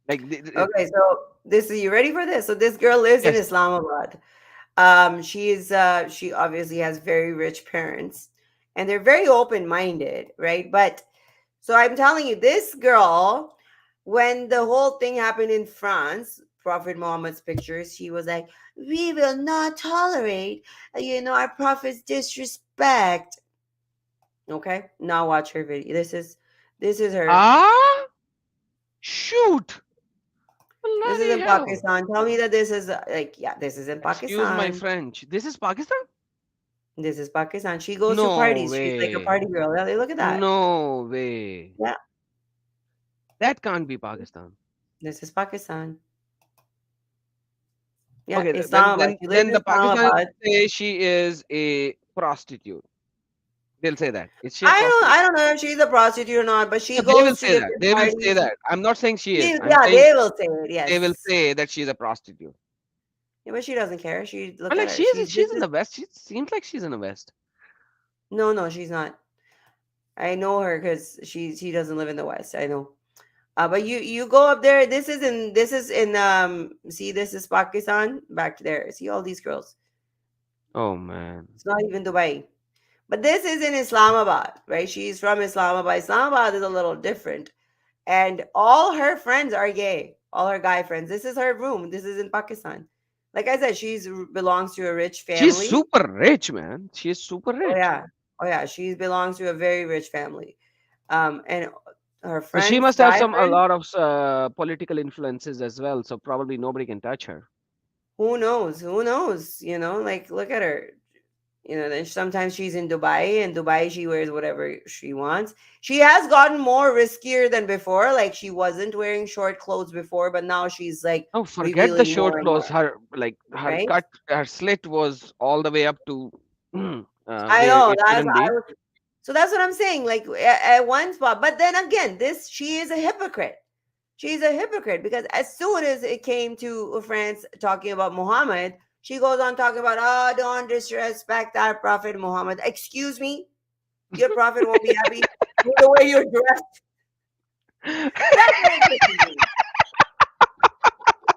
Like, Okay, so this is you ready for this? So this girl lives in yes, Islamabad. She obviously has very rich parents, and they're very open-minded, right? But so I'm telling you, this girl, when the whole thing happened in France, Prophet Muhammad's pictures, she was like, "We will not tolerate, our prophet's disrespect." Okay, now watch her video. This is her. shoot, This is bloody in hell! Pakistan. Tell me that this is yeah, this is in Excuse my Pakistan. French. This is Pakistan? This is Pakistan. She goes to No parties. She's like a way. party girl. Yeah, look at that. No way. Yeah, That can't be Pakistan. this is Pakistan. Yeah, Okay, then Islamabad. then She lives then in the Pakistanis Islamabad. will say she is a prostitute. They'll say that. Is she a I don't prostitute? I don't know if she's a prostitute or not, but she Yeah, they will goes to say that. different They will say parties. that. I'm not saying she is. I'm Yeah, saying they will say it. they will Yes. say that she's a prostitute. Yeah, but she doesn't care. She But look at like her. She's this she's in is the West. She seems like she's in the West. no, no, she's not. I know her because she doesn't live in the West. I know. But you go up there. This is in see, this is Pakistan back there. See all these girls. Oh man. It's not even Dubai. But this is in Islamabad, right? She's from Islamabad. Islamabad is a little different. And all her friends are gay. All her guy friends. This is her room. This is in Pakistan. Like I said, she's belongs to a rich She's family. super rich, man. She's super Oh rich. yeah. Oh yeah. She belongs to a very rich family. And her So she friends, must have guy a friends, lot of political influences as well. So probably nobody can touch her. who knows? Who knows? Like look at her. Then sometimes she's in Dubai, and Dubai she wears whatever she wants. She has gotten more riskier than before. Like she wasn't wearing short clothes before, but now she's like Oh, forget the revealing more short and more, clothes. Her right? cut, her slit was all the way up to I where know it that's shouldn't be. so that's what I'm saying. Like at one spot, but then again, she is a hypocrite. She's a hypocrite because as soon as it came to France talking about Muhammad, she goes on talking about, oh, don't disrespect our Prophet Muhammad. Excuse me, your Prophet won't be happy with the way you're dressed. That's what I'm thinking.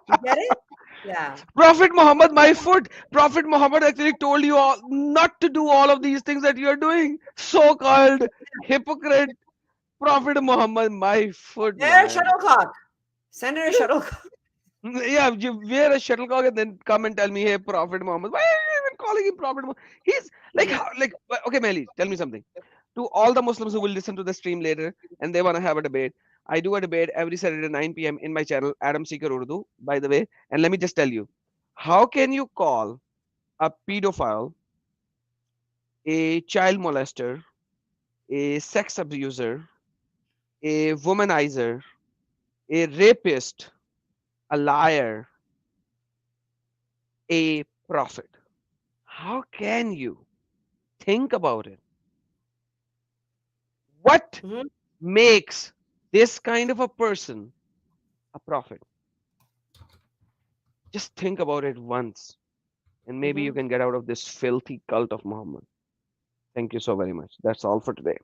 You get it? Yeah. Prophet Muhammad, my foot. Prophet Muhammad actually told you all not to do all of these things that you are doing. So-called hypocrite. Prophet Muhammad, my foot, Wear a man. shuttlecock. Send her a shuttlecock. Yeah, you wear a shuttlecock and then come and tell me, hey, Prophet Muhammad. Why are you even calling him Prophet Muhammad? He's like, okay, Mahleej, tell me something. To all the Muslims who will listen to the stream later and they want to have a debate, I do a debate every Saturday 9 p.m. in my channel, Adam Seeker Urdu, by the way. And let me just tell you, how can you call a pedophile, a child molester, a sex abuser, a womanizer, a rapist, a liar, a prophet? How can you think about it? What makes this kind of a person a prophet? Just think about it once, and maybe you can get out of this filthy cult of Muhammad. Thank you so very much. That's all for today.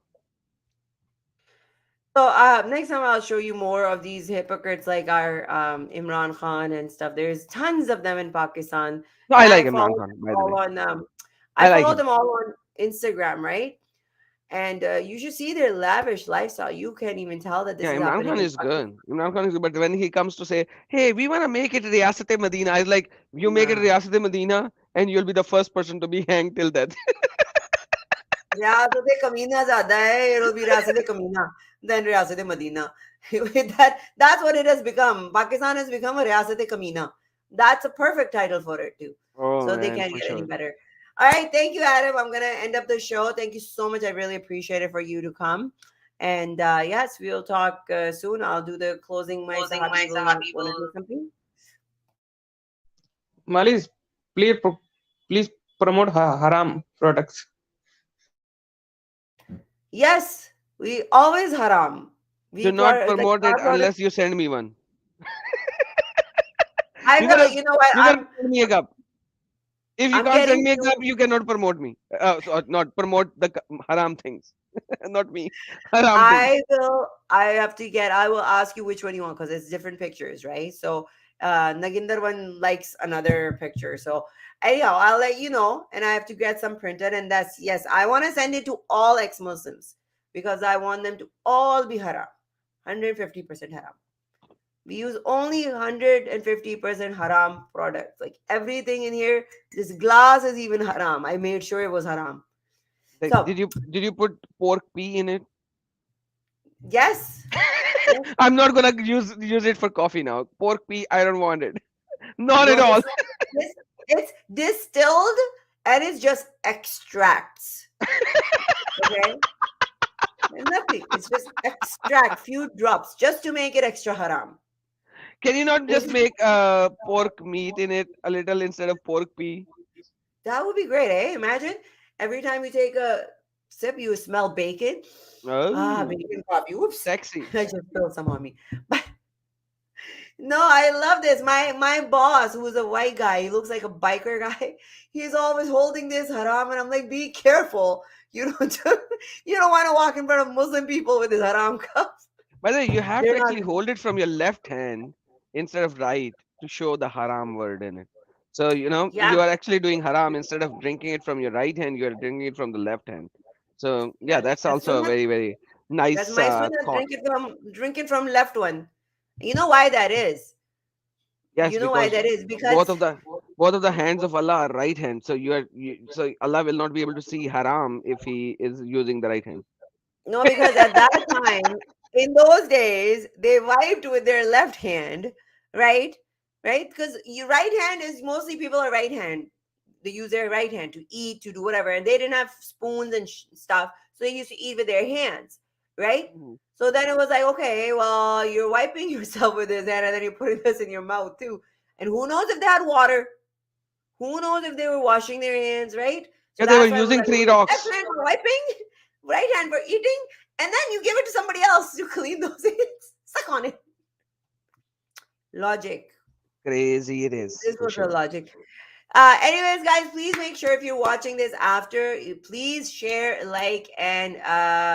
So next time I'll show you more of these hypocrites like our Imran Khan and stuff. There's tons of them in Pakistan. No, And I like I Imran follow Khan, them by the all way. on I I like follow him. them all on Instagram, right? And you should see their lavish lifestyle. You can't even tell that this Yeah, is Imran happening Khan in is Pakistan. good. Imran Khan is good. But when he comes to say, hey, we want to make it Riyasat-e Medina, I was like, you make it Nah. Riyasat-e Medina and you'll be the first person to be hanged till death. Riyasat-e Kamina zyada hai, it'll be Riyasat-e Kamina than Riyasat-e Medina. That's what it has become. Pakistan has become a Riyasat-e Kamina. That's a perfect title for it too. Oh, So they man, can't for get any sure. better. All right, thank you, Adam. I'm gonna end up the show. Thank you so much. I really appreciate it for you to come. And yes, we'll talk soon. I'll do the closing mics. Habibi, will you want to do something? Mahleej, please promote haram products. Yes, we always haram. Do not Like promote it our product. unless you send me one. I You will. gotta, You know what? you gotta send me a cup. If you I'm can't send getting me a to. cup, you cannot promote me. Not promote the haram things. Not me. Haram things. I will ask you which one you want because it's different pictures, right? So Naginder one likes another picture. So anyhow, I'll let you know, and I have to get some printed. And that's yes, I want to send it to all ex-Muslims because I want them to all be haram, 150% haram. We use only 150% haram products. Like everything in here, this glass is even haram. I made sure it was haram. Like, So did you put pork pea in it? yes. I'm not gonna use it for coffee now. Pork pea, I don't want it. Not at No, all. it's distilled and it's just extracts. Okay. Nothing. It's just extract, few drops, just to make it extra haram. Can you not just make pork meat in it a little instead of pork pea? That would be great, eh? Imagine every time you take a sip, you smell bacon. Oh, Bacon coffee. Whoops. sexy. I just spilled some on me. But no, I love this. My boss, who's a white guy, he looks like a biker guy. He's always holding this haram, and I'm like, be careful. You don't you don't want to walk in front of Muslim people with this haram cup. By the way, you have They're to not. actually hold it from your left hand instead of right to show the haram word in it. So, you know, you Yeah, are actually doing haram instead of drinking it from your right hand, you are drinking it from the left hand. So, yeah, that's that's also a sunnah. very, very That's nice my sunnah. thought. Drink it from left one. You know why that is? Yes, You know why because that is? both Because of the both of the hands of Allah are right hand. So so Allah will not be able to see haram if he is using the right hand. no, because at that time, in those days, they wiped with their left hand, right? Right? Because your right hand is mostly people are right hand. They use their right hand to eat, to do whatever, and they didn't have spoons and stuff, so they used to eat with their hands, right? Mhm. So then it was like, okay, well, you're wiping yourself with this hand, and then you're putting this in your mouth too. And who knows if they had water? Who knows if they were washing their hands, right? So Yeah, they were that's why I was using like, three left rocks. hand for wiping, right hand for eating, and then you give it to somebody else to clean those hands. Suck on it. Logic. Crazy it is This for was the sure. logic. Anyways, guys, please make sure if you're watching this after, you please share, like, and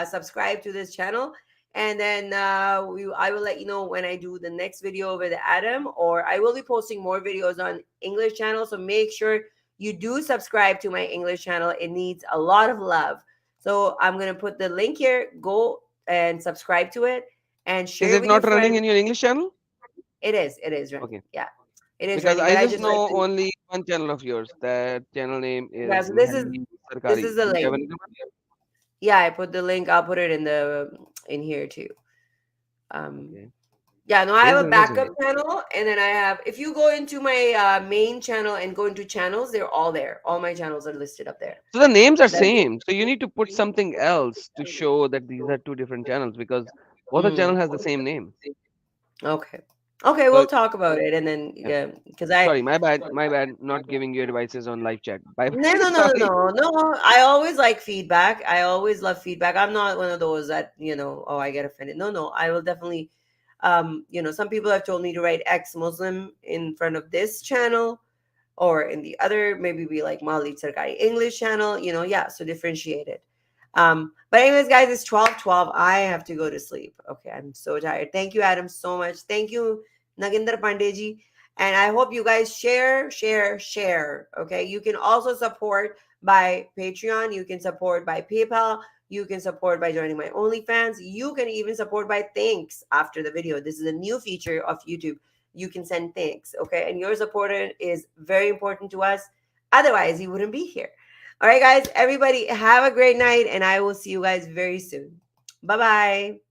subscribe to this channel. And then I will let you know when I do the next video with Adam, or I will be posting more videos on English channel. So make sure you do subscribe to my English channel. It needs a lot of love. So I'm gonna put the link here. Go and subscribe to it and Is share it it with your not running friends. in your English channel? It is running. Okay. Yeah, it is Because running. I But I just just like know to. only one channel of yours. That channel name Yeah, is so Mahleej this Sarkari. is the Do you have link. another one? Yeah, I put the link. I'll put it in here too. Um, Okay. yeah, no, I Seems have a backup interesting. channel, and then I have. If you go into my main channel and go into channels, they're all there. All my channels are listed up there. So the names are That's same. So you need to put something else to show that these are two different channels because both the channel has the same name. Okay. Okay, we'll So talk about it, and then yeah. yeah, because I. Sorry, my bad. Not giving you advices on live chat. Bye. No, no, no, Sorry. no, no, no. I always like feedback. I always love feedback. I'm not one of those that, oh, I get offended. No, no. I will definitely, some people have told me to write ex-Muslim in front of this channel or in the other, maybe be like Mahleej Sarkari English channel, yeah, so differentiate it. But anyways, guys, it's 12:12. I have to go to sleep. Okay, I'm so tired. Thank you, Adam, so much. Thank you, Naginder Pandeji. And I hope you guys share. Okay. You can also support by Patreon. You can support by PayPal. You can support by joining my OnlyFans. You can even support by thanks after the video. This is a new feature of YouTube. You can send thanks. Okay. And your support is very important to us. Otherwise, you wouldn't be here. All right, guys. Everybody, have a great night. And I will see you guys very soon. Bye bye.